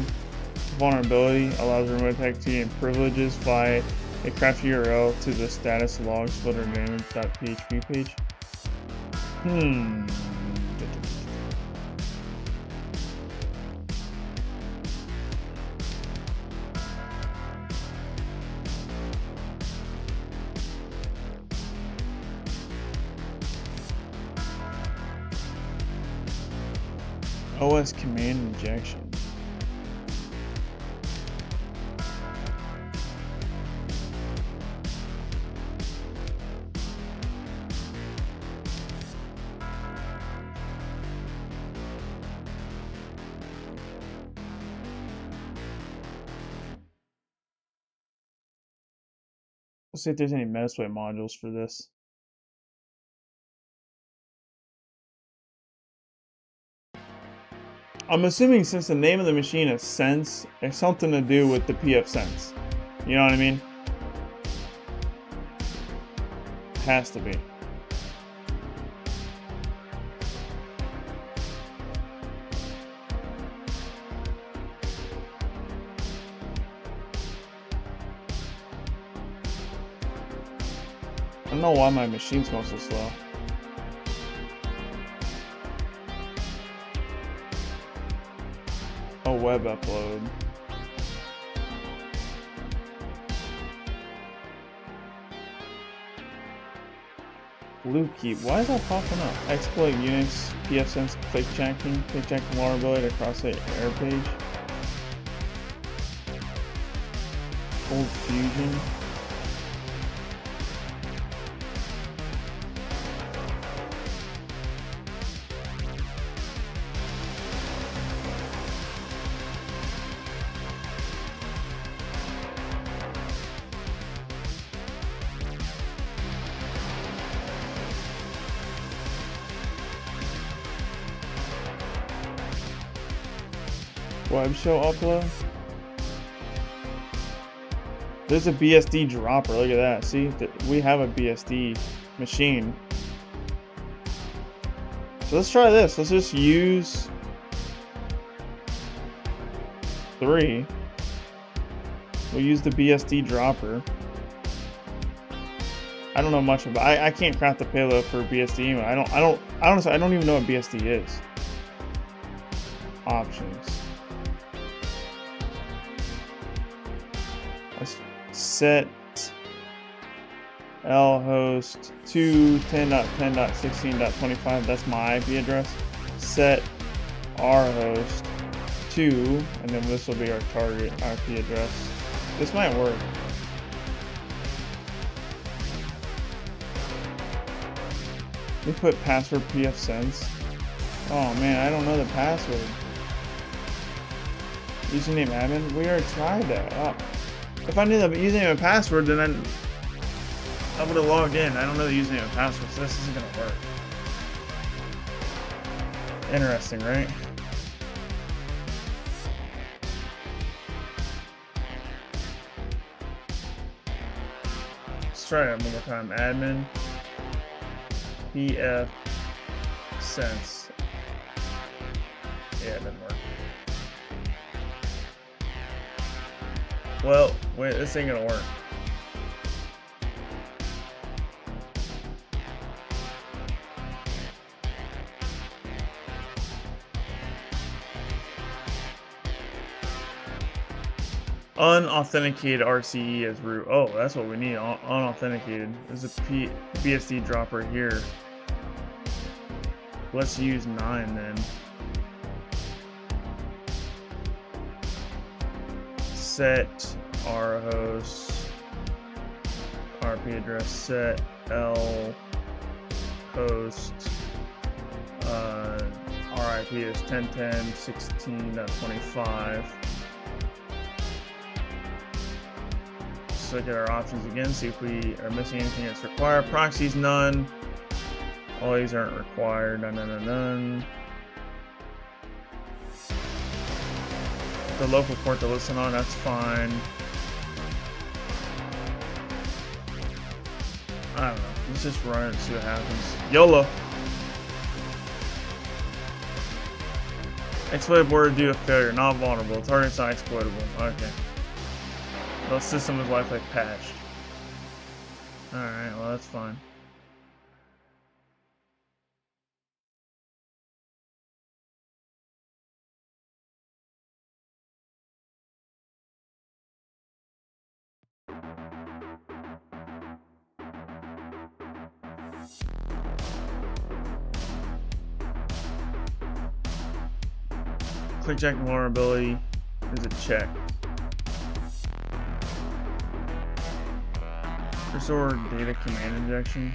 vulnerability allows remote attack to gain privileges via a craft URL to the status logs filter damage.php page. OS command injection. Let's see if there's any Metasploit modules for this. I'm assuming since the name of the machine is Sense, it's something to do with the pfSense. You know what I mean? has to be. I don't know why my machine's going so slow. Oh, web upload. Blue keep. Why is that popping up? Exploit Unix, pfSense, clickjacking vulnerability across the error page. Cold fusion. Web shell upload. There's a BSD dropper. Look at that. See, we have a BSD machine. So let's try this. Let's just use 3. We'll use the BSD dropper. I don't know much about. I can't craft the payload for BSD. Honestly, I don't even know what BSD is. Options. Let's set lhost 2.10.10.16.25. That's my IP address. Set rhost 2, and then this will be our target IP address. This might work. We put password pfSense. Oh man, I don't know the password. Username admin. We already tried that. Oh. If I knew the username and password, then I would have logged in. I don't know the username and password, so this isn't gonna work. Interesting, right? Let's try it one more time. Admin pfSense. Yeah, it didn't work. Well, wait, this ain't gonna work. Unauthenticated RCE as root. Oh, that's what we need. Unauthenticated. There's a BSD dropper here. Let's use 9 then. Set rhost RP address. Set lhost RIP is 10.10.16.25. Let's look at our options again, see if we are missing anything that's required. Proxies, none. All these aren't required. None. The local port to listen on, that's fine. I don't know. Let's just run it and see what happens. YOLO! Exploited border due to failure, not vulnerable. Target's not exploitable. Okay. The system is likely patched. Alright, well that's fine. Clickjack vulnerability is a check. Restore data command injection.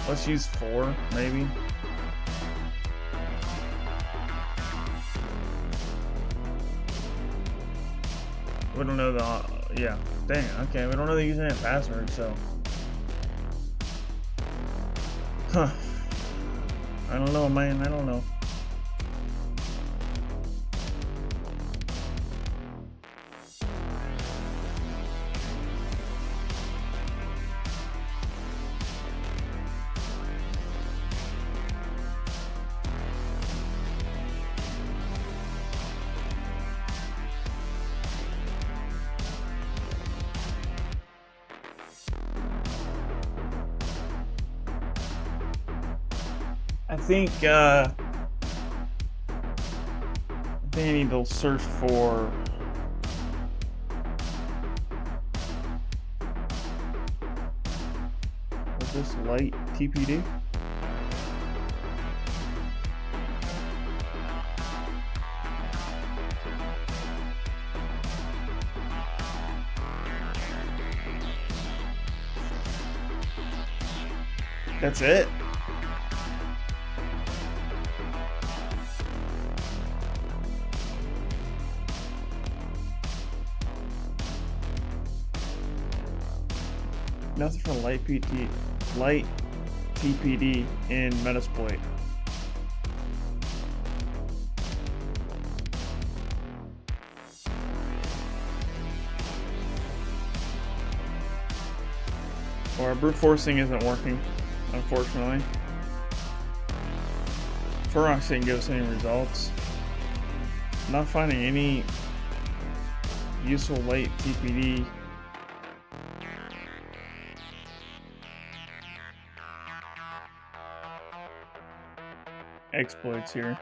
Let's use 4, maybe. We don't know the Yeah. Dang. Okay. We don't know the username and password, so. Huh. I don't know, man. I don't know. I think they need to search for this light TPD. That's it. Nothing for light TPD in Metasploit. Or brute forcing isn't working, unfortunately. Ferox didn't give us any results. Not finding any useful light TPD. Exploits here.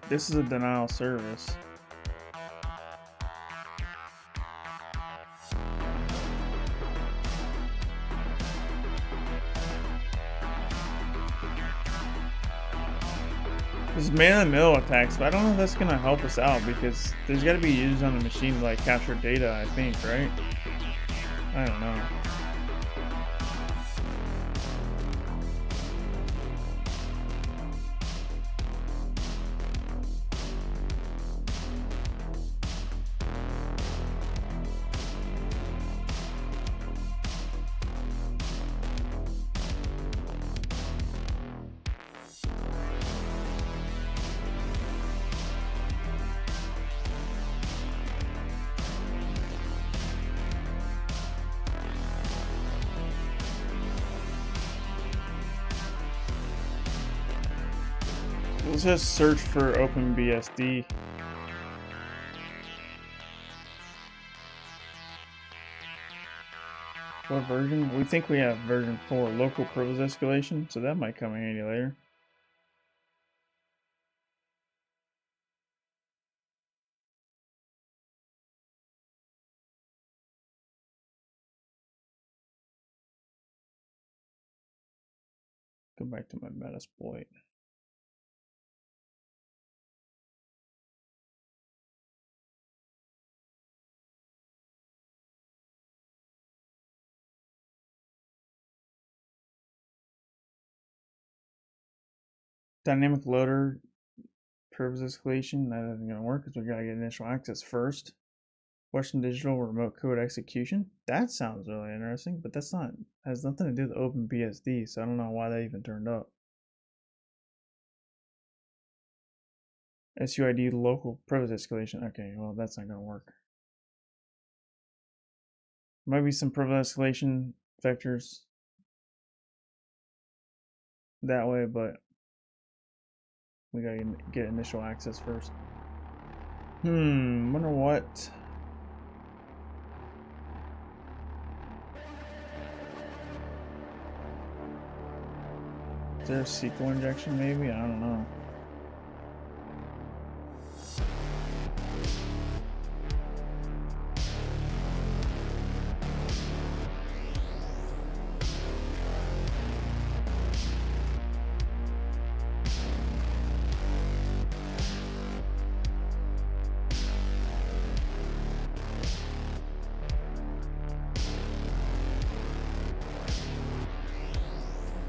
This is a denial service. This is man-in-the-middle attacks, but I don't know if that's gonna help us out because there's gotta be used on the machine to like capture data, I think, right? I don't know. Let's just search for OpenBSD. What version? We think we have version 4, local privilege escalation, so that might come in handy later. Go back to my Metasploit. Dynamic loader privilege escalation, that isn't going to work because we got to get initial access first. Western Digital remote code execution. That sounds really interesting, but that's not, has nothing to do with OpenBSD, so I don't know why that even turned up. SUID local privilege escalation. Okay, well, that's not going to work. Might be some privilege escalation vectors that way, but we gotta get initial access first. Wonder what. Is there a SQL injection maybe? I don't know.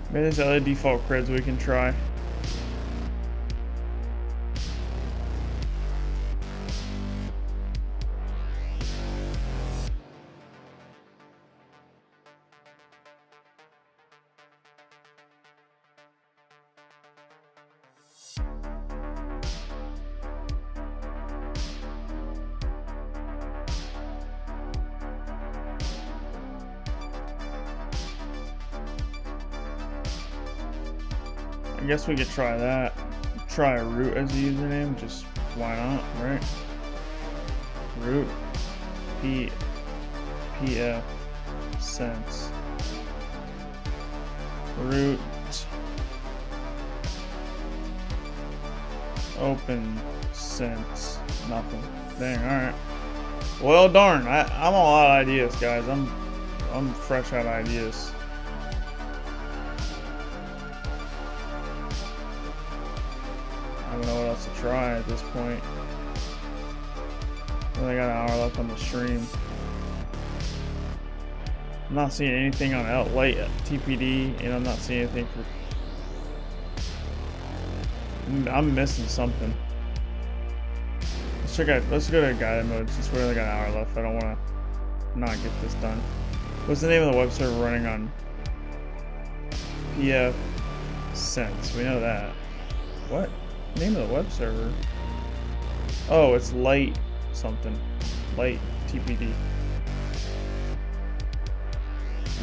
Maybe there's other default creds we can try. I guess we could try that. Try root as a username, just why not, right? Root pf sense root open sense nothing. Dang, alright. Well darn, I'm all out of ideas, guys. I'm fresh out of ideas. I don't know what else to try at this point. I only got an hour left on the stream. I'm not seeing anything on late TPD, and I'm not seeing anything for. I'm missing something. Let's go to guided mode since we only got an hour left. I don't want to not get this done. What's the name of the web server running on? PF Sense. We know that. What? Name of the web server? Oh, it's light something. Light TPD.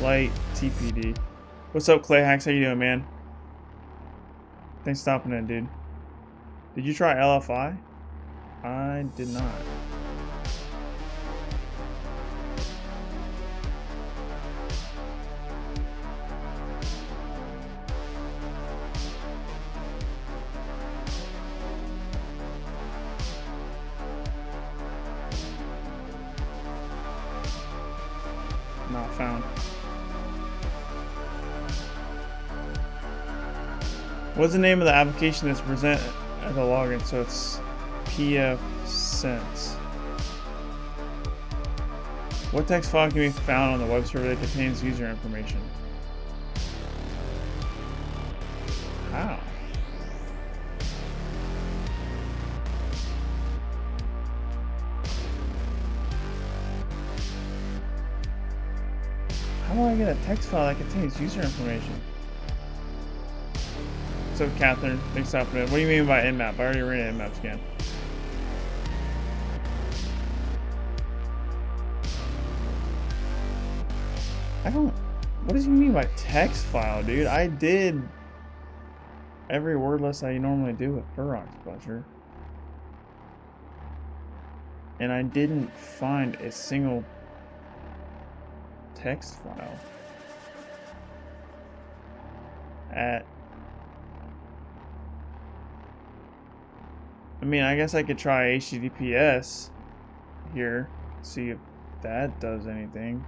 Light TPD. What's up, Clay Hacks? How you doing, man? Thanks for stopping in, dude. Did you try LFI? I did not. Not found. What's the name of the application that's present at the login? So it's PF Sense. What text file can be found on the web server that contains user information? How? How do I get a text file that contains user information? So Catherine, thanks for stopping in. What do you mean by nmap? I already ran nmap scan. What does he mean by text file, dude? I did every word list I normally do with Ferox Butcher. And I didn't find a single text file I mean, I guess I could try HTTPS here, see if that does anything.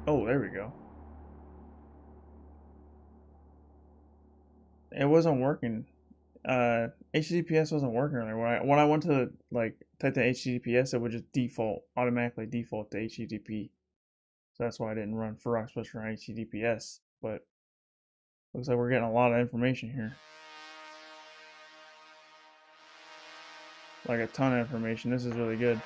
Oh, there we go. It wasn't working. HTTPS wasn't working earlier. When I went to type in HTTPS, it would just automatically default to HTTP. So that's why I didn't run Ferox Butcher on HTTPS. But looks like we're getting a lot of information here. Like a ton of information. This is really good.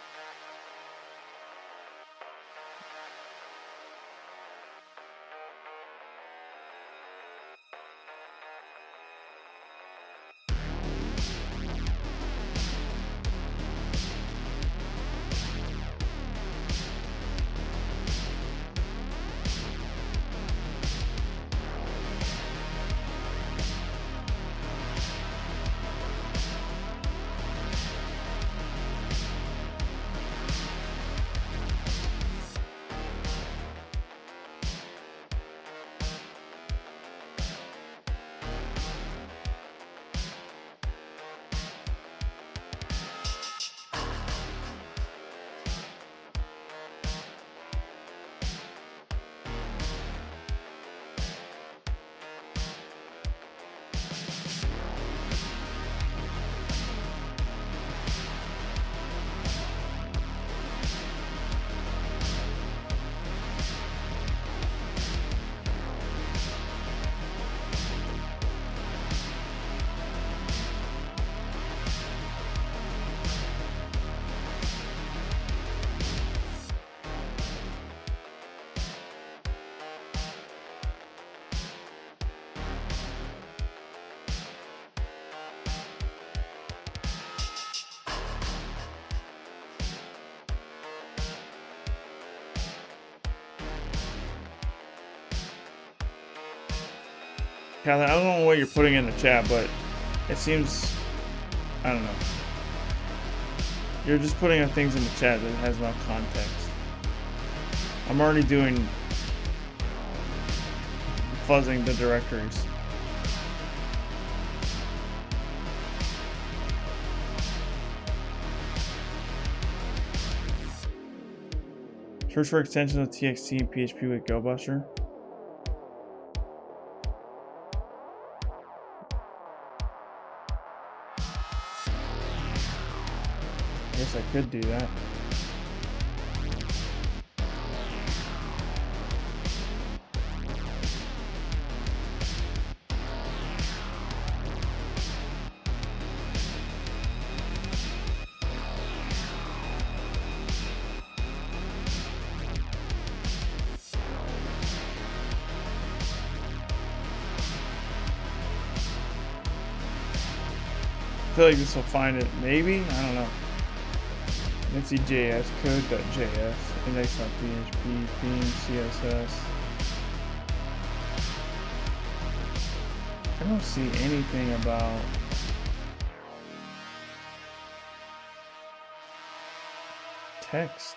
Kathy, I don't know what you're putting in the chat, but it seems, I don't know. You're just putting things in the chat that has no context. I'm already doing fuzzing the directories. Search for extensions of TXT and PHP with GoBuster. I guess I could do that. I feel like this will find it, maybe? I don't know. Let's see JS, code.js, index.php, theme, CSS. I don't see anything about text,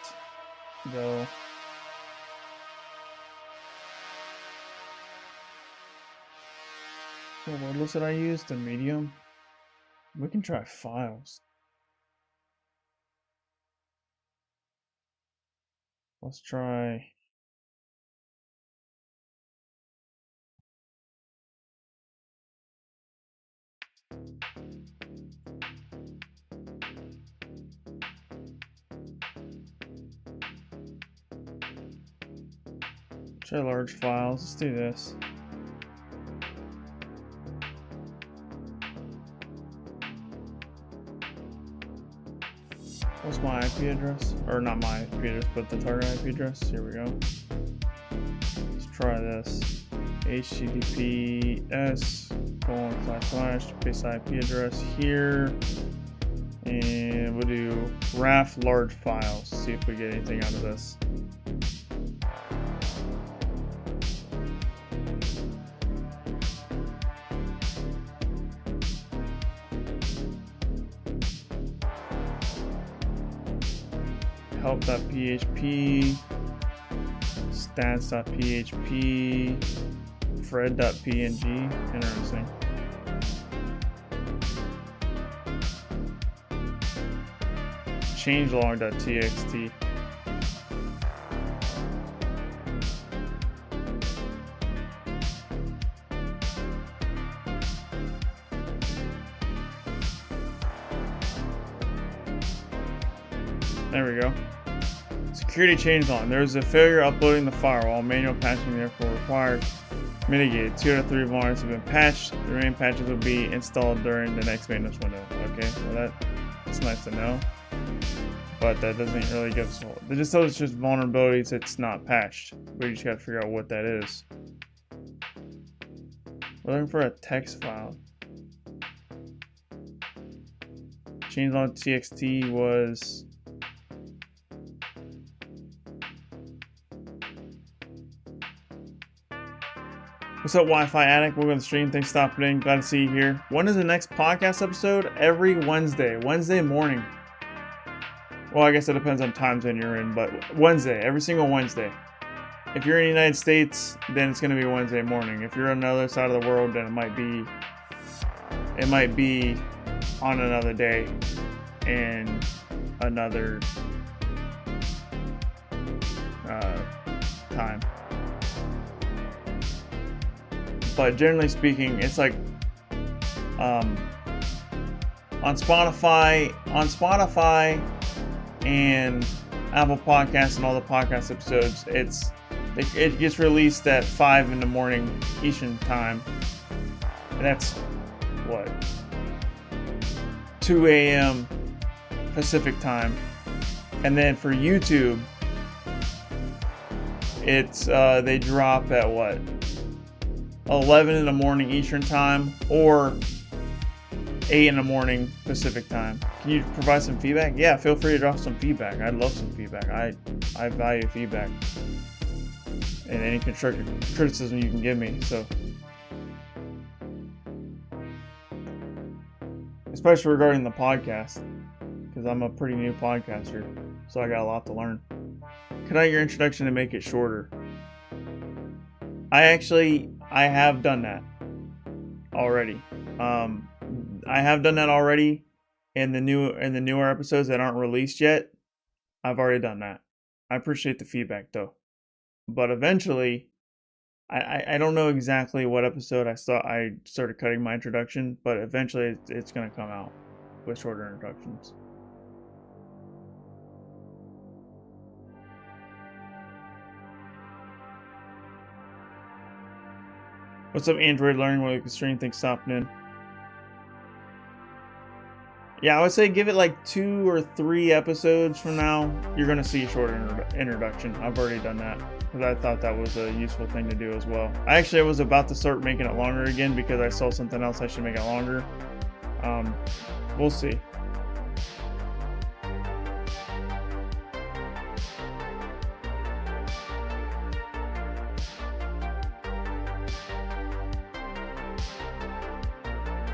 though. What word list did I use? The medium? We can try files. Let's try. Try large files. Let's do this. What's my IP address? Or not my IP address, but the target IP address. Here we go. Let's try this. https:// paste IP address here. And we'll do raf large files. See if we get anything out of this. help.php, stats.php, fred.png. Interesting. changelog.txt. There we go. Security changelog. There is a failure uploading the firewall. Manual patching therefore required. Mitigated. 2 out of 3 vulnerabilities have been patched. The remaining patches will be installed during the next maintenance window. Okay, well that's nice to know. But that doesn't really give us. It just tells us just vulnerabilities. It's not patched. We just gotta figure out what that is. We're looking for a text file. Changelog.txt was. What's up, Wi-Fi addict? Welcome to the stream. Thanks for stopping in. Glad to see you here. When is the next podcast episode? Every Wednesday. Wednesday morning. Well, I guess it depends on time zone you're in, but Wednesday. Every single Wednesday. If you're in the United States, then it's going to be Wednesday morning. If you're on the other side of the world, then it might be on another day and another time. But generally speaking, it's like on Spotify and Apple Podcasts and all the podcast episodes, it gets released at 5 in the morning Eastern time, and that's what 2 a.m. Pacific time. And then for YouTube, it's they drop at what? 11 in the morning Eastern time or 8 in the morning Pacific time. Can you provide some feedback? Yeah, feel free to drop some feedback. I'd love some feedback. I value feedback and any constructive criticism you can give me. So especially regarding the podcast, because I'm a pretty new podcaster, so I got a lot to learn. Cut out your introduction and make it shorter. I have done that already. I have done that already in the newer episodes that aren't released yet. I've already done that. I appreciate the feedback though. But eventually, I don't know exactly what episode I started cutting my introduction, but eventually it's going to come out with shorter introductions. What's up, Android Learning? What extreme things happening? Yeah, I would say give it like 2 or 3 episodes from now. You're going to see a shorter introduction. I've already done that because I thought that was a useful thing to do as well. I was about to start making it longer again because I saw something else I should make it longer. We'll see.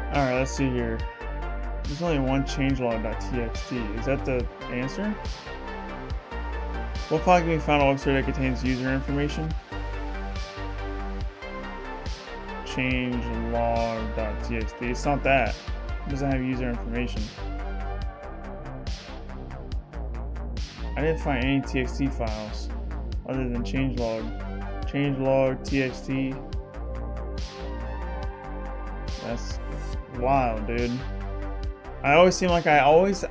Alright, let's see here. There's only one changelog.txt. Is that the answer? What file can be found on a website that contains user information? Changelog.txt. It's not that. It doesn't have user information. I didn't find any txt files other than changelog. Changelog.txt. That's wild, dude. I always seem like I almost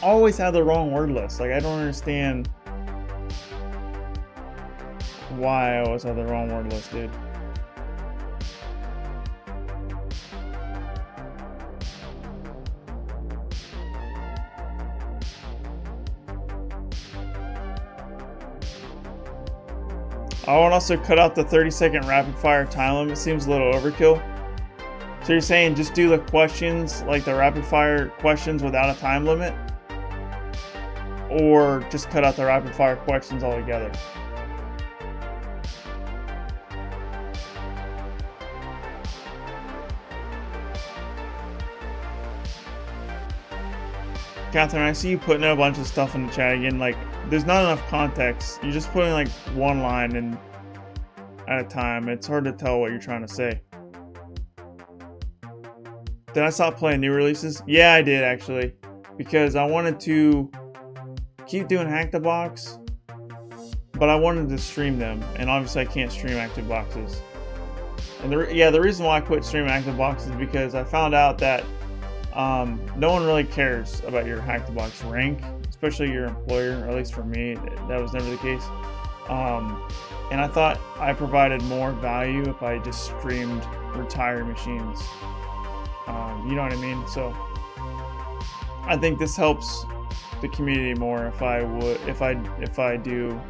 always have the wrong word list. Like, I don't understand why I always have the wrong word list, dude. I would also cut out the 30-second rapid fire time limit. Seems a little overkill. So you're saying just do the questions, like the rapid fire questions without a time limit? Or just cut out the rapid fire questions altogether? Catherine, I see you putting a bunch of stuff in the chat again. Like, there's not enough context. You're just putting like one line in at a time. It's hard to tell what you're trying to say. Did I stop playing new releases? Yeah, I did actually, because I wanted to keep doing Hack the Box, but I wanted to stream them, and obviously I can't stream active boxes. And the reason why I quit streaming active boxes is because I found out that no one really cares about your Hack the Box rank, especially your employer. Or at least for me, that was never the case. And I thought I provided more value if I just streamed retired machines. You know what I mean? So I think this helps the community more if I do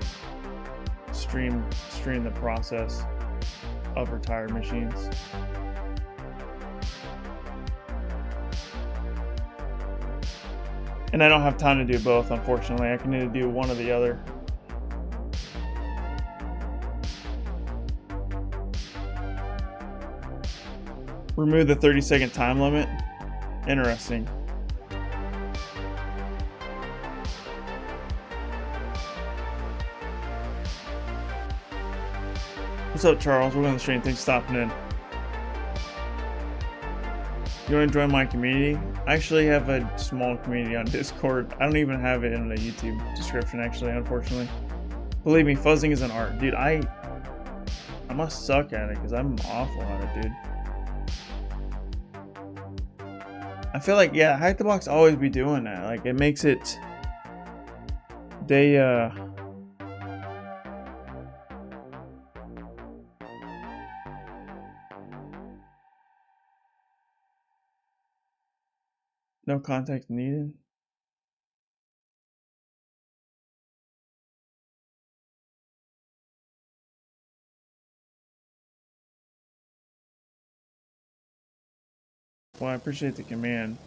stream the process of retired machines. And I don't have time to do both, unfortunately. I can either do one or the other. Remove the 30-second time limit. Interesting. What's up, Charles? We're on the stream. Thanks for stopping in. You want to join my community? I actually have a small community on Discord. I don't even have it in the YouTube description, actually, unfortunately. Believe me, fuzzing is an art. Dude, I must suck at it because I'm awful at it, dude. I feel like, yeah, Hack the Box always be doing that. Like, it makes it... No context needed. Well, I appreciate the command.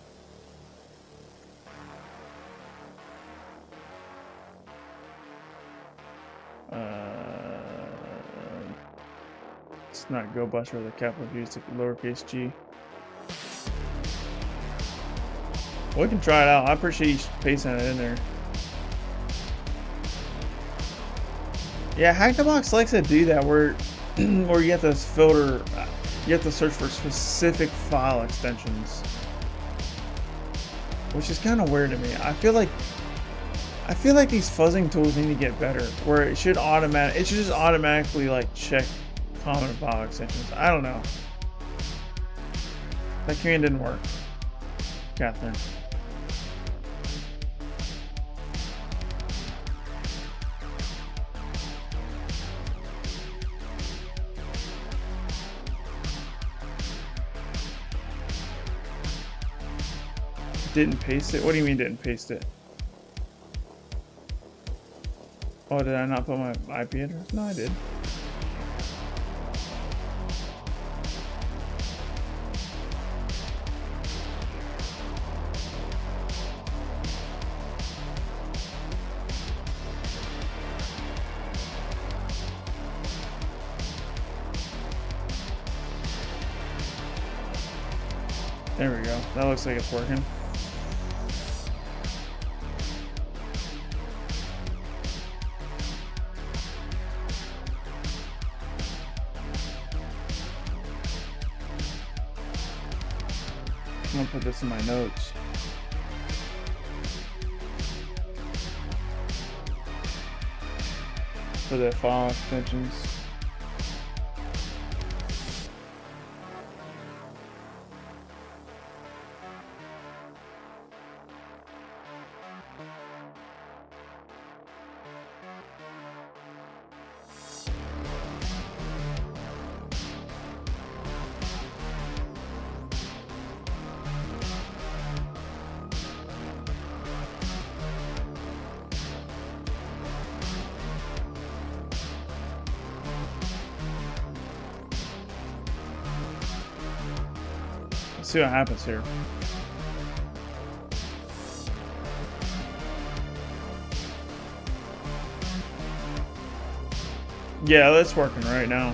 It's not go buster with a capital G, it's a lowercase g. We can try it out. I appreciate you pasting it in there. Yeah, Hack the Box likes to do that where where you have to filter, you have to search for specific file extensions, which is kind of weird to me. I feel like these fuzzing tools need to get better, where it should just automatically like check common file extensions. I don't know. That command didn't work, Catherine. Didn't paste it? What do you mean didn't paste it? Oh, did I not put my IP address? No, I did. There we go. That looks like it's working. I'm gonna put this in my notes. For the file extensions. See what happens here. Yeah, that's working right now.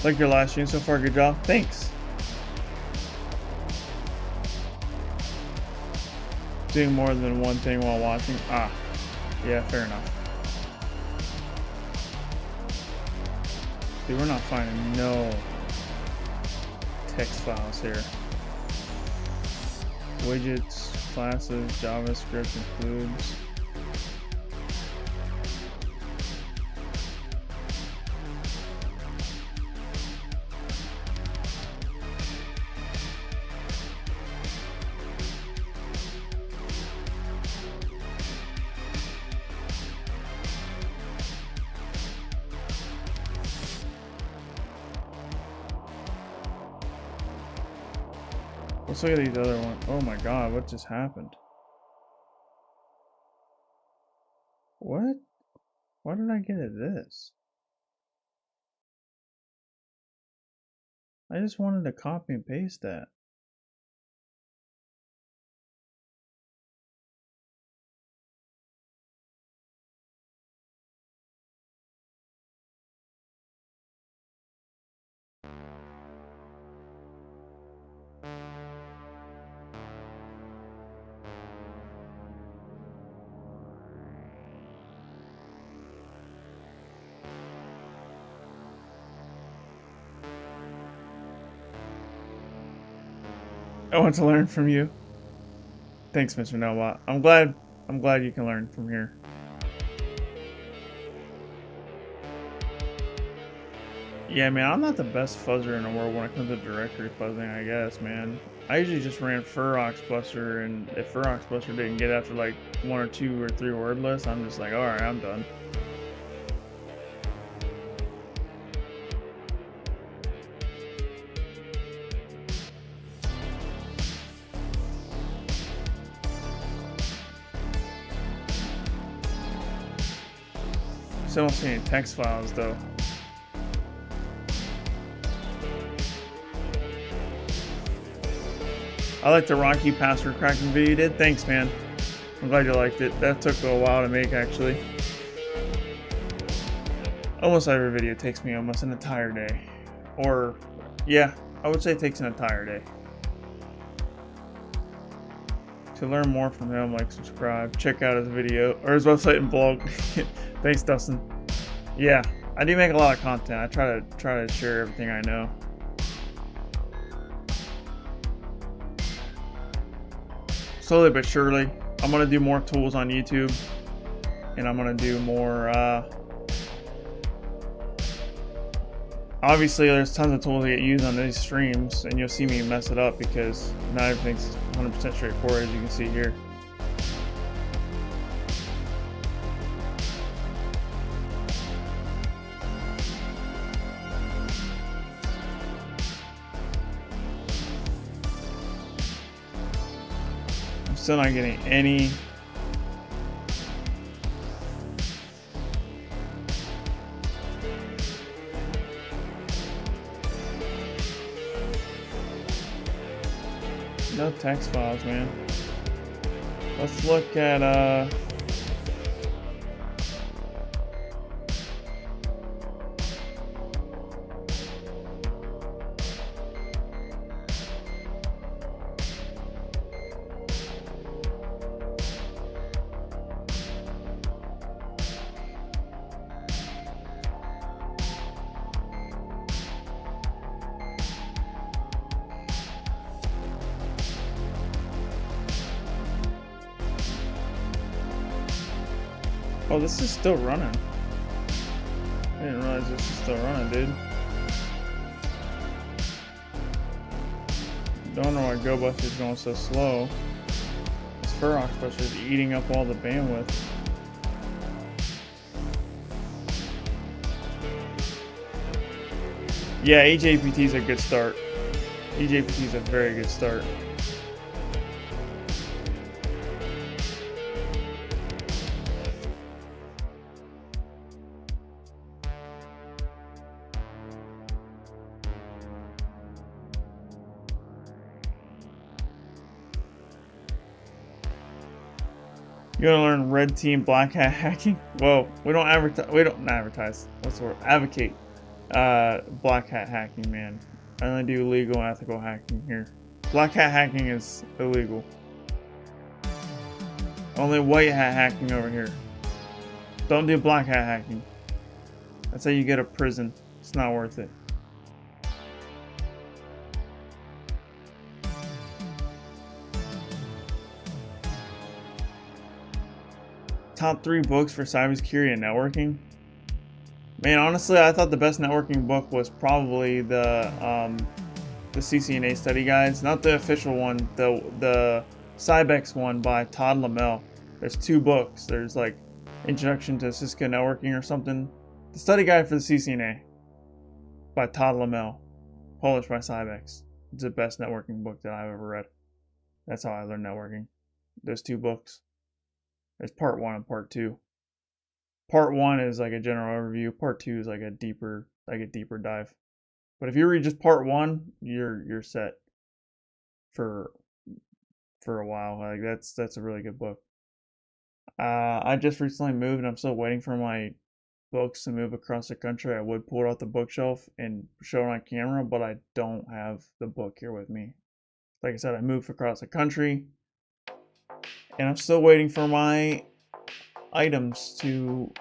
Like your last stream so far, good job. Thanks. Doing more than one thing while watching. Ah, yeah, fair enough. See, we're not finding no text files here. Widgets, classes, JavaScript includes. Let's look at these other ones. Oh my god, what just happened? What? Why did I get at this? I just wanted to copy and paste that. I want to learn from you. Thanks, Mr. Nelbot. I'm glad you can learn from here. Yeah, man, I'm not the best fuzzer in the world when it comes to directory fuzzing, I guess, man. I usually just ran furoxbuster, and if furoxbuster didn't get after like 1 or 2 or 3 word lists, I'm just like, alright, I'm done. Still don't see any text files though. I like the Rocky password cracking video you did. Thanks, man. I'm glad you liked it. That took a while to make, actually. Almost every video takes me almost an entire day. Or, yeah, I would say it takes an entire day. To learn more from him, like, subscribe, check out his video, or his website and blog. Thanks, Dustin. Yeah, I do make a lot of content. I try to share everything I know. Slowly but surely, I'm gonna do more tools on YouTube, and I'm gonna do more. Obviously, there's tons of tools that get used on these streams, and you'll see me mess it up because not everything's 100% straightforward, as you can see here. I'm still not getting any. No text files, man. Let's look at oh, this is still running. I didn't realize this is still running, dude. Don't know why GoBuster is going so slow. This Ferox Buster is eating up all the bandwidth. Yeah, EJPT is a good start. EJPT is a very good start. You want to learn red team black hat hacking? Well, we don't advertise. We don't advertise. What's the word? Advocate black hat hacking, man. I only do legal and ethical hacking here. Black hat hacking is illegal. Only white hat hacking over here. Don't do black hat hacking. That's how you get a prison. It's not worth it. Top 3 books for cybersecurity and networking. Man, honestly, I thought the best networking book was probably the CCNA study guides, not the official one, the Cybex one by Todd Lamel. There's 2 books. There's like Introduction to Cisco Networking or something. The study guide for the CCNA by Todd Lamel, published by Cybex. It's the best networking book that I've ever read. That's how I learned networking. Those 2 books. There's part 1 and part 2. Part 1 is like a general overview. Part 2 is like a deeper dive. But if you read just part 1, you're set for a while. Like that's a really good book. I just recently moved and I'm still waiting for my books to move across the country. I would pull it off the bookshelf and show it on camera, but I don't have the book here with me. Like I said, I moved across the country. And I'm still waiting for my items to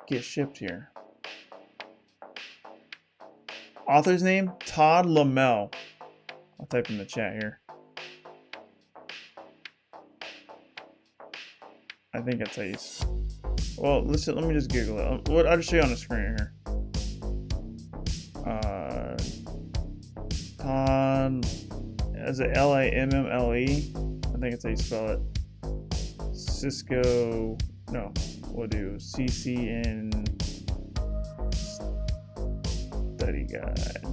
get shipped here. Author's name? Todd Lamel. I'll type in the chat here. I think it's Ace. Well, listen, let me just Google it. I'll just show you on the screen here. Todd, is it Lammle? I think it's how you spell it. Cisco, no, we'll do CCN study guide.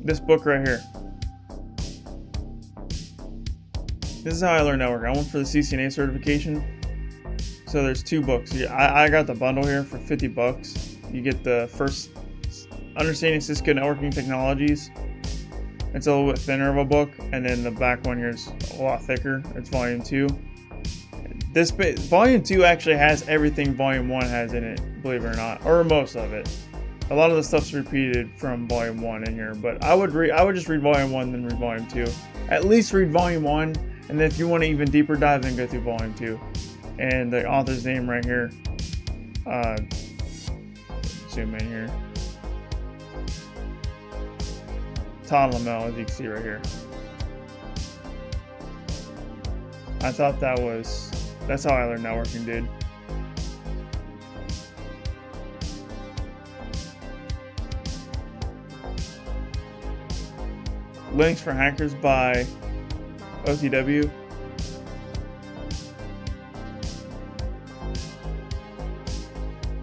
This book right here. This is how I learned networking. I went for the CCNA certification. So there's 2 books. I got the bundle here for $50. You get the first Understanding Cisco Networking Technologies. It's a little bit thinner of a book, and then the back one here is a lot thicker. It's volume 2. This volume 2 actually has everything volume 1 has in it, believe it or not, or most of it. A lot of the stuff's repeated from volume 1 in here, but I would just read volume 1 then read volume 2. At least read volume 1, and then if you want to even deeper dive, then go through volume 2. And the author's name right here. Zoom in here. Todd Lamel, as you can see right here. I thought that's how I learned networking, dude. Linux for Hackers by OTW.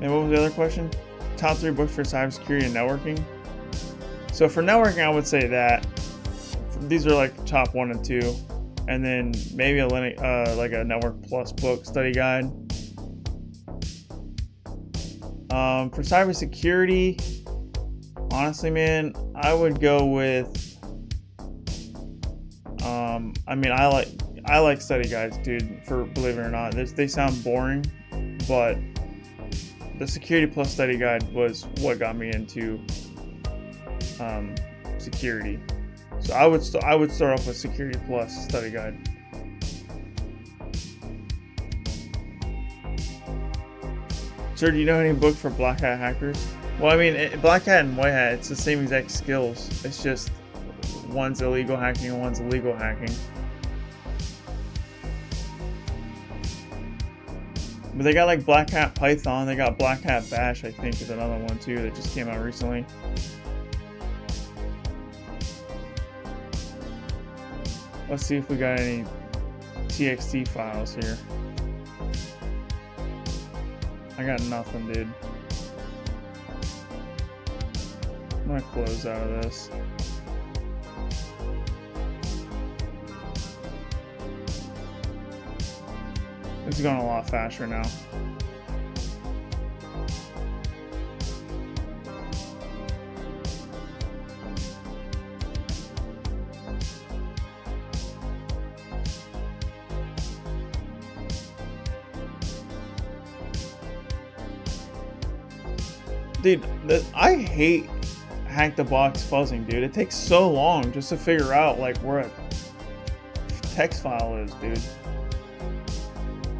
And what was the other question? Top 3 books for cybersecurity and networking. So for networking, I would say that these are like top 1 and 2, and then maybe a Linux, like a Network Plus book study guide. For cybersecurity, honestly, man, I would go with. I like study guides, dude. For believe it or not, they sound boring, but the Security Plus study guide was what got me into security. So I would start off with Security Plus study guide. Sir, do you know any book for black hat hackers? Well, I mean, black hat and white hat, it's the same exact skills. It's just one's illegal hacking and one's legal hacking. But they got like Black Hat Python, they got Black Hat Bash, I think, is another one too that just came out recently. Let's see if we got any TXT files here. I got nothing, dude. I'm gonna close out of this. It's going a lot faster now. Dude, I hate hack the box fuzzing, dude. It takes so long just to figure out like where a text file is, dude.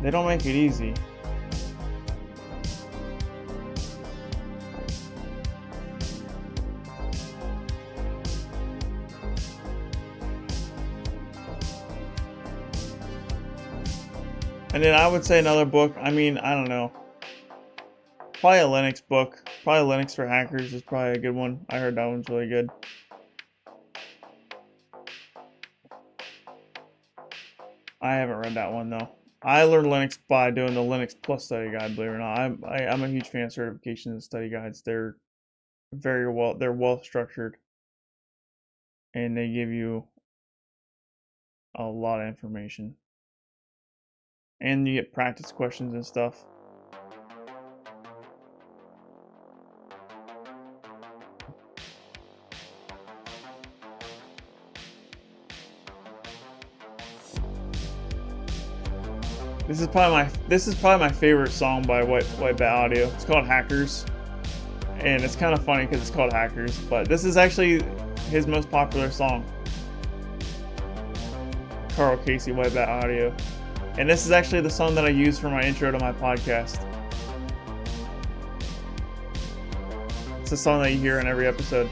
They don't make it easy. And then I would say another book, I mean, I don't know. Probably a Linux book. Probably Linux for Hackers is probably a good one. I heard that one's really good. I haven't read that one though. I learned Linux by doing the Linux Plus study guide, believe it or not. I'm a huge fan of certifications and study guides. They're well structured, and they give you a lot of information. And you get practice questions and stuff. This is probably my favorite song by White Bat Audio. It's called Hackers, and it's kind of funny because it's called Hackers. But this is actually his most popular song. Carl Casey, White Bat Audio, and this is actually the song that I use for my intro to my podcast. It's a song that you hear in every episode.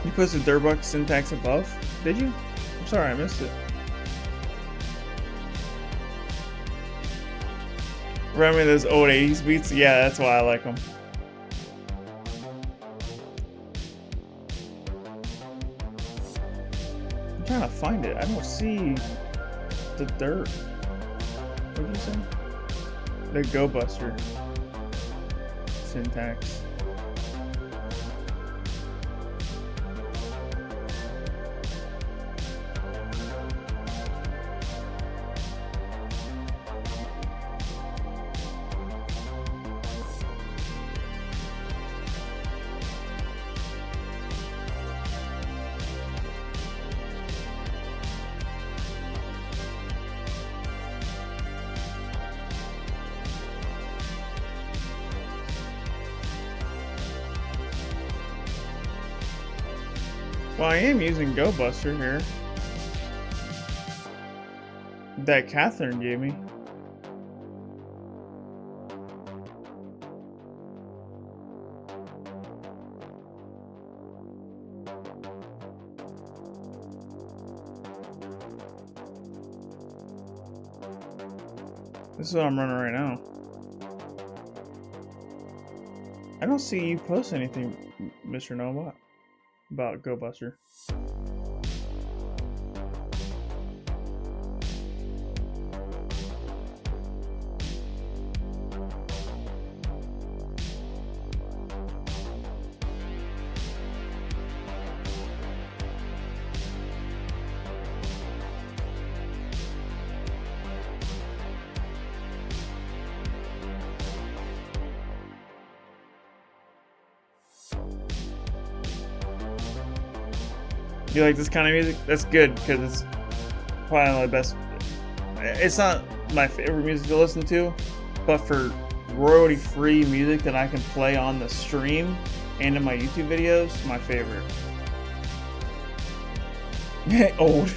You posted Durbuck syntax above? Did you? I'm sorry, I missed it. Remember those old 80s beats? Yeah, that's why I like them. I'm trying to find it. I don't see the dirt. What did you say? the Go Buster syntax. Well, I am using Go Buster here. That Catherine gave me. This is what I'm running right now. I don't see you post anything, Mr. Nobot, about Go Buster. You like this kind of music? That's good, because it's probably one of the best. It's not my favorite music to listen to, but for royalty-free music that I can play on the stream and in my YouTube videos, my favorite. Old.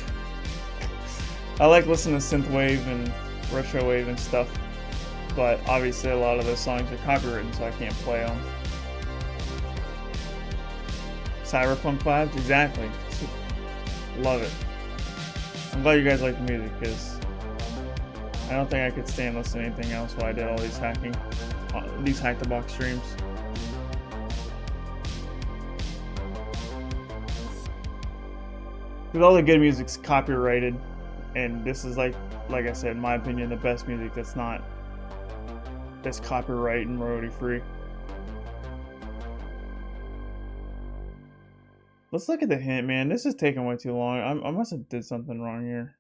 I like listening to synthwave and retrowave and stuff, but obviously a lot of those songs are copywritten, so I can't play them. Cyberpunk vibes, exactly. Love it. I'm glad you guys like the music, because I don't think I could stand listening to anything else while I did all these hacking, these hack the box streams. Because all the good music's copyrighted, and this is like I said, in my opinion, the best music that's copyright and royalty free. Let's look at the hint, man. This is taking way too long. I must have did something wrong here.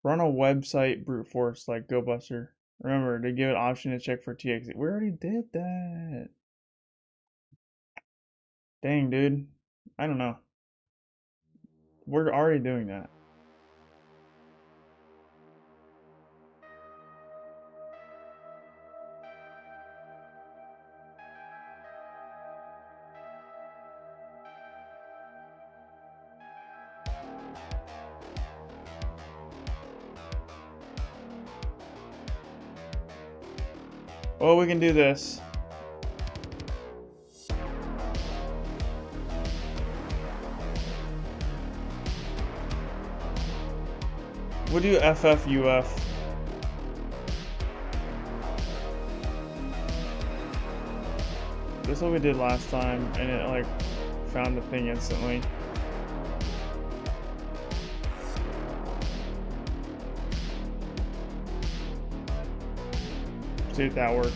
Run a website brute force like GoBuster. Remember, to give it option to check for TXT. We already did that. Dang, dude. I don't know. We're already doing that. Well, we can do this. We'll do FFUF. This is what we did last time, and it like found the thing instantly. See if that works.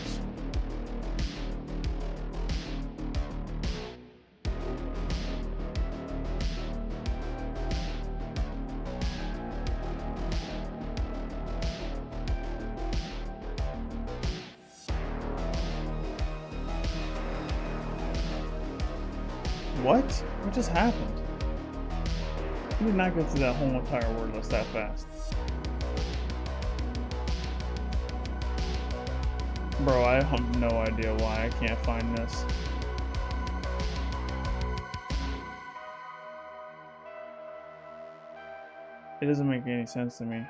What? What just happened? We did not go through that whole entire word list that fast. Bro, I have no idea why I can't find this. It doesn't make any sense to me.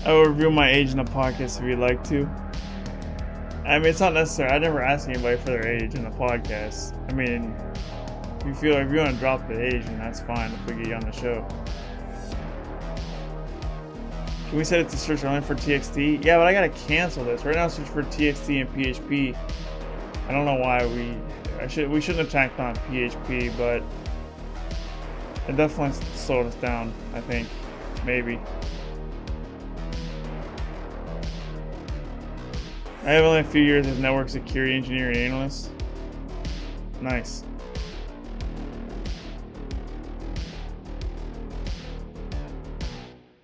I will review my age in the podcast if you'd like to. I mean, it's not necessary. I never ask anybody for their age in the podcast. I mean, if you want to drop the age, then that's fine if we get you on the show. Can we set it to search only for TXT? Yeah, but I gotta cancel this. Right now, search for TXT and PHP. I don't know why we shouldn't have tacked on PHP, but it definitely slowed us down, I think. Maybe. I have only a few years as network security engineering analyst. Nice.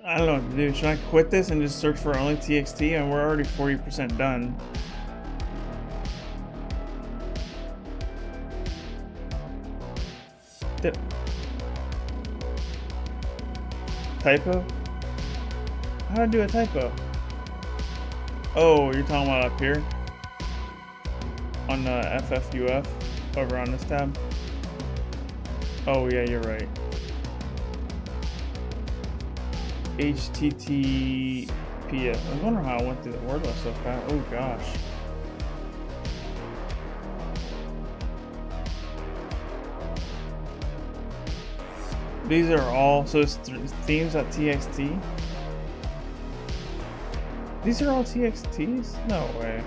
I don't know what to do. Should I quit this and just search for only TXT? And we're already 40% done. Typo? How do I do a typo? Oh, you're talking about up here? On the FFUF? Over on this tab? Oh yeah, you're right. HTTPS. I was wondering how I went through the word list so fast. Oh gosh. These are all, so it's themes.txt. These are all TXTs? No way.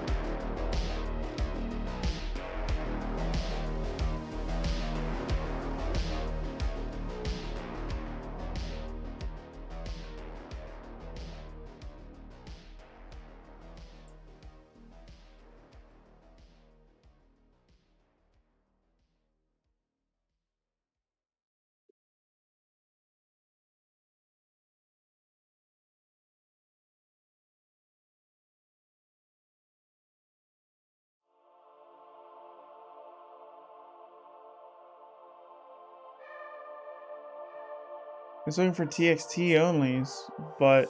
It's looking for TXT onlys, but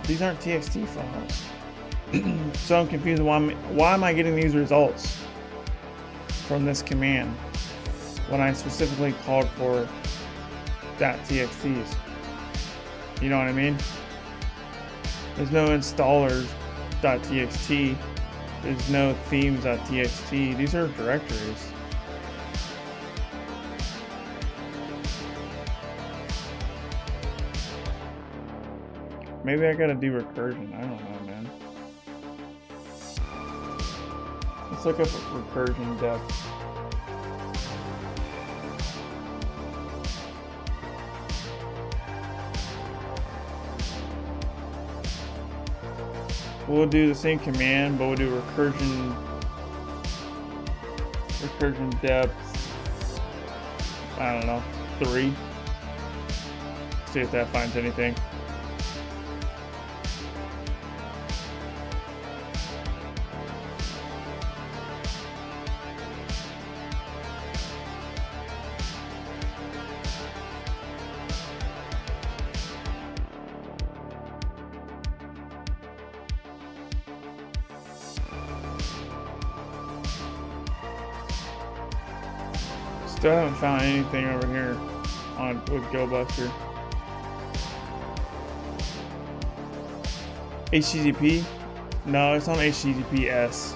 these aren't TXT files. So I'm confused. Why am I getting these results from this command when I specifically called for .txts? You know what I mean? There's no installers.txt. There's no themes.txt. These are directories. Maybe I gotta do recursion. I don't know, man. Let's look up recursion depth. We'll do the same command, but we'll do recursion depth. I don't know, 3. See if that finds anything. Still haven't found anything over here with GoBuster. HTTP? No, it's on HTTPS.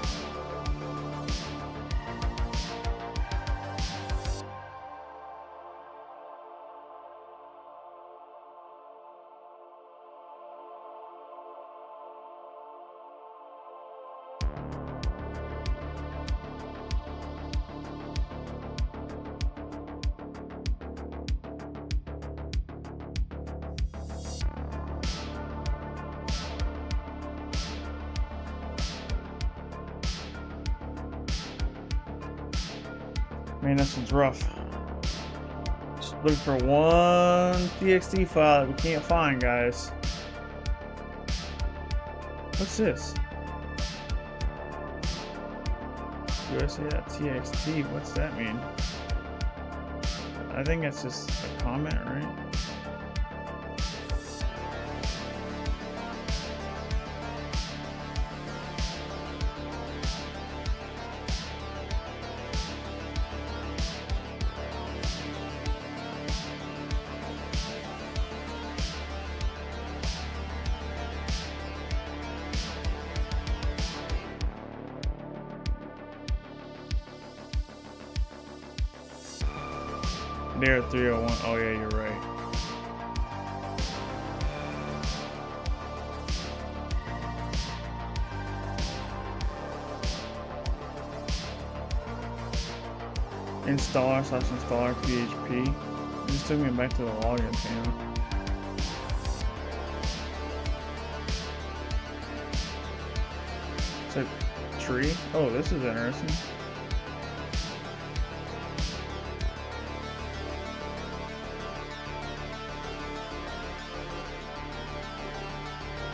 Man, this one's rough. Just looking for one TXT file that we can't find, guys. What's this? USA.txt, what's that mean? I think it's just a comment, right? Dare 301. Oh yeah, you're right. Installer/installer PHP. It just took me back to the login panel. It's a tree. Oh, this is interesting.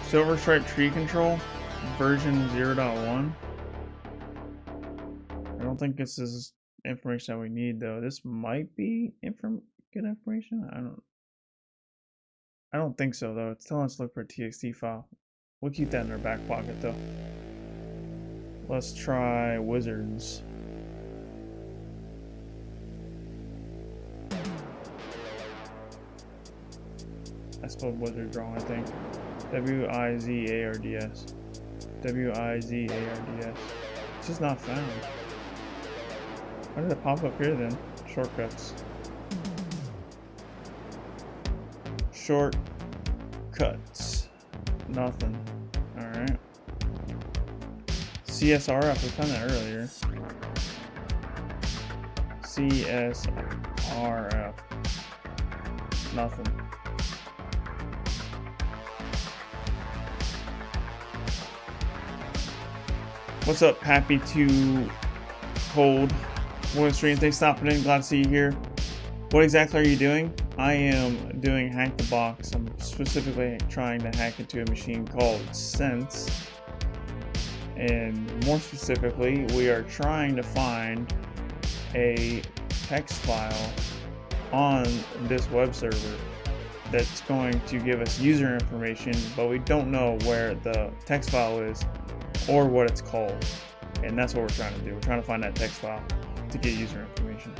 Silverstripe tree control, version 0.1. I don't think this is information that we need though. This might be good information. I don't think so though. It's telling us to look for a TXT file. We'll keep that in our back pocket though. Let's try wizards. I spelled wizards wrong, I think. W-I-Z-A-R-D-S. W-I-Z-A-R-D-S. It's just not found. Why did it pop up here then? Shortcuts. Shortcuts. Nothing. Alright. CSRF, we found that earlier. CSRF. Nothing. What's up, happy to hold one stream. Thanks for stopping in. Glad to see you here. What exactly are you doing? I am doing Hack the Box. I'm specifically trying to hack into a machine called Sense. And more specifically, we are trying to find a text file on this web server that's going to give us user information, but we don't know where the text file is or what it's called. And that's what we're trying to do. We're trying to find that text file to get user information.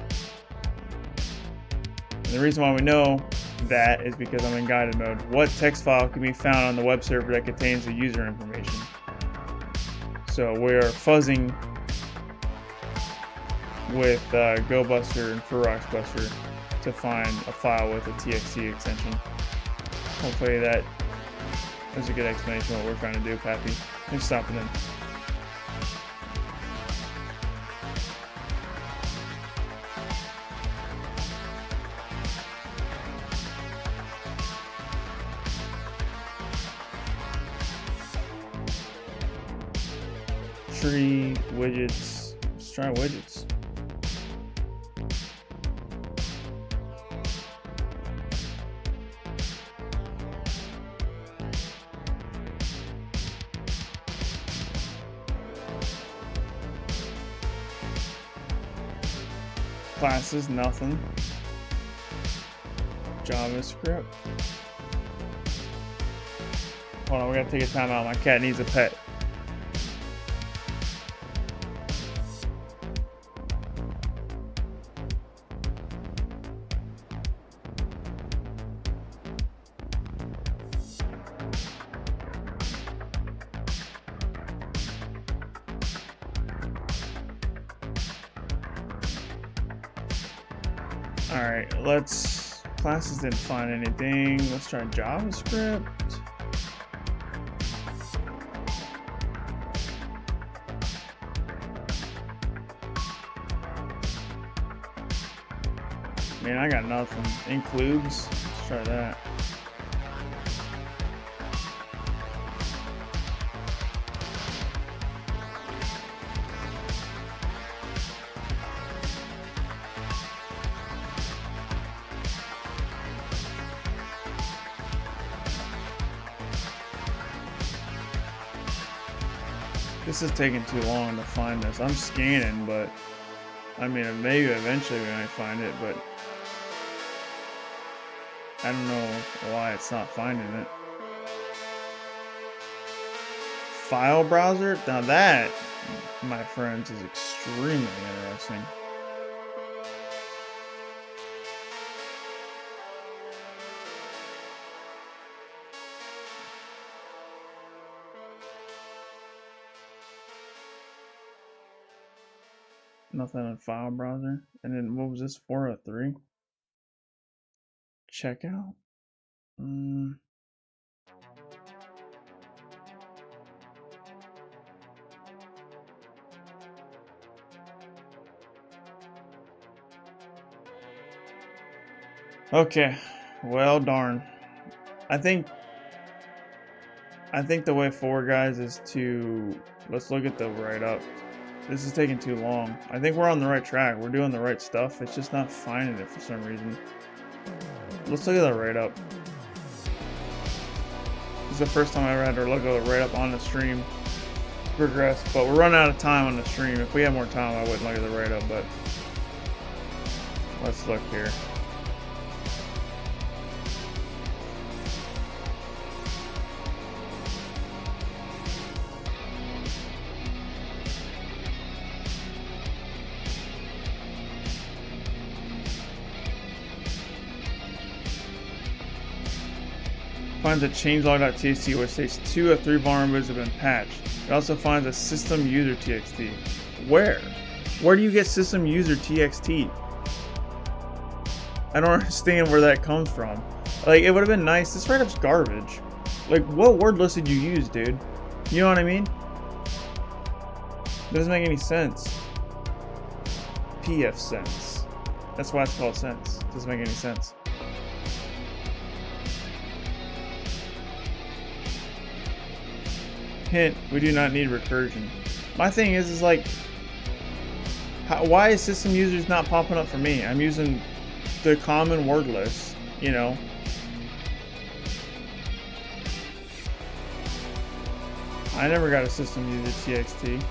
And the reason why we know that is because I'm in guided mode. What text file can be found on the web server that contains the user information? So we're fuzzing with GoBuster and FurroxBuster to find a file with a TXT extension. Hopefully that is a good explanation of what we're trying to do, Pappy. Thanks for stopping in. Tree, widgets. Let's try widgets. Classes, nothing. JavaScript. Hold on, we gotta take a time out. My cat needs a pet. Alright, classes didn't find anything. Let's try JavaScript. Man, I got nothing. Includes, let's try that. This is taking too long to find this. I'm scanning, but I mean, maybe eventually we might find it, but I don't know why it's not finding it. File browser? Now that, my friends, is extremely interesting. Nothing on file browser. And then what was this, 403? checkout. Okay, well darn. I think the way forward, guys, is to let's look at the write-up. This is taking too long. I think we're on the right track. We're doing the right stuff. It's just not finding it for some reason. Let's look at the write-up. This is the first time I ever had to look at the write-up on the stream. Progress, but we're running out of time on the stream. If we had more time, I wouldn't look at the write-up, but let's look here. Finds a changelog.txt which states 2 of 3 vulnerabilities have been patched. It also finds a system user txt. Where? Where do you get system user txt? I don't understand where that comes from. Like, it would have been nice. This write-up's garbage. Like, what word list did you use, dude? You know what I mean? It doesn't make any sense. PF sense. That's why it's called sense. It doesn't make any sense. Hint, we do not need recursion. My thing is like, why is system users not popping up for me? I'm using the common word list, you know. I never got a system user txt.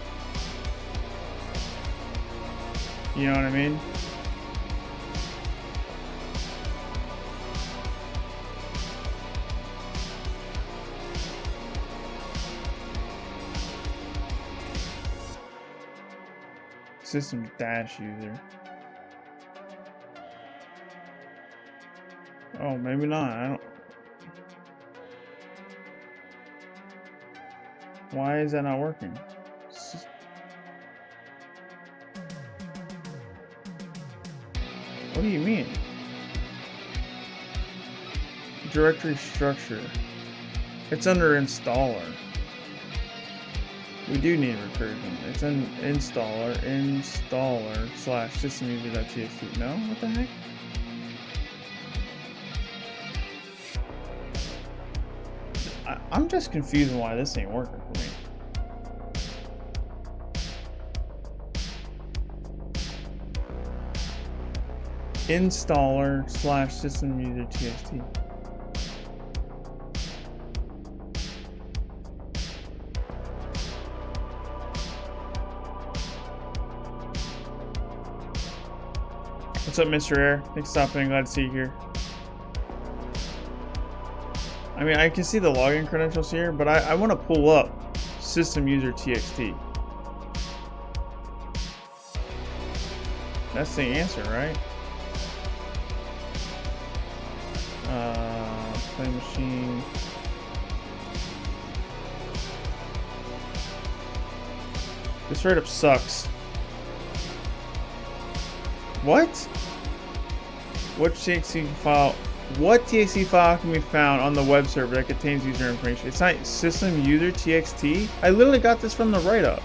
You know what I mean? System dash user. Oh, maybe not. I don't. Why is that not working? What do you mean? Directory structure. It's under installer. We do need recursion. It's an installer / system user.txt. No? What the heck? I'm just confused on why this ain't working for me. Installer / system user.txt. What's up, Mr. Air? Thanks for stopping in. Glad to see you here. I mean, I can see the login credentials here, but I want to pull up system user txt. That's the answer, right? Play machine. This write-up sucks. What? What TXT file can be found on the web server that contains user information? It's not system user txt. I literally got this from the write-up.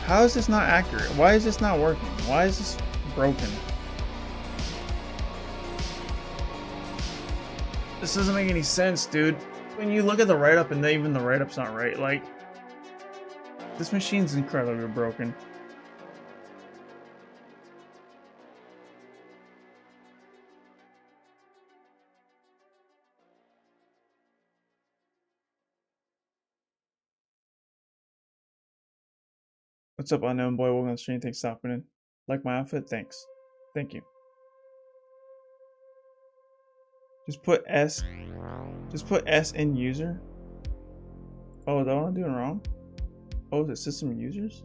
How is this not accurate? Why is this not working? Why is this broken? This doesn't make any sense, dude. When you look at the write-up and even the write-up's not right, like, this machine's incredibly broken. What's up, unknown boy? Welcome to the stream. Thanks for stopping in. Like my outfit? Thanks. Thank you. Just put S in user. Oh, is that what I'm doing wrong? Oh, is it system users?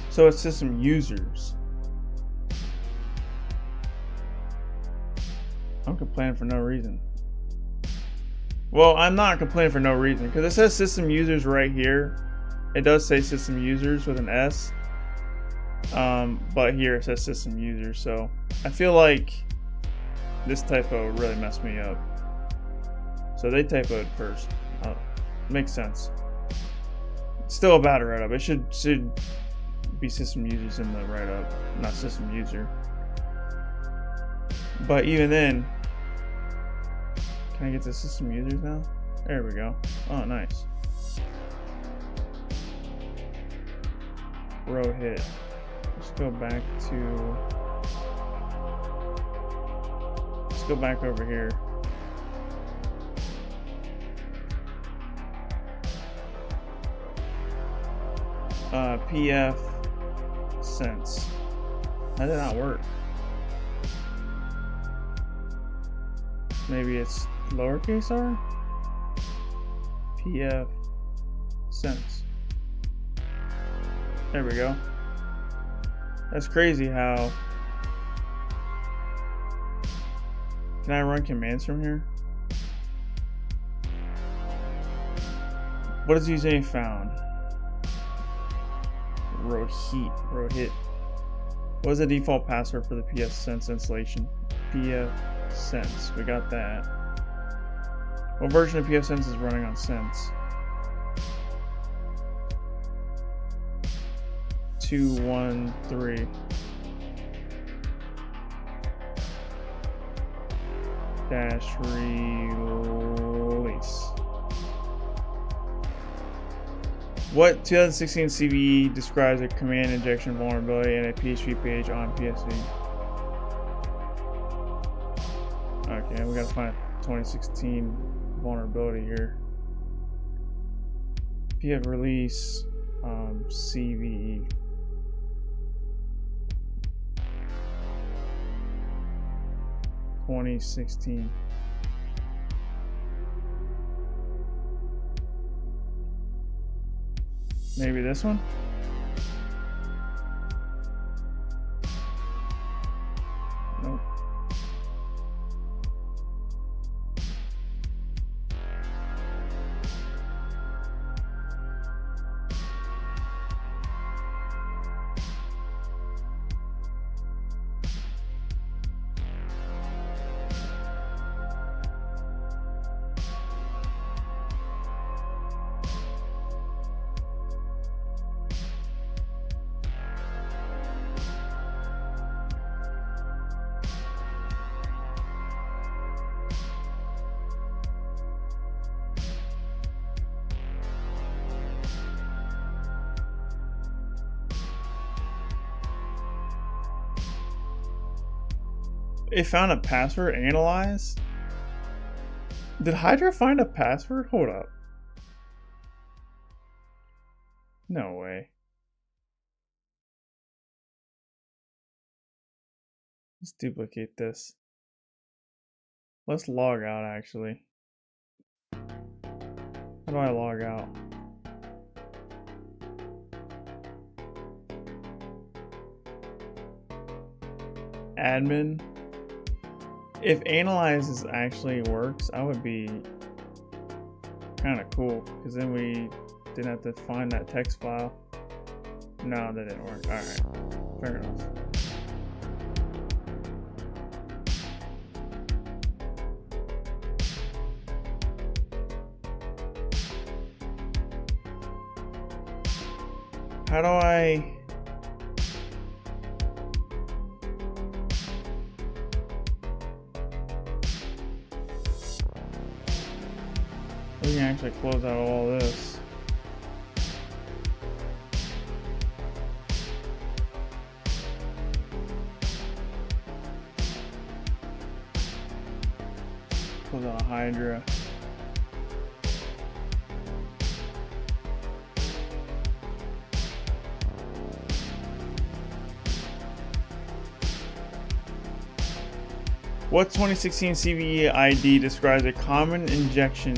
So it's system users. I'm complaining for no reason. Well, I'm not complaining for no reason because it says system users right here. It does say system users with an S. But here it says system users, so I feel like this typo really messed me up. So they typoed first. Makes sense. It's still a bad write-up. It should be system users in the write-up, not system user. But even then, can I get to system users now? There we go. Oh, nice. Row hit. Let's go back to. Let's go back over here. PF sense. How did that work? Maybe it's lowercase r? PF sense. There we go. That's crazy how. Can I run commands from here? What is username found? Row hit. What is the default password for the PF sense installation? PF sense. We got that. What version of PF sense is running on sense? 2.1.3 dash release. What 2016 CVE describes a command injection vulnerability in a PHP page on PSV? Okay, we gotta find a 2016 vulnerability here. PF release CVE. (2016). Maybe this one? Nope. It found a password. Analyze. Did Hydra find a password? Hold up. No way. Let's duplicate this. Let's log out actually. How do I log out? Admin. If analyzes actually works, I would be kind of cool because then we didn't have to find that text file. No, that didn't work. Alright, fair enough. How do I... We can actually close out all this. Close out Hydra. What 2016 CVE ID describes a command injection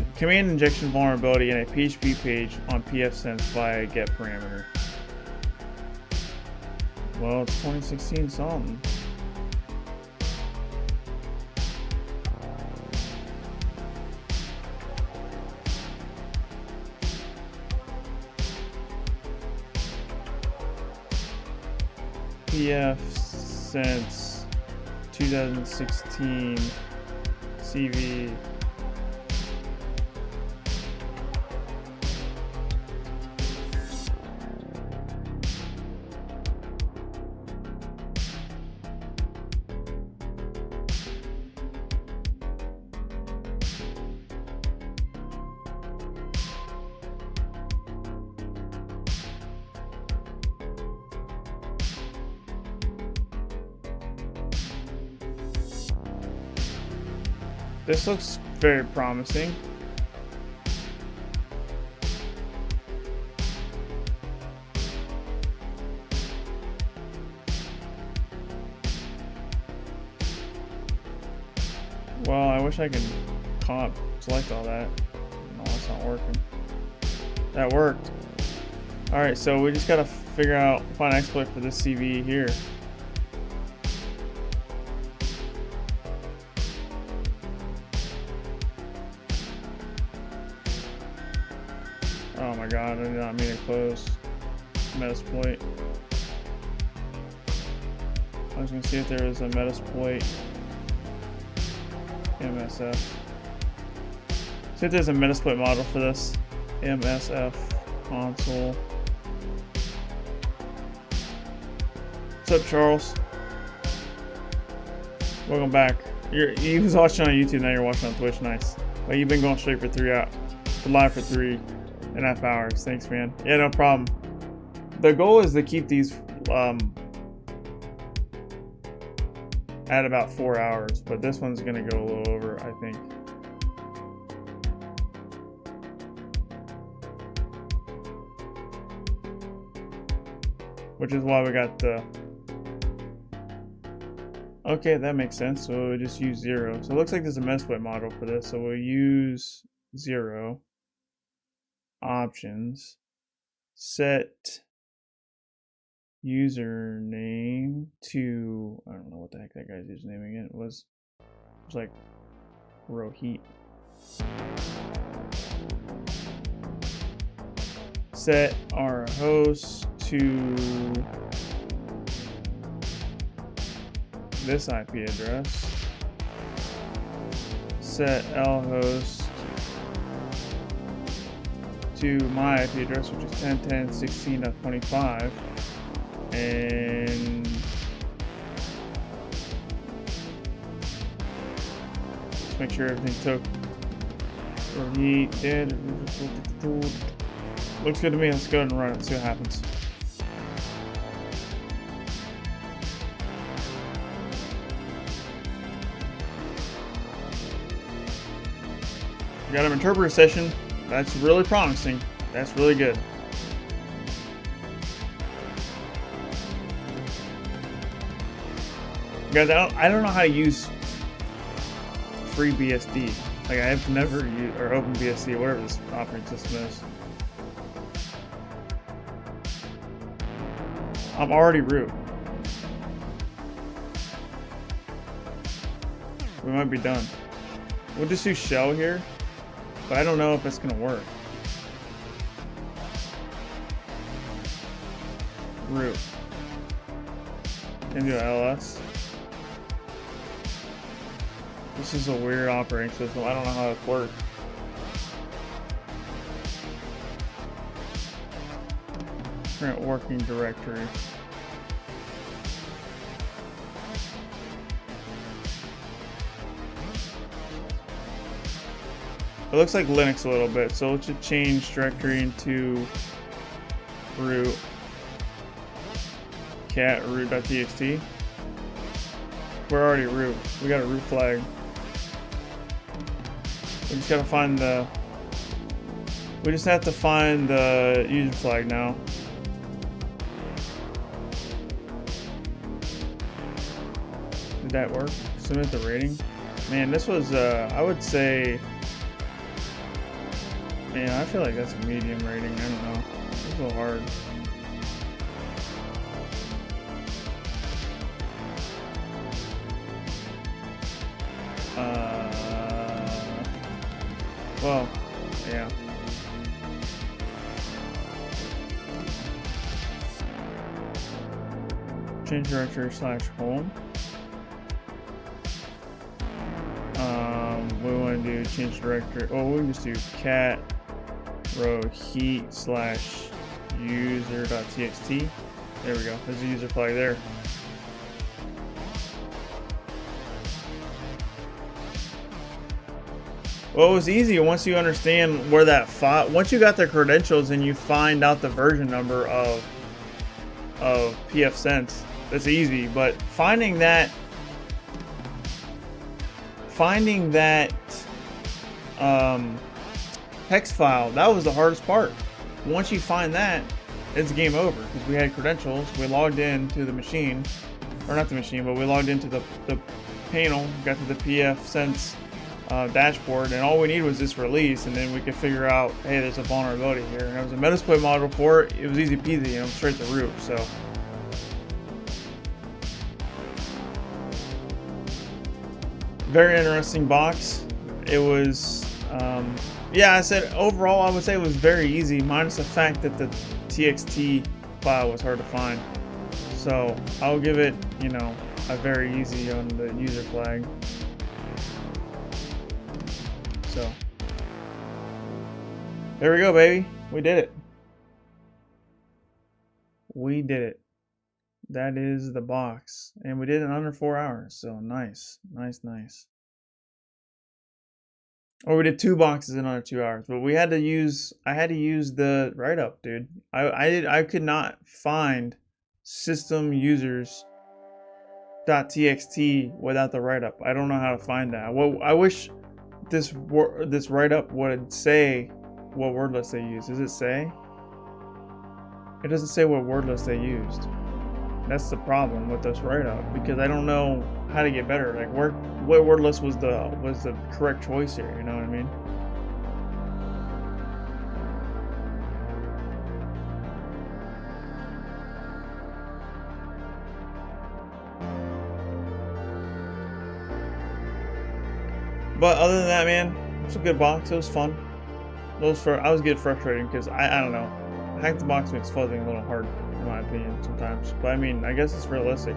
vulnerability in a PHP page on pfSense via get parameter? Well, it's 2016 something. PF since 2016 CV. This looks very promising. Well, I wish I could select all that. No, that's not working. That worked. Alright, so we just gotta find an exploit for this CV here. Oh my god, I did not mean to close Metasploit. I was gonna see if there was a Metasploit MSF. See if there's a Metasploit model for this. MSF console. What's up, Charles? Welcome back. You was watching on YouTube, now you're watching on Twitch. Nice. Well, you've been going straight for live for 3.5 hours. Thanks, man. Yeah, no problem. The goal is to keep these at about 4 hours, but this one's gonna go a little over, I think. Which is why we got the... Okay, that makes sense. So we'll just use 0. So it looks like there's a Metasploit model for this. So we'll use 0. Options. Set username to... I don't know what the heck that guy's username again was. It was like Rohit. Set our host to this IP address. Set lhost to my IP address, which is 10.10.16.25, and just make sure everything took. Rohit did. Looks good to me. Let's go ahead and run it and see what happens. We got an interpreter session. That's really promising. That's really good. Guys, I don't know how to use FreeBSD. Like, I have never used, or OpenBSD, whatever this operating system is. I'm already root. We might be done. We'll just do shell here, but I don't know if it's gonna work. Root. Can do ls. This is a weird operating system. I don't know how it works. Current working directory. It looks like Linux a little bit, so let's just change directory into root cat root.txt. We're already root. We got a root flag. We just gotta find the... We just have to find the user flag now. Did that work? Submit the rating. Man, this was, I would say... Man, I feel like that's a medium rating. I don't know. It's a little hard. Well, yeah. change directory /home. We want to do change directory. Oh, we'll just do cat row heat /user.txt. There we go. There's a user flag there. Well, it was easy once you understand where that file. Once you got the credentials and you find out the version number of pfSense, that's easy. But finding that text file, that was the hardest part. Once you find that, it's game over, because we had credentials. We logged into the machine, or not the machine, but we logged into the panel, got to the pfSense dashboard, and all we needed was this release, and then we could figure out, hey, there's a vulnerability here. And there was a Metasploit module for it. It was easy peasy, and straight to root. So very interesting box. It was yeah, I said overall I would say it was very easy, minus the fact that the txt file was hard to find. So I'll give it, you know, a very easy on the user flag. So there we go, baby. We did it. We did it. That is the box, and we did it in under 4 hours. So nice. Or we did 2 boxes in under 2 hours, but I had to use the write-up, dude. I could not find system users.txt without the write-up. I don't know how to find that. Well, I wish this write-up would say what word list they used. Does it say? It doesn't say what word list they used. That's the problem with this write-up, because I don't know how to get better. Like, what word list was the correct choice here? You know what I mean? But other than that, man, it's a good box. It was fun. I was getting frustrated because I don't know. Hack the box makes fuzzing a little hard, in my opinion, sometimes. But I mean, I guess it's realistic.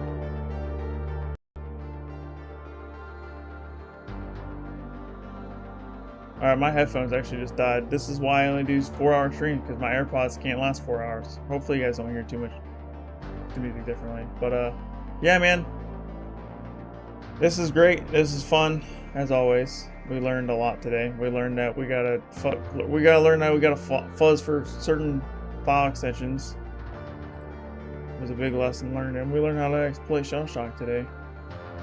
Alright, my headphones actually just died. This is why I only do 4-hour streams, because my AirPods can't last 4 hours. Hopefully you guys don't hear too much music differently. But yeah, man. This is great. This is fun, as always. We learned a lot today. We learned that we gotta fuzz for certain file extensions. It was a big lesson learned, and we learned how to exploit shellshock today.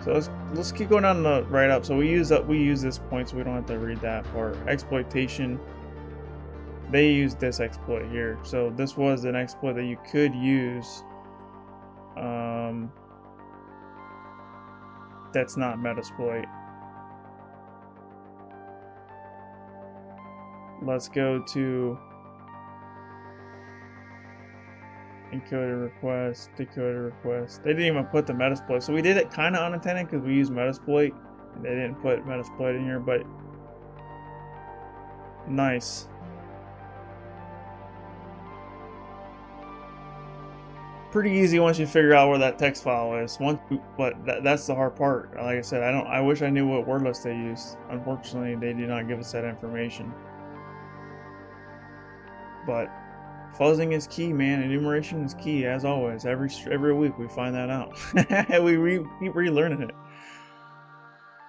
So let's keep going down the right up. So we use this point, so we don't have to read that part. Exploitation. They use this exploit here. So this was an exploit that you could use. That's not Metasploit. Let's go to encoder request, decoder request. They didn't even put the Metasploit, so we did it kind of unintended because we used Metasploit. And they didn't put Metasploit in here, but nice. Pretty easy once you figure out where that text file is. But that's the hard part. Like I said, I wish I knew what word list they used. Unfortunately, they did not give us that information. But fuzzing is key, man. Enumeration is key, as always. Every week we find that out. We keep relearning it.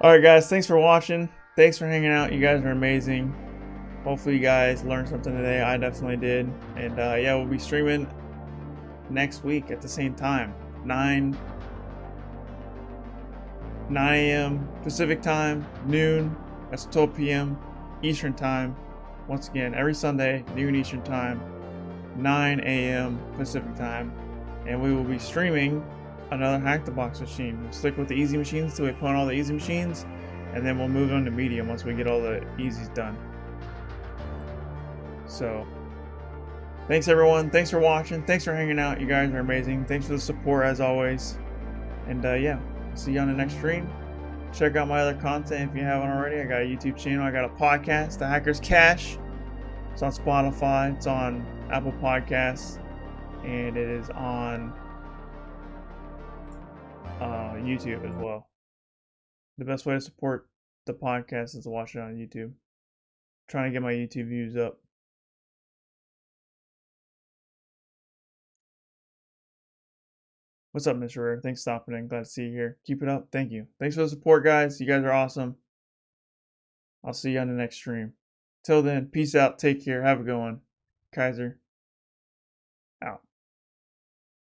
Alright guys, thanks for watching. Thanks for hanging out. You guys are amazing. Hopefully you guys learned something today. I definitely did. And yeah, we'll be streaming next week at the same time. 9 a.m. Pacific time, noon. That's 12 p.m. Eastern time. Once again, every Sunday, noon Eastern time, 9 a.m. Pacific time, and we will be streaming another Hack the Box machine. We'll stick with the easy machines until we put on all the easy machines, and then we'll move on to medium once we get all the easies done. So, thanks everyone. Thanks for watching. Thanks for hanging out. You guys are amazing. Thanks for the support as always. And yeah, see you on the next stream. Check out my other content if you haven't already. I got a YouTube channel. I got a podcast, The Hacker's Cache. It's on Spotify. It's on Apple Podcasts. And it is on YouTube as well. The best way to support the podcast is to watch it on YouTube. Trying to get my YouTube views up. What's up, Mr. Rare? Thanks for stopping in. Glad to see you here. Keep it up. Thank you. Thanks for the support, guys. You guys are awesome. I'll see you on the next stream. Till then, peace out. Take care. Have a good one. Kyser out.